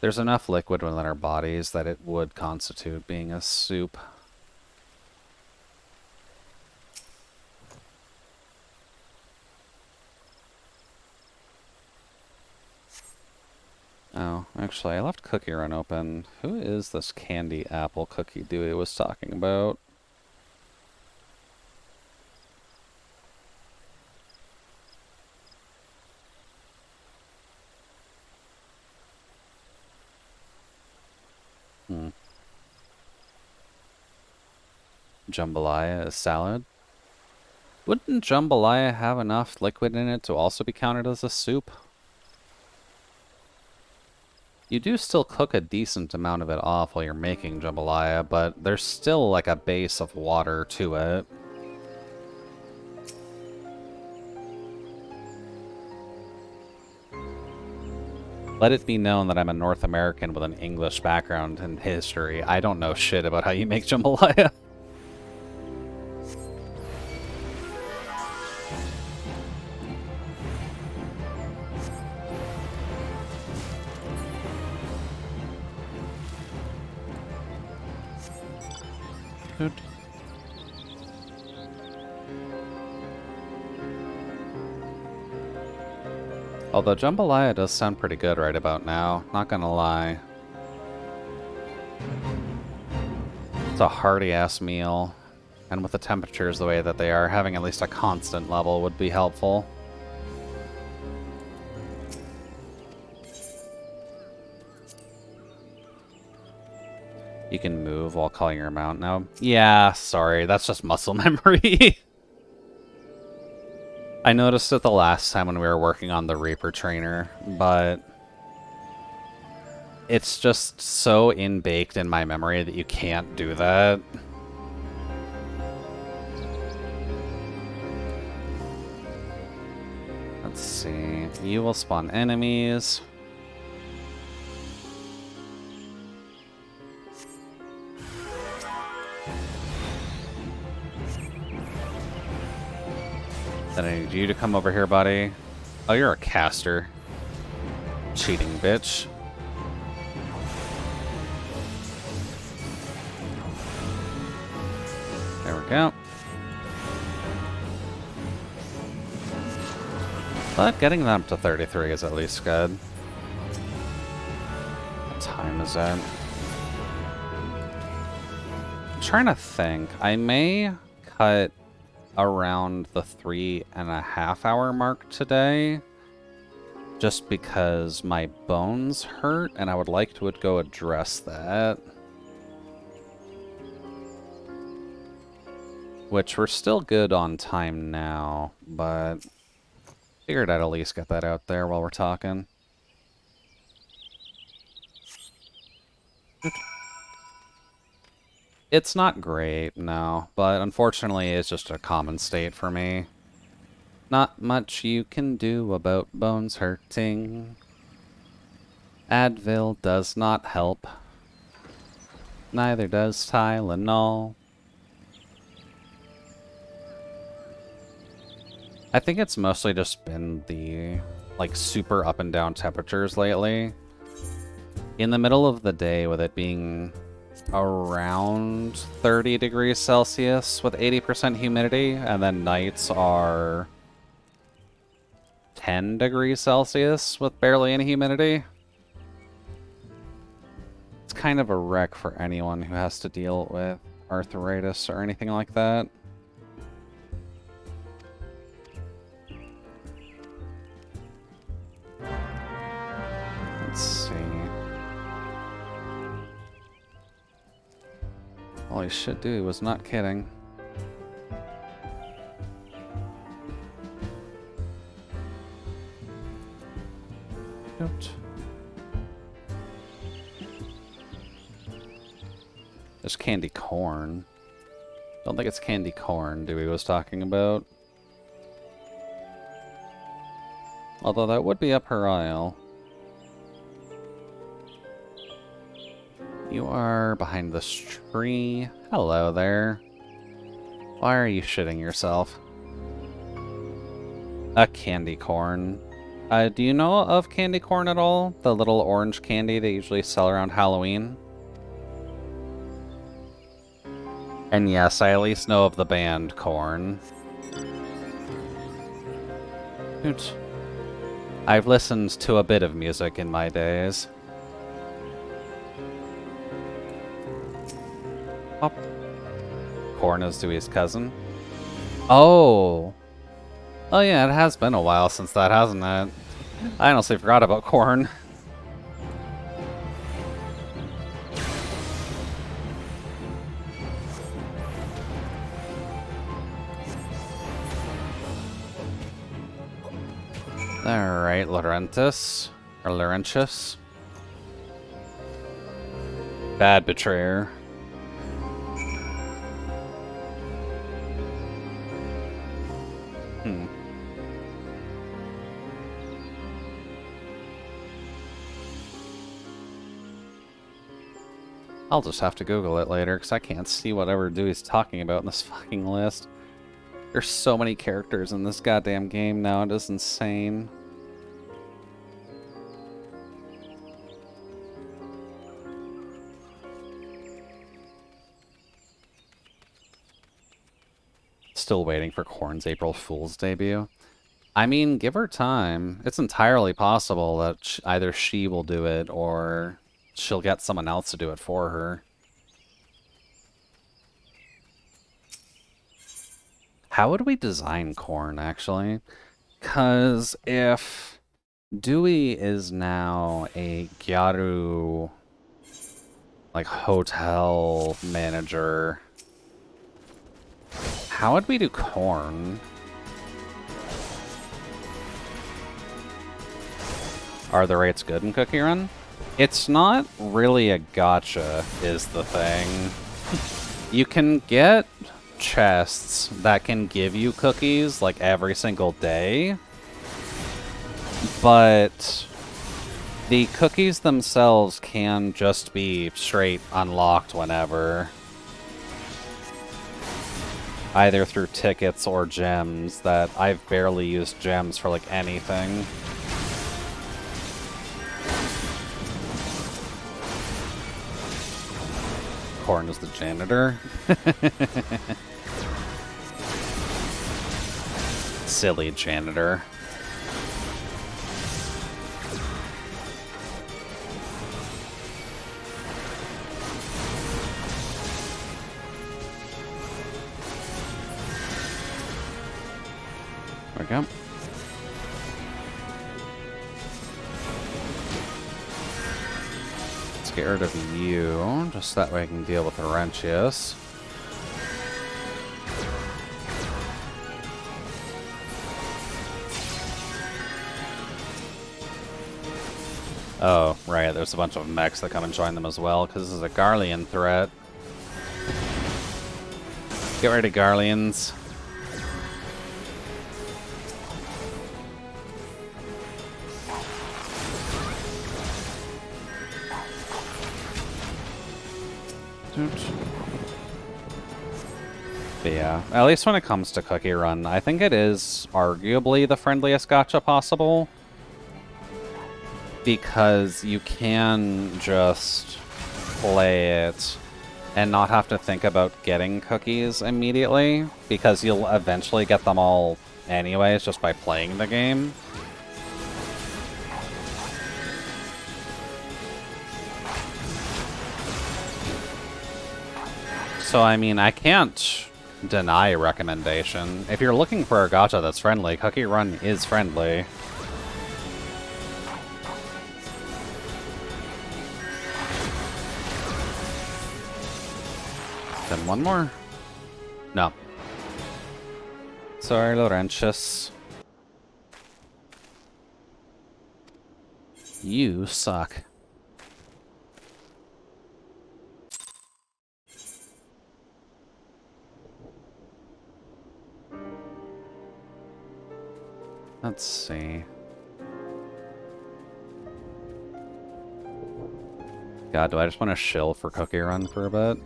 There's enough liquid within our bodies that it would constitute being a soup. Oh, actually, I left Cookie Run open. Who is this candy apple cookie Dewey was talking about? Jambalaya is salad? Wouldn't jambalaya have enough liquid in it to also be counted as a soup? You do still cook a decent amount of it off while you're making jambalaya, but there's still like a base of water to it. Let it be known that I'm a North American with an English background in history. I don't know shit about how you make jambalaya. Although jambalaya does sound pretty good right about now, not gonna lie. It's a hearty-ass meal, and with the temperatures the way that they are, having at least a constant level would be helpful. You can move while calling your mount now. Yeah, sorry, that's just muscle memory. I noticed it the last time when we were working on the Reaper trainer, but it's just so in-baked in my memory that you can't do that. Let's see. You will spawn enemies. Then I need you to come over here, buddy. Oh, you're a caster. Cheating bitch. There we go. But getting them up to 33 is at least good. What time is that? I'm trying to think. I may cut around the 3.5 hour mark today. Just because my bones hurt, and I would like to go address that. Which we're still good on time now, but figured I'd at least get that out there while we're talking. It's not great, no, but unfortunately it's just a common state for me. Not much you can do about bones hurting. Advil does not help. Neither does Tylenol. I think it's mostly just been the, like, super up and down temperatures lately. In the middle of the day, with it being around 30 degrees Celsius with 80% humidity, and then nights are 10 degrees Celsius with barely any humidity. It's kind of a wreck for anyone who has to deal with arthritis or anything like that. Let's see. Holy shit, dude, he was not kidding. Don't. There's candy corn. Don't think it's candy corn Dewey was talking about. Although that would be up her aisle. You are behind this tree. Hello there. Why are you shitting yourself? A candy corn. Do you know of candy corn at all? The little orange candy they usually sell around Halloween? And yes, I at least know of the band Korn. Hoot. I've listened to a bit of music in my days. Oh. Korn is Dewey's cousin. Oh! Oh yeah, it has been a while since that, hasn't it? I honestly forgot about Korn. Alright, Laurentis. Or Laurentius. Bad betrayer. I'll just have to Google it later, because I can't see whatever Dewey's talking about in this fucking list. There's so many characters in this goddamn game now, it is insane. Still waiting for Korn's April Fool's debut. I mean, give her time. It's entirely possible that either she will do it or she'll get someone else to do it for her. How would we design Korn, actually? Because if Dewey is now a Gyaru, like, hotel manager, how would we do Korn? Are the rates good in Cookie Run? It's not really a gacha, is the thing. You can get chests that can give you cookies, like, every single day. But the cookies themselves can just be straight unlocked whenever. Either through tickets or gems, that I've barely used gems for, like, anything. Korn is the janitor. Silly janitor. There we go. get rid of you, just that way I can deal with the Laurentius. Oh, right, there's a bunch of mechs that come and join them as well, because this is a Garlean threat. Get rid of Garleans. But yeah, at least when it comes to Cookie Run, I think it is arguably the friendliest gacha possible. Because you can just play it and not have to think about getting cookies immediately, because you'll eventually get them all anyways just by playing the game. So, I mean, I can't deny a recommendation. If you're looking for a gacha that's friendly, Cookie Run is friendly. Then one more? No. Sorry, Laurentius. You suck. Let's see. God, do I just want to shill for Cookie Run for a bit?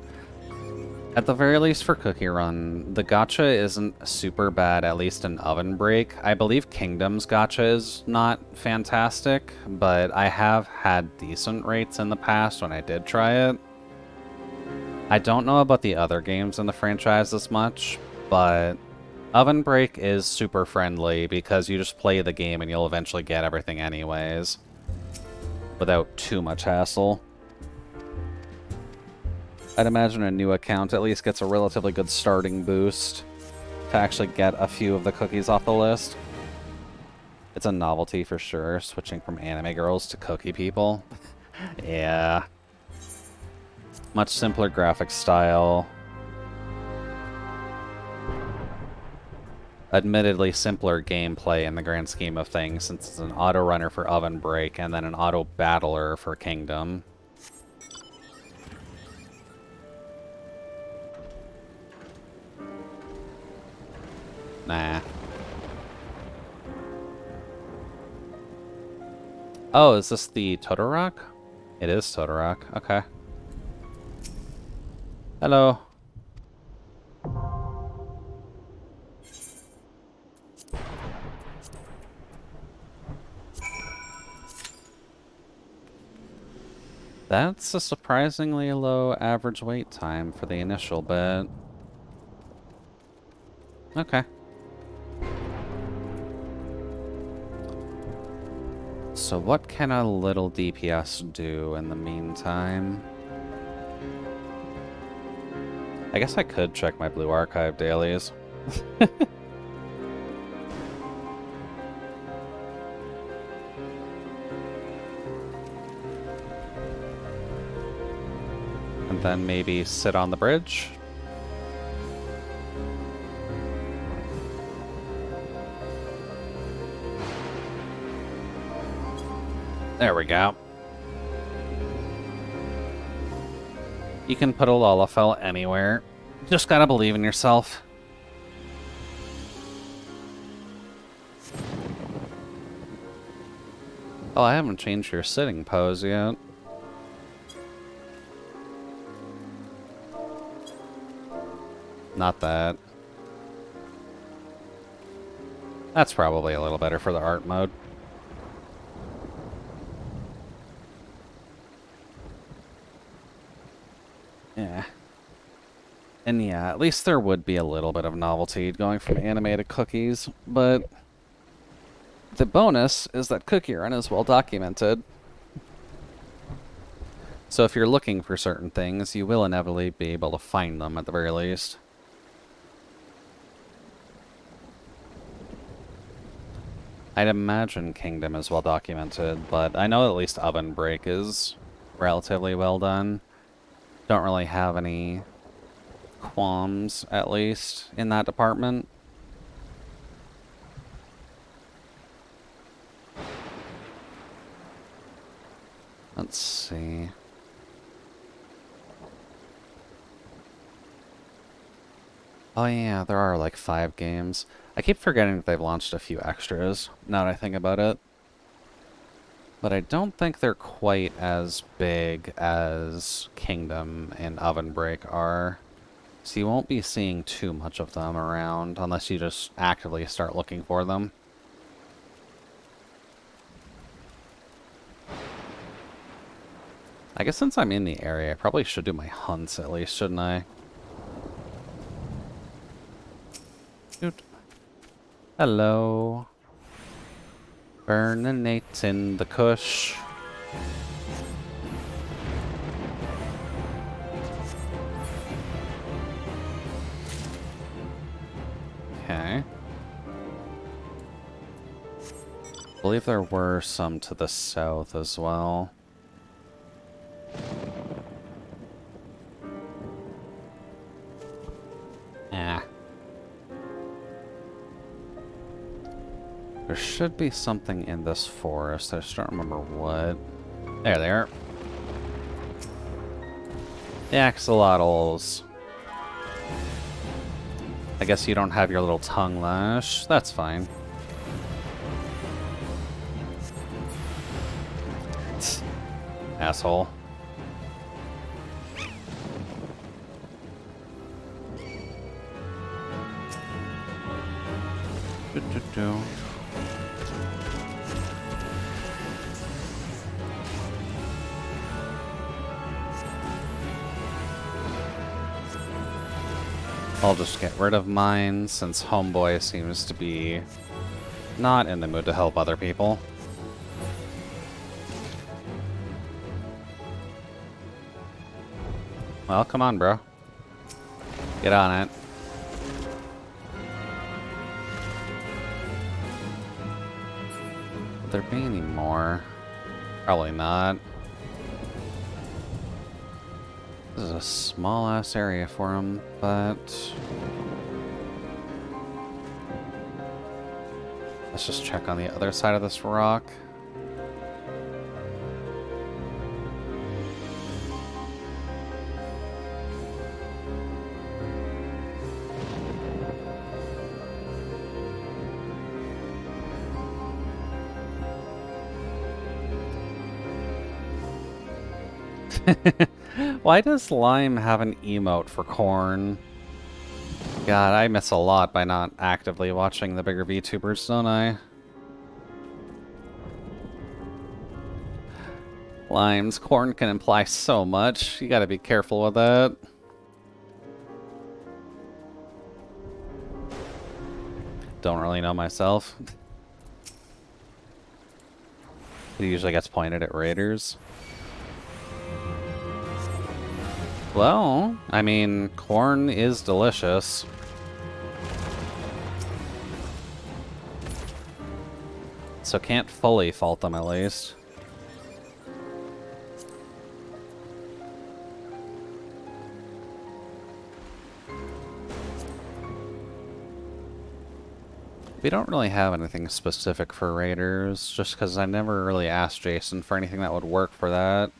At the very least for Cookie Run, the gacha isn't super bad, at least in Oven Break. I believe Kingdom's gacha is not fantastic, but I have had decent rates in the past when I did try it. I don't know about the other games in the franchise as much, but Oven Break is super friendly because you just play the game and you'll eventually get everything anyways, without too much hassle. I'd imagine a new account at least gets a relatively good starting boost to actually get a few of the cookies off the list. It's a novelty for sure, switching from anime girls to cookie people. Yeah. Much simpler graphic style. Admittedly simpler gameplay in the grand scheme of things, since it's an auto runner for Oven Break and then an auto battler for Kingdom. Nah. Oh, is this the Todorok? It is Todorok. Okay. Hello. That's a surprisingly low average wait time for the initial bit. Okay. So what can a little DPS do in the meantime? I guess I could check my Blue Archive dailies. And then maybe sit on the bridge. There we go. You can put a Lalafell anywhere. Just gotta believe in yourself. Oh, I haven't changed your sitting pose yet. Not that. That's probably a little better for the art mode. Yeah. And yeah, at least there would be a little bit of novelty going from anime to cookies, but the bonus is that Cookie Run is well documented. So if you're looking for certain things, you will inevitably be able to find them at the very least. I'd imagine Kingdom is well documented, but I know at least Oven Break is relatively well done. Don't really have any qualms, at least, in that department. Let's see. Oh yeah, there are like 5 games. I keep forgetting that they've launched a few extras, now that I think about it. But I don't think they're quite as big as Kingdom and Oven Break are. So you won't be seeing too much of them around unless you just actively start looking for them. I guess since I'm in the area, I probably should do my hunts at least, shouldn't I? Shoot. Hello. Burning Nate's in the Kush. Okay. I believe there were some to the south as well. Yeah. There should be something in this forest. I just don't remember what. There they are. The axolotls. I guess you don't have your little tongue lash. That's fine. Asshole. Do. I'll just get rid of mine since Homeboy seems to be not in the mood to help other people. Well, come on, bro. Get on it. Would there be any more? Probably not. This is a small-ass area for him, but... let's just check on the other side of this rock. Why does Lime have an emote for corn? God, I miss a lot by not actively watching the bigger VTubers, don't I? Limes, corn can imply so much. You gotta be careful with that. Don't really know myself. It usually gets pointed at raiders. Well, I mean, corn is delicious. So can't fully fault them, at least. We don't really have anything specific for raiders, just because I never really asked Jason for anything that would work for that.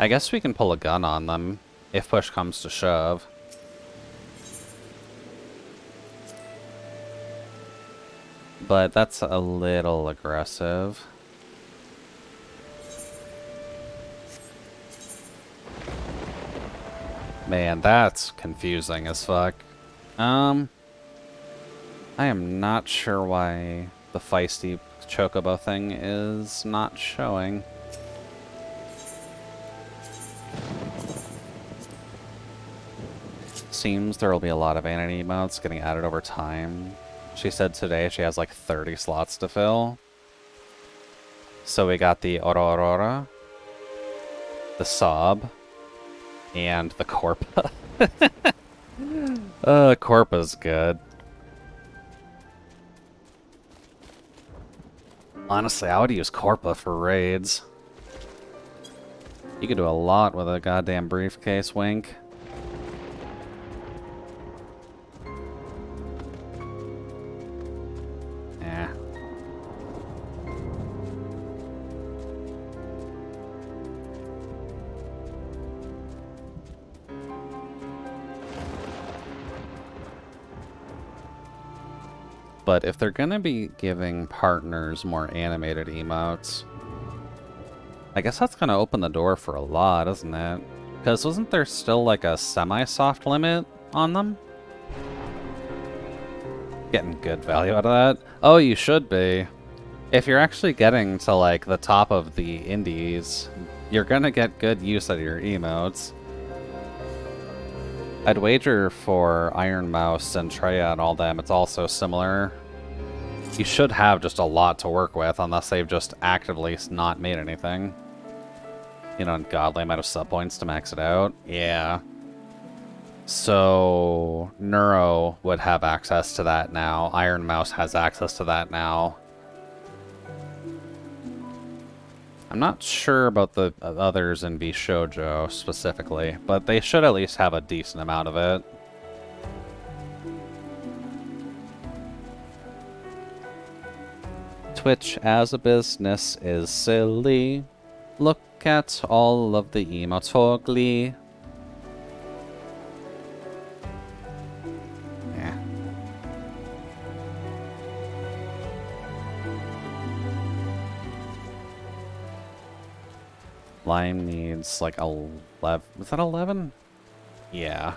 I guess we can pull a gun on them, if push comes to shove. But that's a little aggressive. Man, that's confusing as fuck. I am not sure why the feisty chocobo thing is not showing. Seems there will be a lot of vanity emotes getting added over time. She said today she has like 30 slots to fill. So we got the Aurora, the Sob, and the Corpa. Corpa's good. Honestly, I would use Corpa for raids. You could do a lot with a goddamn briefcase, wink. Yeah. But if they're gonna be giving partners more animated emotes, I guess that's gonna open the door for a lot, isn't it? Because wasn't there still like a semi-soft limit on them? Getting good value out of that? Oh, you should be. If you're actually getting to like the top of the indies, you're gonna get good use out of your emotes. I'd wager for Iron Mouse and Treya and all them, it's also similar. You should have just a lot to work with, unless they've just actively not made anything. You know, godly amount of sub points to max it out. Yeah. So, Neuro would have access to that now. Iron Mouse has access to that now. I'm not sure about the others in Bishoujo specifically, but they should at least have a decent amount of it. Twitch as a business is silly. Look at all of the emotes for glee. Yeah. Lime needs like 11. Was that 11? Yeah.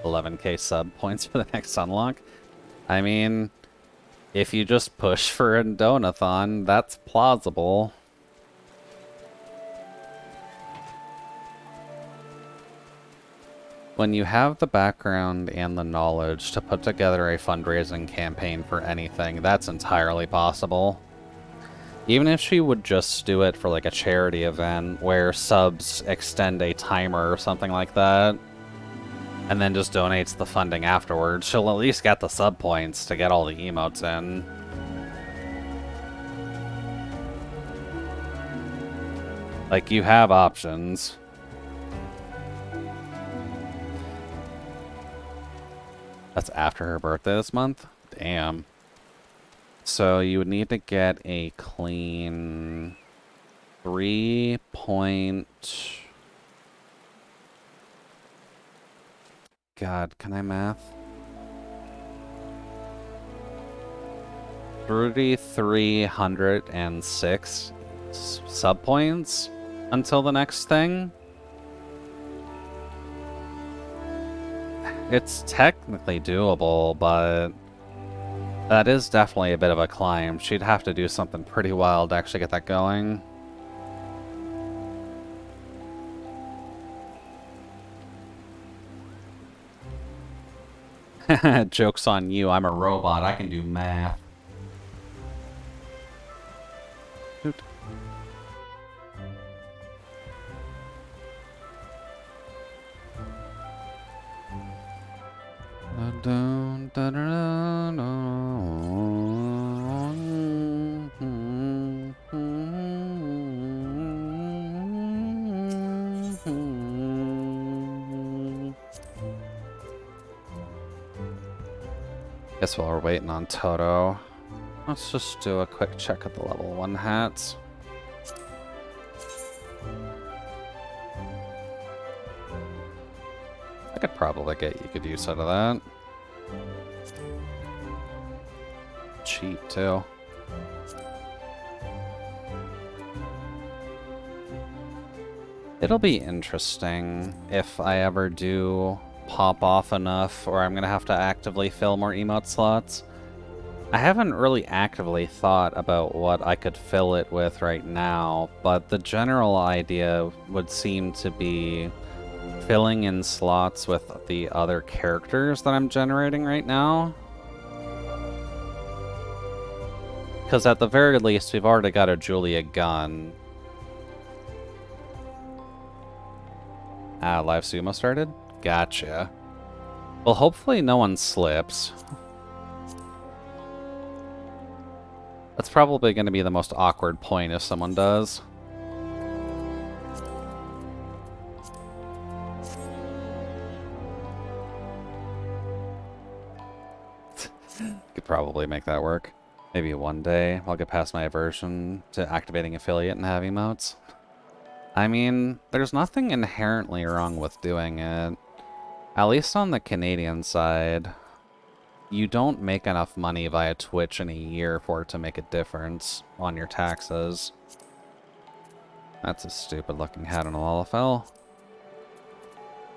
11k sub points for the next unlock. I mean, if you just push for a donathon, that's plausible. When you have the background and the knowledge to put together a fundraising campaign for anything, that's entirely possible. Even if she would just do it for like a charity event where subs extend a timer or something like that, and then just donates the funding afterwards, she'll at least get the sub points to get all the emotes in. Like, you have options. That's after her birthday this month? Damn. So you would need to get a clean 3 point... God, can I math? 3,306 sub points until the next thing? It's technically doable, but that is definitely a bit of a climb. She'd have to do something pretty wild to actually get that going. Joke's on you, I'm a robot, I can do math. Shoot. Guess while we're waiting on Toto, let's just do a quick check of the level 1 hats. I could probably get you good use out of that. Cheap, too. It'll be interesting if I ever do pop off enough, or I'm gonna have to actively fill more emote slots. I haven't really actively thought about what I could fill it with right now, but the general idea would seem to be filling in slots with the other characters that I'm generating right now. Because at the very least, we've already got a Julia gun. Ah, live sumo started? Gotcha. Well, hopefully no one slips. That's probably going to be the most awkward point if someone does. Could probably make that work. Maybe one day I'll get past my aversion to activating affiliate and have emotes. I mean, there's nothing inherently wrong with doing it. At least on the Canadian side, you don't make enough money via Twitch in a year for it to make a difference on your taxes. That's a stupid looking hat on a Lalafell.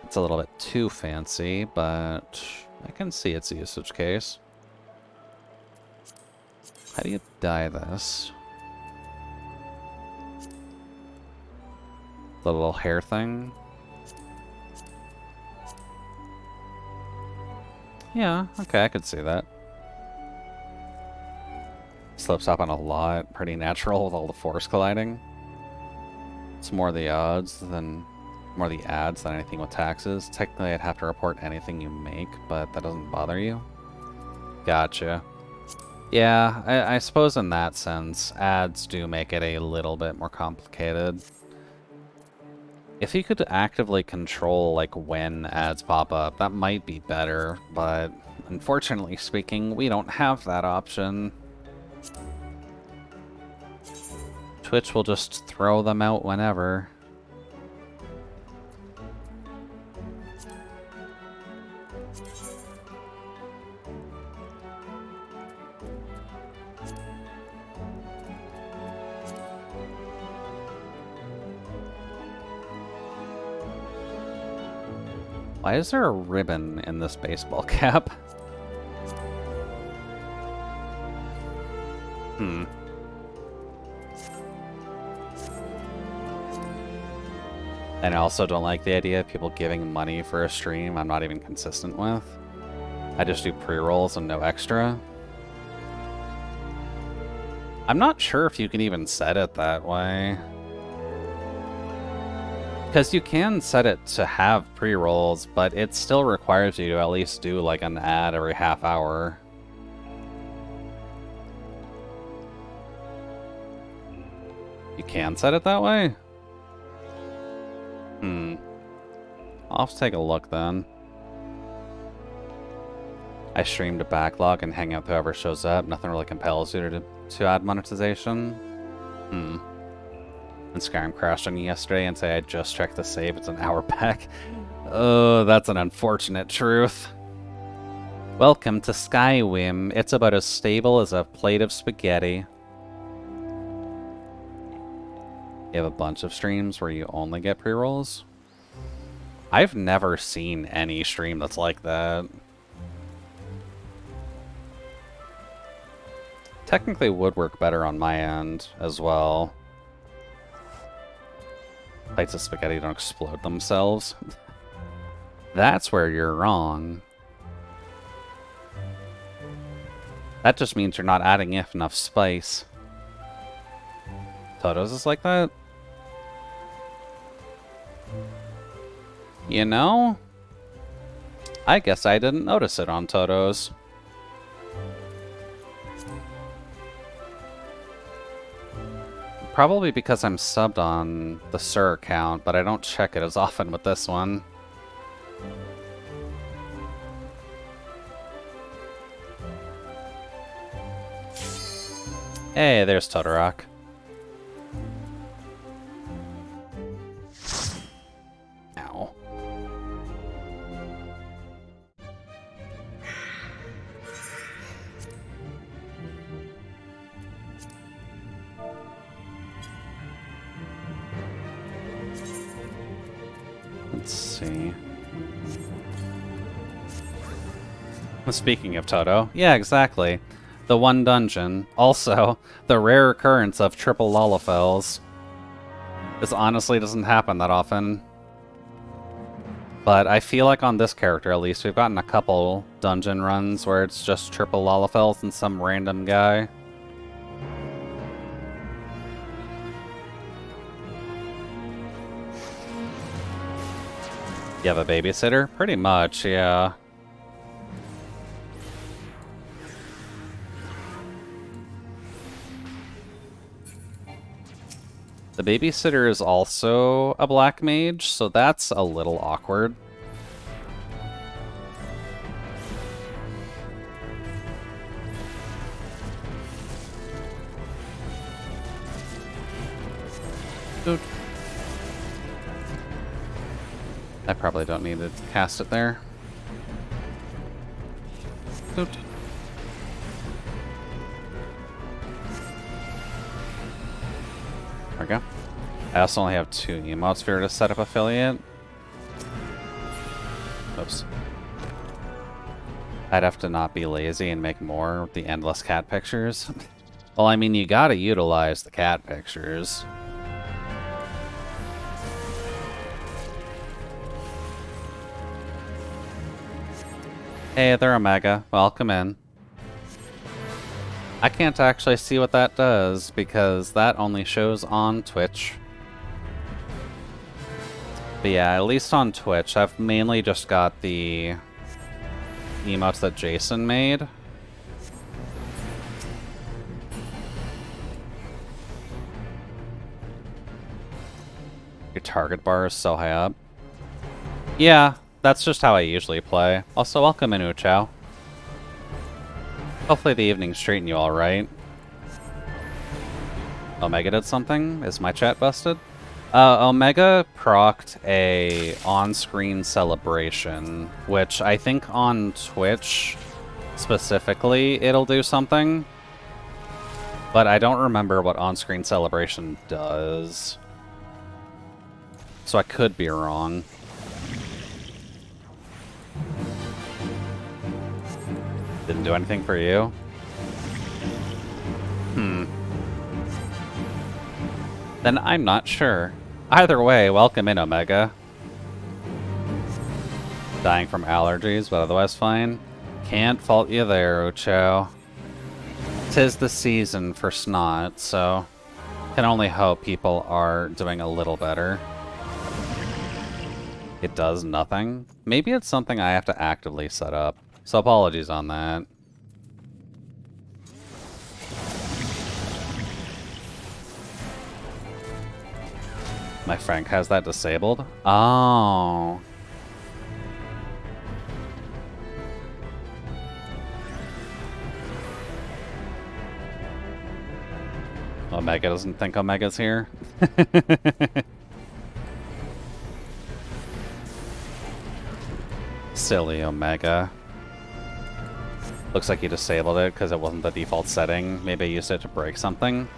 It's a little bit too fancy, but I can see its usage case. How do you dye this? The little hair thing? Yeah, okay, I could see that. Slips up on a lot, pretty natural with all the force colliding. It's more the ads than anything with taxes. Technically, I'd have to report anything you make, but that doesn't bother you. Gotcha. Yeah, I suppose in that sense, ads do make it a little bit more complicated. If you could actively control, like, when ads pop up, that might be better, but unfortunately speaking, we don't have that option. Twitch will just throw them out whenever. Why is there a ribbon in this baseball cap? And I also don't like the idea of people giving money for a stream I'm not even consistent with. I just do pre-rolls and no extra. I'm not sure if you can even set it that way. Because you can set it to have pre-rolls, but it still requires you to at least do like an ad every half hour. You can set it that way? I'll have to take a look then. I stream to backlog and hang out with whoever shows up. Nothing really compels you to add monetization. And Skyrim crashed on you yesterday and say I just checked the save, it's an hour back. Oh, that's an unfortunate truth. Welcome to Skywim. It's about as stable as a plate of spaghetti. You have a bunch of streams where you only get pre-rolls? I've never seen any stream that's like that. Technically would work better on my end as well. Plates of spaghetti don't explode themselves. That's where you're wrong. That just means you're not adding enough spice. Toto's is like that? You know? I guess I didn't notice it on Toto's. Probably because I'm subbed on the Sir account, but I don't check it as often with this one. Hey, there's Todorok. Ow. Let's see. Speaking of Toto, yeah, exactly. The one dungeon. Also, the rare occurrence of triple Lalafells. This honestly doesn't happen that often. But I feel like on this character, at least, we've gotten a couple dungeon runs where it's just triple Lalafells and some random guy. You have a babysitter? Pretty much, yeah. The babysitter is also a black mage, so that's a little awkward. Dude. I probably don't need to cast it there. Dude. There we go. I also only have 2 emotes for her to set up affiliate. Oops. I'd have to not be lazy and make more with the endless cat pictures. Well, I mean, you gotta utilize the cat pictures. Hey there, Omega. Welcome in. I can't actually see what that does because that only shows on Twitch. But yeah, at least on Twitch, I've mainly just got the emotes that Jason made. Your target bar is so high up. Yeah, that's just how I usually play. Also, welcome in, Uchao. Hopefully the evening's treating you alright. Omega did something? Is my chat busted? Omega procced a on-screen celebration, which I think on Twitch specifically it'll do something. But I don't remember what on-screen celebration does. So I could be wrong. Didn't do anything for you? Then I'm not sure. Either way, welcome in, Omega. Dying from allergies, but otherwise fine. Can't fault you there, Ucho. 'Tis the season for snot, so can only hope people are doing a little better. It does nothing. Maybe it's something I have to actively set up. So apologies on that. My Frank has that disabled? Oh. Omega doesn't think Omega's here? Silly Omega. Looks like you disabled it because it wasn't the default setting. Maybe I used it to break something.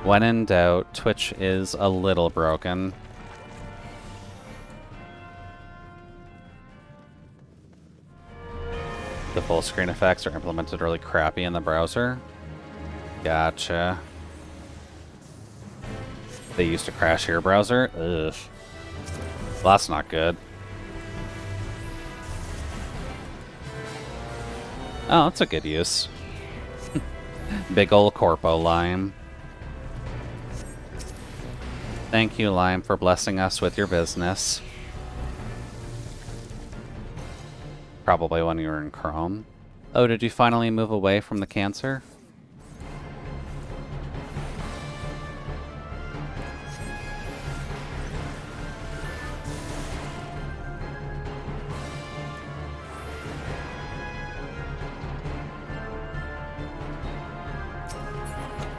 When in doubt, Twitch is a little broken. The full screen effects are implemented really crappy in the browser. Gotcha. They used to crash your browser? Ugh. Well, that's not good. Oh, that's a good use. Big ol' corpo lime. Thank you, Lime, for blessing us with your business. Probably when you were in Chrome. Oh, did you finally move away from the cancer?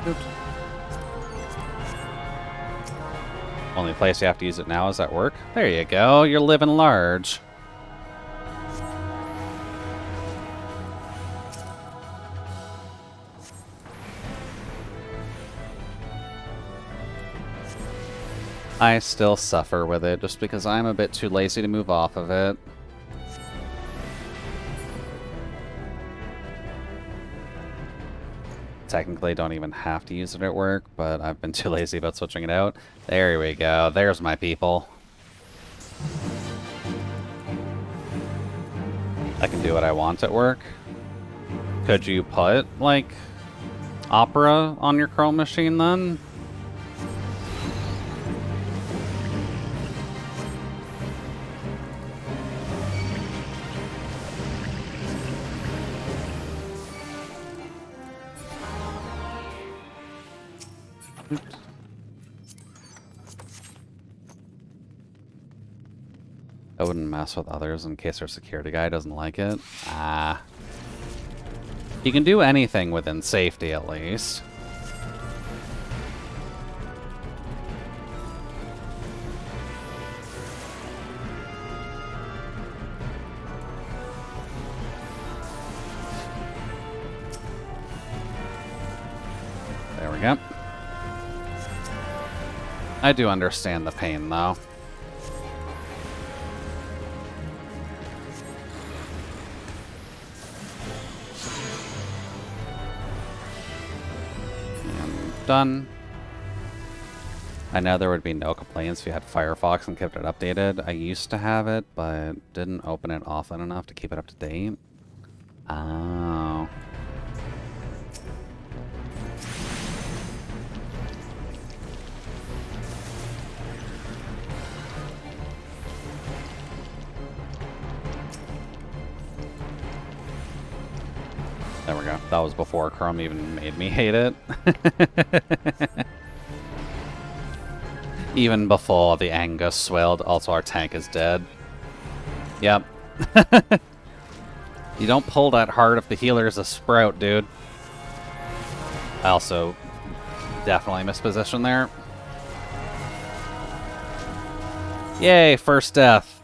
Oops. Only place you have to use it now is at work. There you go, you're living large. I still suffer with it just because I'm a bit too lazy to move off of it. Technically don't even have to use it at work, but I've been too lazy about switching it out. There we go. There's my people. I can do what I want at work. Could you put, like, Opera on your Chrome machine then? I wouldn't mess with others in case our security guy doesn't like it. Ah. You can do anything within safety, at least. There we go. I do understand the pain, though. Done. I know there would be no complaints if you had Firefox and kept it updated. I used to have it, but didn't open it often enough to keep it up to date. Oh. There we go. That was before Chrome even made me hate it. Even before the anger swelled. Also, our tank is dead. Yep. You don't pull that hard if the healer is a sprout, dude. I also definitely mispositioned there. Yay, first death.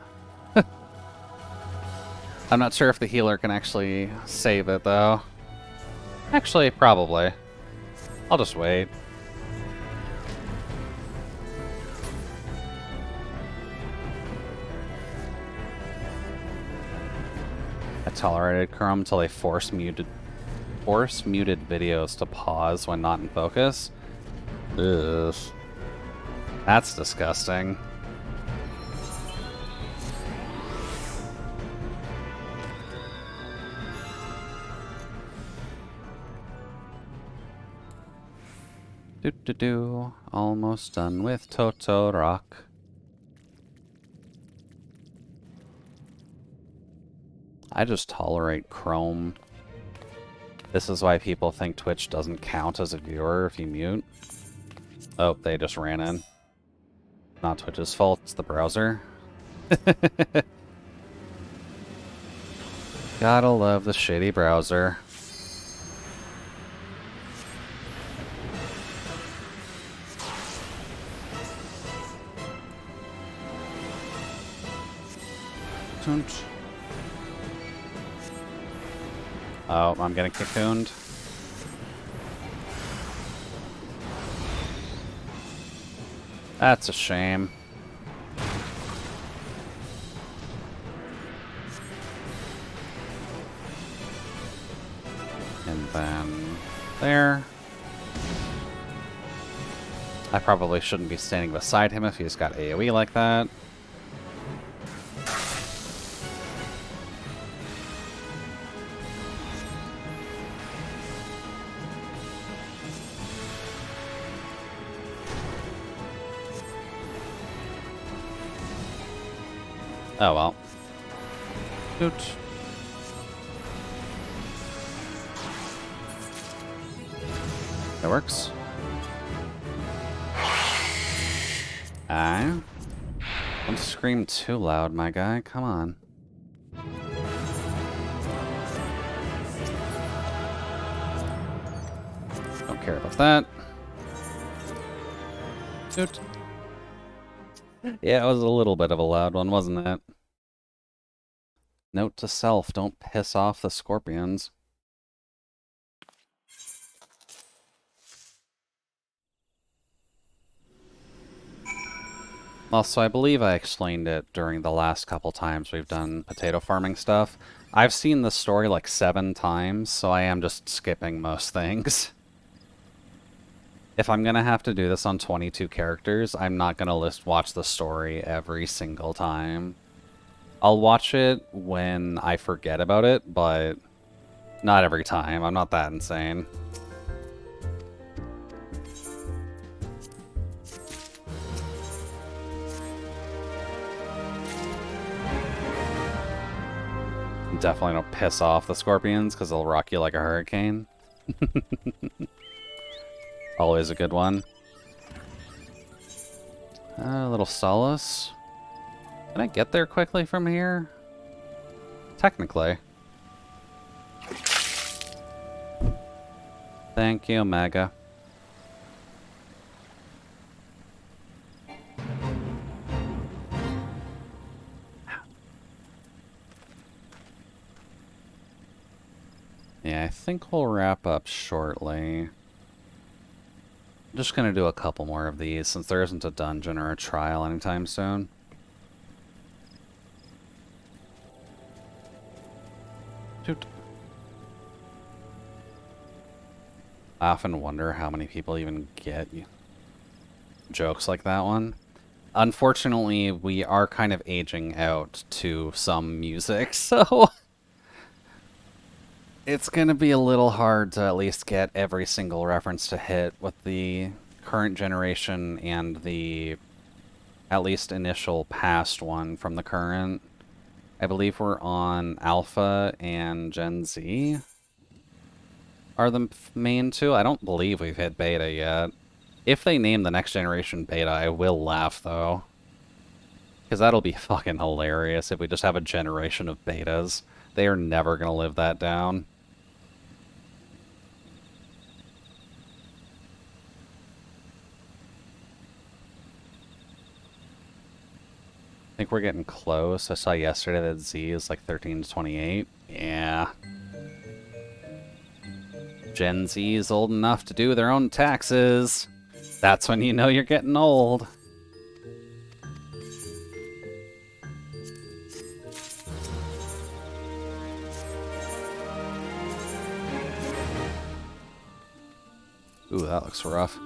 I'm not sure if the healer can actually save it, though. Actually, probably. I'll just wait. I tolerated Chrome until they force muted videos to pause when not in focus. Ugh. That's disgusting. Do-do-do. Almost done with Toto Rock. I just tolerate Chrome. This is why people think Twitch doesn't count as a viewer if you mute. Oh, they just ran in. Not Twitch's fault, it's the browser. Gotta love the shitty browser. Oh, I'm getting cocooned. That's a shame. And then there. I probably shouldn't be standing beside him if he's got AoE like that. Oh well. Shoot. That works. Don't scream too loud, my guy. Come on. Don't care about that. Shoot. Yeah, it was a little bit of a loud one, wasn't it? Note to self, don't piss off the scorpions. Also, I believe I explained it during the last couple times we've done potato farming stuff. I've seen the story like 7 times, so I am just skipping most things. If I'm gonna have to do this on 22 characters, I'm not gonna watch the story every single time. I'll watch it when I forget about it, but not every time. I'm not that insane. Definitely don't piss off the scorpions, because they'll rock you like a hurricane. Always a good one. little solace. Can I get there quickly from here? Technically. Thank you, Mega. Yeah, I think we'll wrap up shortly. I'm just gonna do a couple more of these since there isn't a dungeon or a trial anytime soon. Toot. I often wonder how many people even get jokes like that one. Unfortunately, we are kind of aging out to some music, so it's gonna be a little hard to at least get every single reference to hit with the current generation and the at least initial past one from the current. I believe we're on Alpha and Gen Z are the main two. I don't believe we've hit Beta yet. If they name the next generation Beta, I will laugh, though. Because that'll be fucking hilarious if we just have a generation of Betas. They are never going to live that down. I think we're getting close. I saw yesterday that Z is like 13 to 28. Yeah. Gen Z is old enough to do their own taxes. That's when you know you're getting old. Ooh, that looks rough.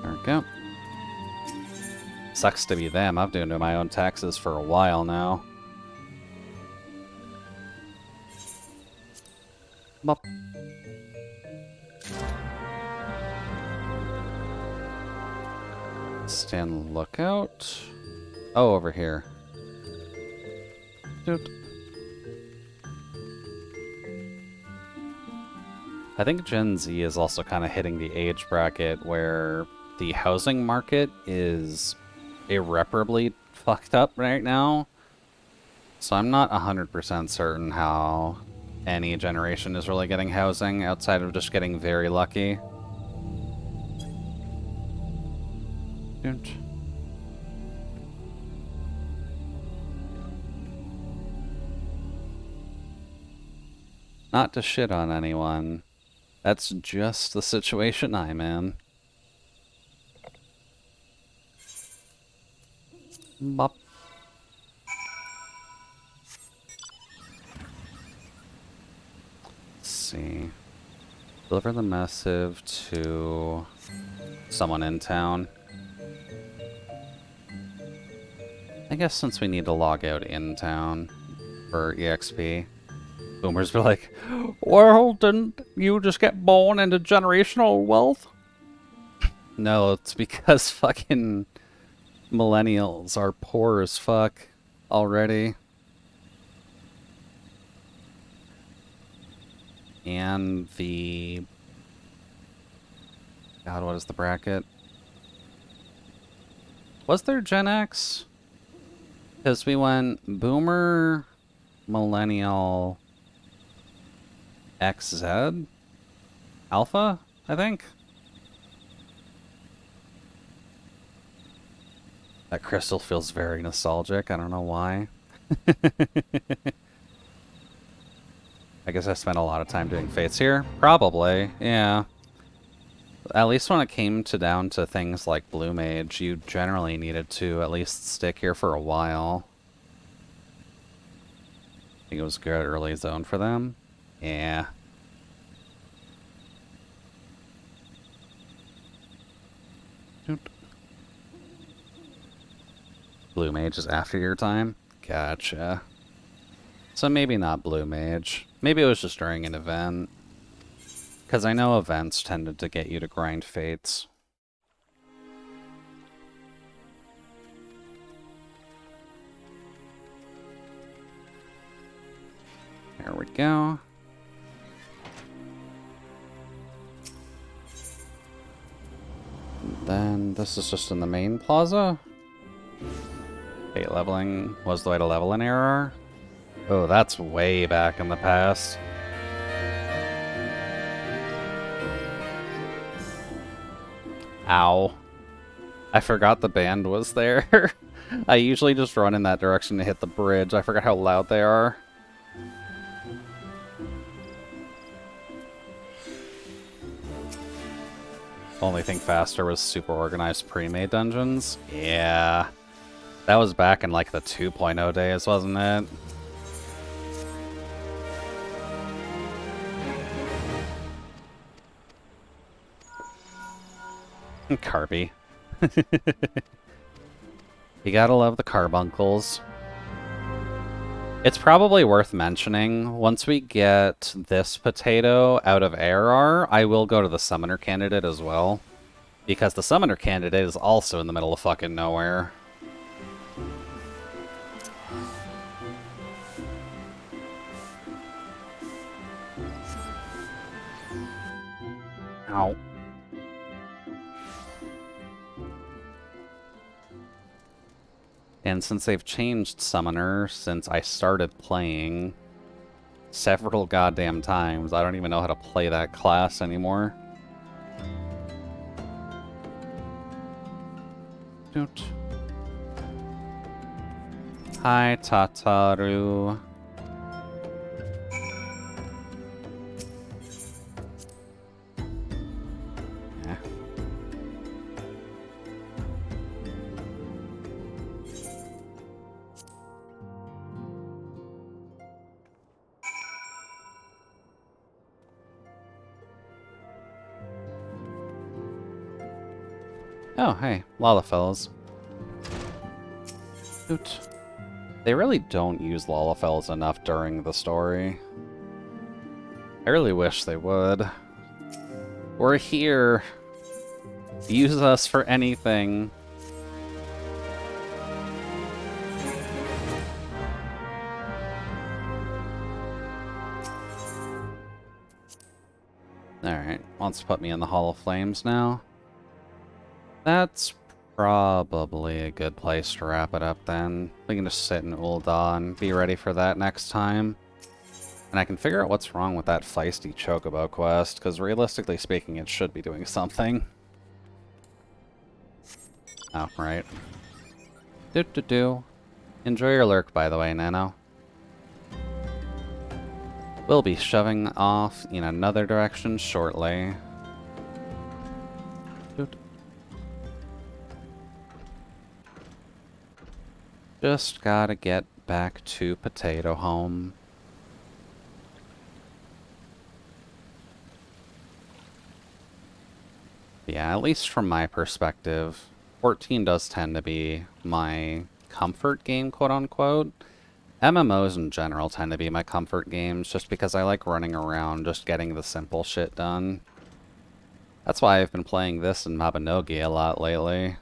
There we go. Sucks to be them. I've been doing my own taxes for a while now. Bop. Stand lookout. Oh, over here. Doot. I think Gen Z is also kind of hitting the age bracket where the housing market is irreparably fucked up right now. So I'm not 100% certain how any generation is really getting housing outside of just getting very lucky. Doot. Not to shit on anyone. That's just the situation I'm in. Bop. Let's see. Deliver the missive to someone in town. I guess since we need to log out in town for EXP. Boomers were like, well, didn't you just get born into generational wealth? No, it's because fucking millennials are poor as fuck already. And the... God, what is the bracket? Was there Gen X? Because we went Boomer, Millennial, XZ? Alpha, I think? That crystal feels very nostalgic. I don't know why. I guess I spent a lot of time doing fates here. Probably, yeah. At least when it came down to things like Blue Mage, you generally needed to at least stick here for a while. I think it was good early zone for them. Yeah. Blue Mage is after your time? Gotcha. So maybe not Blue Mage. Maybe it was just during an event. Because I know events tended to get you to grind fates. There we go. Then this is just in the main plaza. Fate leveling was the way to level an error. Oh, that's way back in the past. Ow. I forgot the band was there. I usually just run in that direction to hit the bridge. I forgot how loud they are. Only thing faster was super organized pre-made dungeons. Yeah. That was back in like the 2.0 days, wasn't it? Carby. You gotta love the carbuncles. It's probably worth mentioning, once we get this potato out of ARR, I will go to the summoner candidate as well. Because the summoner candidate is also in the middle of fucking nowhere. Ow. And since they've changed Summoner since I started playing several goddamn times, I don't even know how to play that class anymore. Doot. Hi, Tataru. Yeah. Oh, hey, Lalafels. Doot. They really don't use Lalafels enough during the story. I really wish they would. We're here. Use us for anything. Alright, wants to put me in the Hall of Flames now. That's probably a good place to wrap it up then. We can just sit in Ul'dah and be ready for that next time. And I can figure out what's wrong with that feisty Chocobo quest, because realistically speaking, it should be doing something. Oh, right. Do-do-do. Enjoy your lurk, by the way, Nano. We'll be shoving off in another direction shortly. Doot. Just gotta get back to Potato Home. Yeah, at least from my perspective, 14 does tend to be my comfort game, quote-unquote. MMOs in general tend to be my comfort games, just because I like running around, just getting the simple shit done. That's why I've been playing this and Mabinogi a lot lately.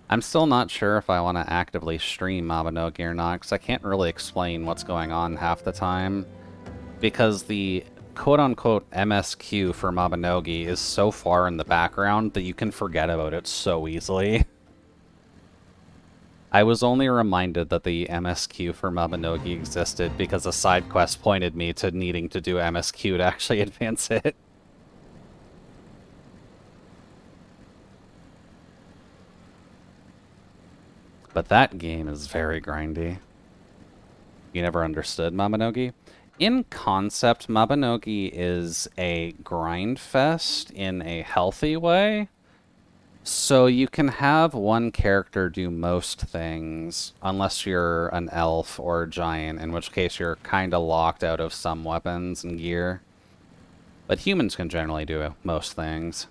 I'm still not sure if I want to actively stream Mabinogi or not, because I can't really explain what's going on half the time. Because the quote-unquote MSQ for Mabinogi is so far in the background that you can forget about it so easily. I was only reminded that the MSQ for Mabinogi existed because a side quest pointed me to needing to do MSQ to actually advance it. But that game is very grindy. You never understood Mabinogi? In concept, Mabinogi is a grind fest in a healthy way. So you can have one character do most things, unless you're an elf or a giant, in which case you're kind of locked out of some weapons and gear. But humans can generally do most things.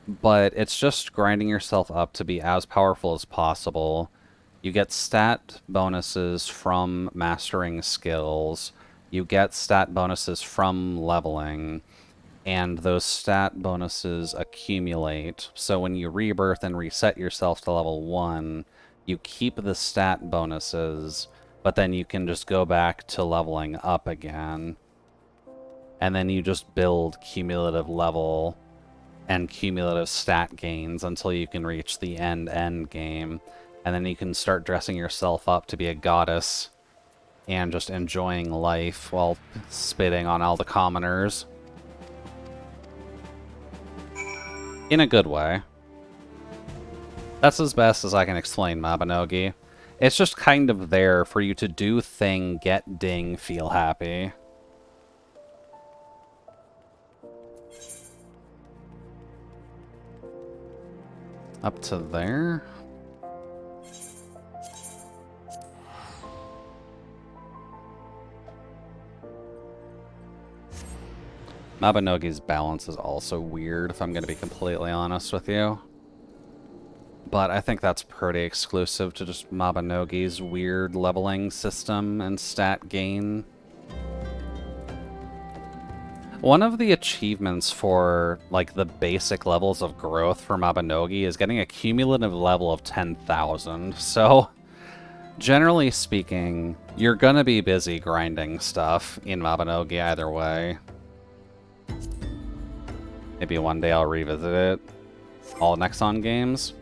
But it's just grinding yourself up to be as powerful as possible. You get stat bonuses from mastering skills. You get stat bonuses from leveling. And those stat bonuses accumulate. So when you rebirth and reset yourself to level 1, you keep the stat bonuses, but then you can just go back to leveling up again. And then you just build cumulative level. and cumulative stat gains until you can reach the end game. And then you can start dressing yourself up to be a goddess and just enjoying life while spitting on all the commoners. In a good way. That's as best as I can explain Mabinogi. It's just kind of there for you to do thing, get ding, feel happy. Up to there. Mabinogi's balance is also weird, if I'm going to be completely honest with you. But I think that's pretty exclusive to just Mabinogi's weird leveling system and stat gain. One of the achievements for, like, the basic levels of growth for Mabinogi is getting a cumulative level of 10,000. So, generally speaking, you're gonna be busy grinding stuff in Mabinogi either way. Maybe one day I'll revisit it. All Nexon games.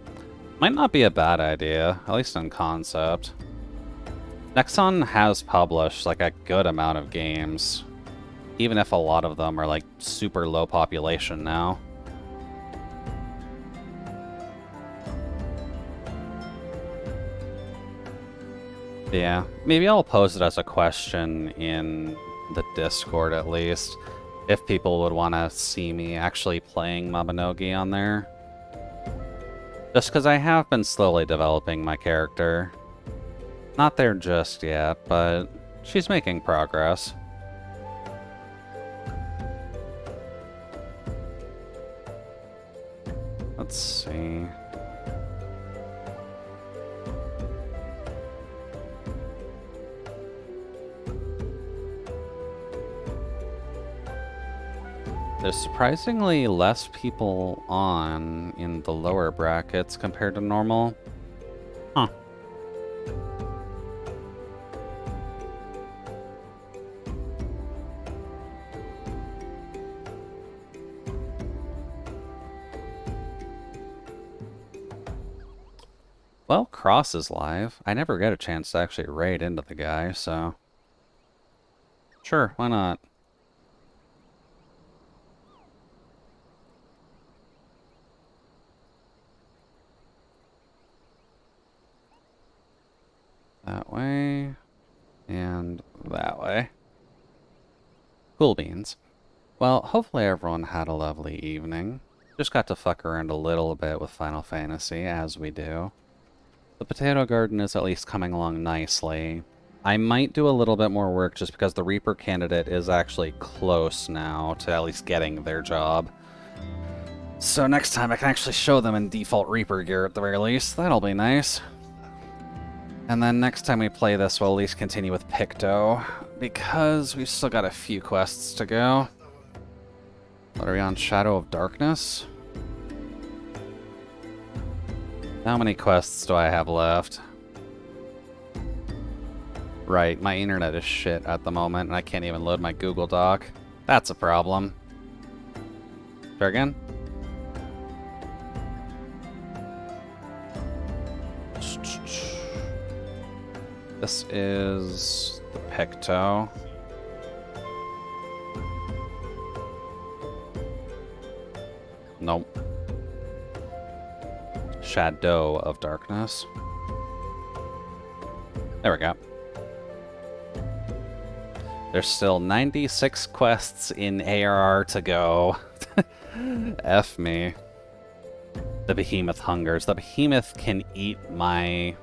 Might not be a bad idea, at least in concept. Nexon has published, like, a good amount of games. Even if a lot of them are, like, super low population now. Yeah, maybe I'll pose it as a question in the Discord at least, if people would want to see me actually playing Mabinogi on there. Just because I have been slowly developing my character. Not there just yet, but she's making progress. Let's see. There's surprisingly less people on in the lower brackets compared to normal. Huh. Well, Cross is live. I never get a chance to actually raid into the guy, so... Sure, why not? That way, and that way. Cool beans. Well, hopefully everyone had a lovely evening. Just got to fuck around a little bit with Final Fantasy, as we do. The potato garden is at least coming along nicely. I might do a little bit more work just because the Reaper candidate is actually close now to at least getting their job. So next time I can actually show them in default Reaper gear at the very least. That'll be nice. And then next time we play this, we'll at least continue with Picto, because we've still got a few quests to go. What are we on? Shadow of Darkness? How many quests do I have left? Right, my internet is shit at the moment, and I can't even load my Google Doc. That's a problem. Try again? This is the Picto. Nope. Shadow of Darkness. There we go. There's still 96 quests in ARR to go. F me. The behemoth hungers. The behemoth can eat my